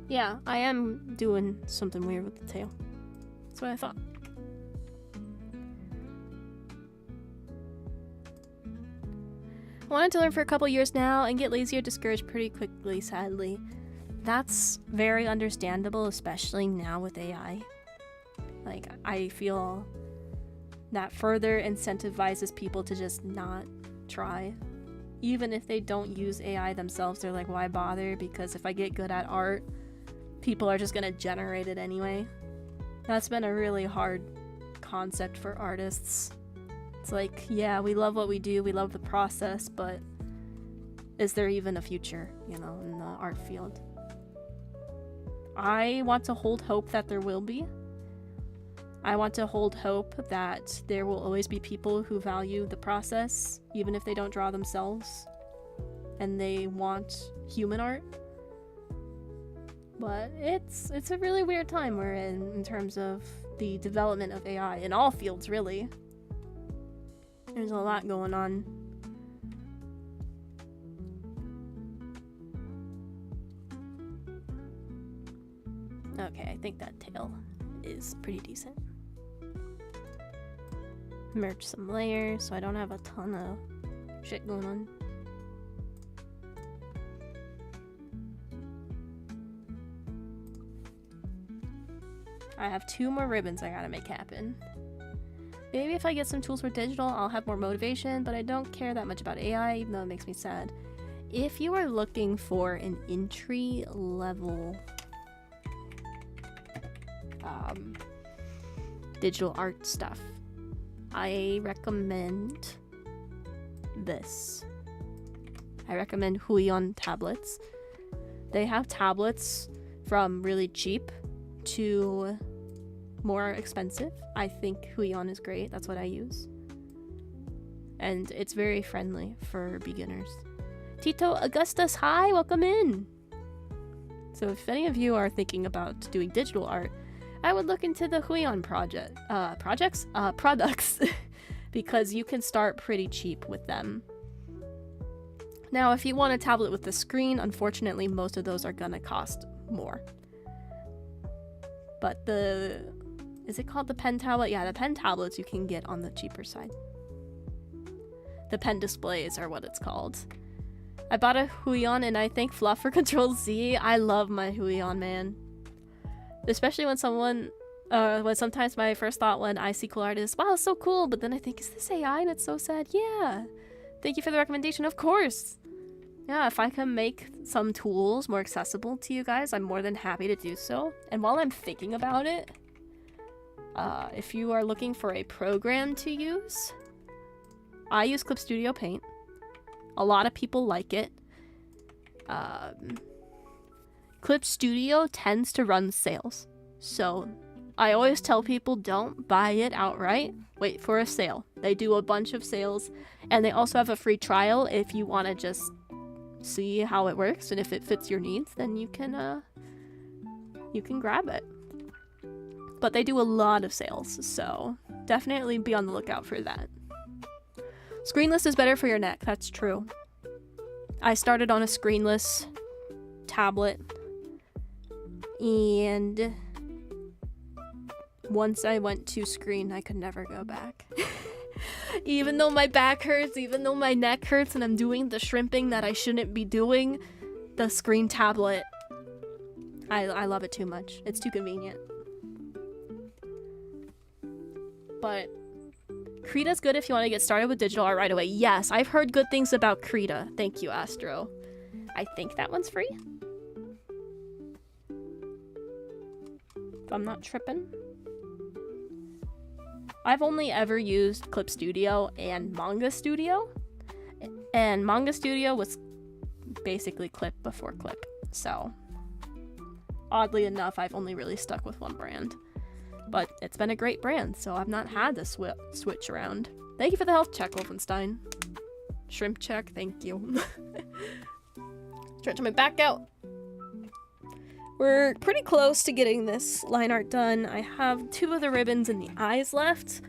Yeah, I am doing something weird with the tail. That's what I thought. I wanted to learn for a couple years now and get lazy or discouraged pretty quickly, sadly. That's very understandable, especially now with AI. Like, I feel that further incentivizes people to just not try. Even if they don't use AI themselves, they're like, why bother? Because if I get good at art, people are just gonna generate it anyway. That's been a really hard concept for artists. It's like, yeah, we love what we do, we love the process, but is there even a future, you know, in the art field? I want to hold hope that there will be. I want to hold hope that there will always be people who value the process, even if they don't draw themselves, and they want human art. But it's a really weird time we're in terms of the development of AI, in all fields, really. There's a lot going on. Okay, I think that tail is pretty decent. Merge some layers so I don't have a ton of shit going on. I have 2 more ribbons I gotta make happen. Maybe if I get some tools for digital, I'll have more motivation, but I don't care that much about AI, even though it makes me sad. If you are looking for an entry level digital art stuff, I recommend this. I recommend Huion tablets. They have tablets from really cheap to more expensive. I think Huion is great. That's what I use. And it's very friendly for beginners. Tito Augustus, hi, welcome in. So if any of you are thinking about doing digital art, I would look into the Huion products because you can start pretty cheap with them. Now, if you want a tablet with the screen, unfortunately, most of those are gonna cost more. But is it called the pen tablet? Yeah, the pen tablets you can get on the cheaper side. The pen displays are what it's called. I bought a Huion and I thank Fluff for Control Z. I love my Huion, man. Especially when sometimes my first thought when I see cool art is, wow, it's so cool, but then I think, is this AI? And it's so sad. Yeah. Thank you for the recommendation, of course. Yeah, if I can make some tools more accessible to you guys, I'm more than happy to do so. And while I'm thinking about it, if you are looking for a program to use, I use Clip Studio Paint. A lot of people like it. Clip Studio tends to run sales, so I always tell people don't buy it outright. Wait for a sale. They do a bunch of sales, and they also have a free trial if you want to just see how it works, and if it fits your needs, then you can grab it. But they do a lot of sales, so definitely be on the lookout for that. Screenless is better for your neck. That's true. I started on a screenless tablet, and once I went to screen, I could never go back. Even though my back hurts, even though my neck hurts, and I'm doing the shrimping that I shouldn't be doing, the screen tablet, I love it too much. It's too convenient. But Krita's good if you want to get started with digital art right away. Yes, I've heard good things about Krita. Thank you, Astro. I think that one's free, if I'm not tripping. I've only ever used Clip Studio and Manga Studio, and Manga Studio was basically Clip before Clip, so oddly enough, I've only really stuck with one brand. But it's been a great brand, so I've not had to switch around. Thank you for the health check, Wolfenstein. Shrimp check, thank you. Stretching my back out. We're pretty close to getting this line art done. I have 2 of the ribbons and the eyes left.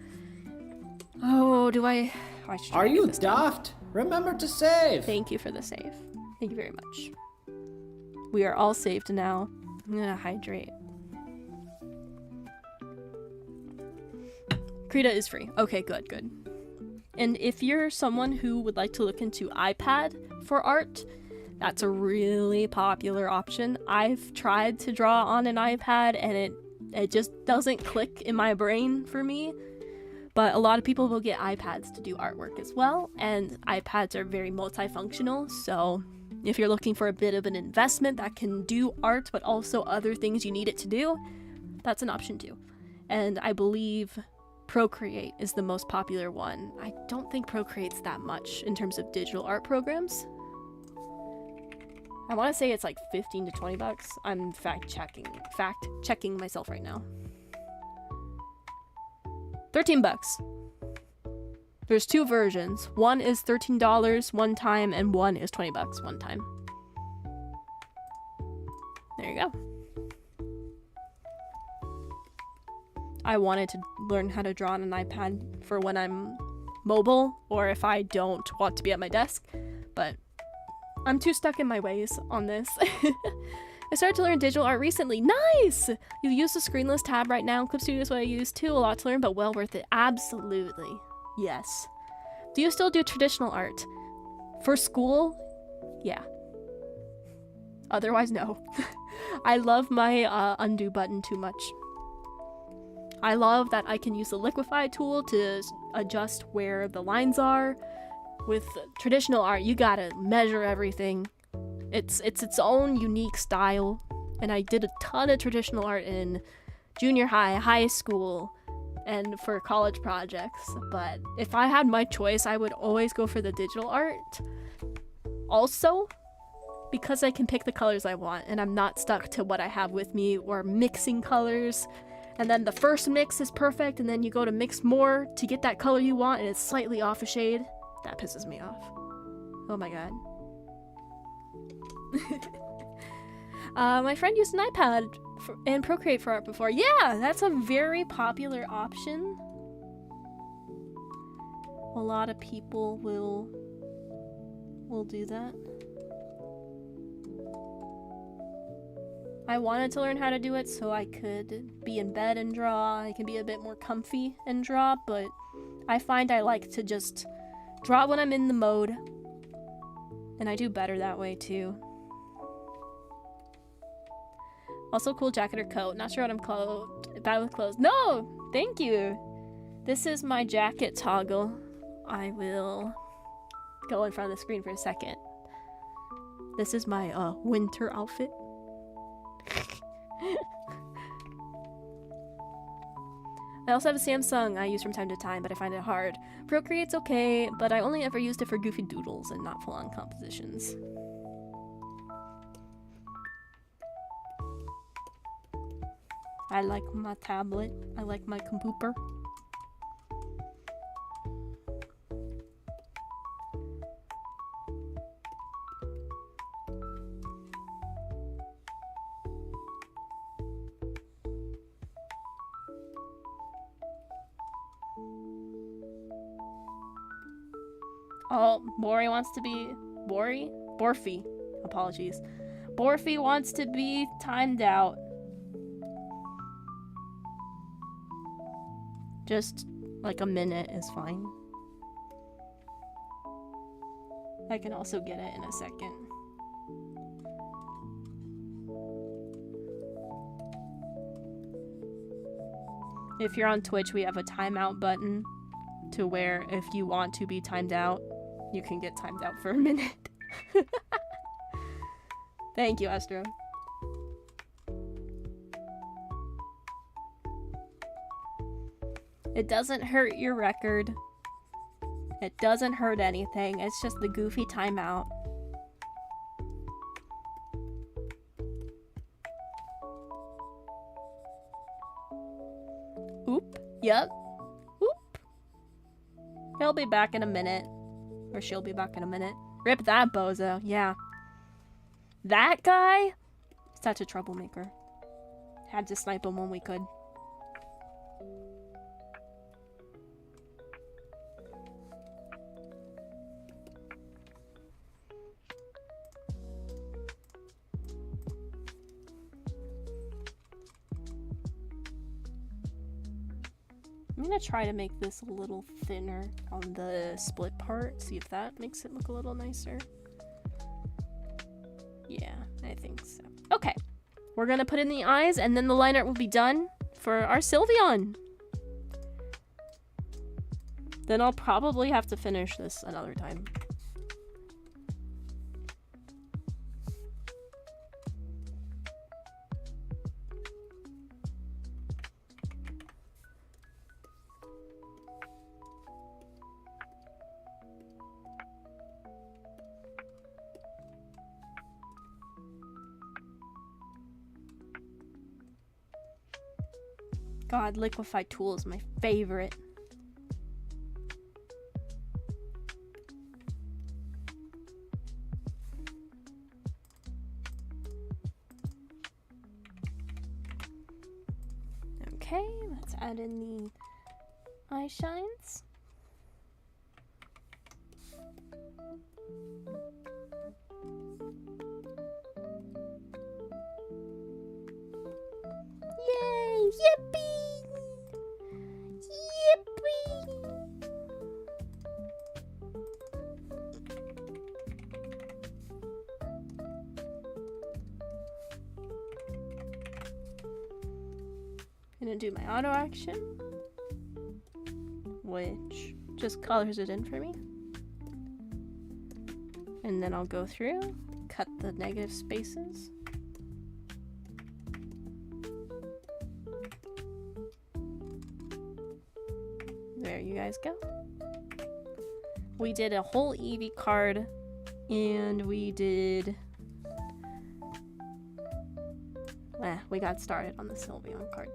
Oh, do I... Oh, Are you daft? Remember to save! Thank you for the save. Thank you very much. We are all saved now. I'm gonna hydrate. Krita is free. Okay, good, good. And if you're someone who would like to look into iPad for art, that's a really popular option. I've tried to draw on an iPad and it just doesn't click in my brain for me. but a lot of people will get iPads to do artwork as well, and iPads are very multifunctional, so if you're looking for a bit of an investment that can do art but also other things you need it to do, that's an option too. And I believe Procreate is the most popular one. I don't think Procreate's that much in terms of digital art programs. I want to say it's like 15 to 20 bucks. I'm fact checking myself right now. 13 bucks. There's two versions. One is $13 one time and one is 20 bucks one time. There you go. I wanted to learn how to draw on an iPad for when I'm mobile or if I don't want to be at my desk, but I'm too stuck in my ways on this. I started to learn digital art recently. Nice! You use the screenless tab right now. Clip Studio is what I use too. A lot to learn, but well worth it. Absolutely. Yes. Do you still do traditional art? For school? Yeah. Otherwise, no. I love my undo button too much. I love that I can use the liquify tool to adjust where the lines are. With traditional art, you gotta measure everything. It's its own unique style, and I did a ton of traditional art in junior high, high school, and for college projects. But if I had my choice, I would always go for the digital art. Also, because I can pick the colors I want, and I'm not stuck to what I have with me or mixing colors. And then the first mix is perfect, and then you go to mix more to get that color you want, and it's slightly off a shade. That pisses me off. Oh my god. My friend used an iPad and Procreate for art before. Yeah, that's a very popular option. A lot of people will do that. I wanted to learn how to do it so I could be in bed and draw. I can be a bit more comfy and draw, but I find I like to just draw when I'm in the mode. And I do better that way too. Also, cool jacket or coat. Not sure what I'm bad with clothes. No! Thank you! This is my jacket toggle. I will go in front of the screen for a second. This is my winter outfit. I also have a Samsung I use from time to time, but I find it hard. Procreate's okay, but I only ever used it for goofy doodles and not full-on compositions. I like my tablet. I like my computer. Oh, Bori wants to be... Borfi. Apologies. Borfi wants to be timed out. Just like a minute is fine. I can also get it in a second. If you're on Twitch, we have a timeout button to where if you want to be timed out, you can get timed out for a minute. Thank you, Astro. It doesn't hurt your record. It doesn't hurt anything. It's just the goofy timeout. Oop. Yep. Oop. He'll be back in a minute. Or she'll be back in a minute. Rip that bozo. Yeah. That guy? Such a troublemaker. Had to snipe him when we could. I'm gonna try to make this a little thinner on the split part, see if that makes it look a little nicer. Yeah, I think so. Okay, we're gonna put in the eyes and then the line art will be done for our Sylveon. Then I'll probably have to finish this another time. God, liquefied tool is my favorite. Okay, let's add in the eye shines. Yay! Yippee! Yippee! Gonna do my auto action, which just colors it in for me. And then I'll go through, cut the negative spaces. There you guys go. We did a whole Eevee card, and we did... we got started on the Sylveon card.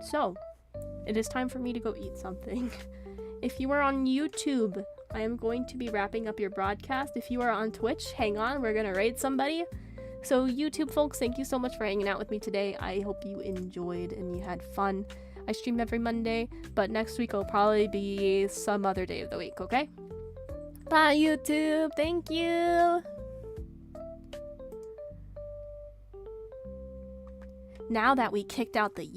So, it is time for me to go eat something. If you are on YouTube, I am going to be wrapping up your broadcast. If you are on Twitch, hang on, we're gonna raid somebody. So YouTube folks, thank you so much for hanging out with me today. I hope you enjoyed and you had fun. I stream every Monday, but next week will probably be some other day of the week, okay? Bye YouTube, thank you! Now that we kicked out the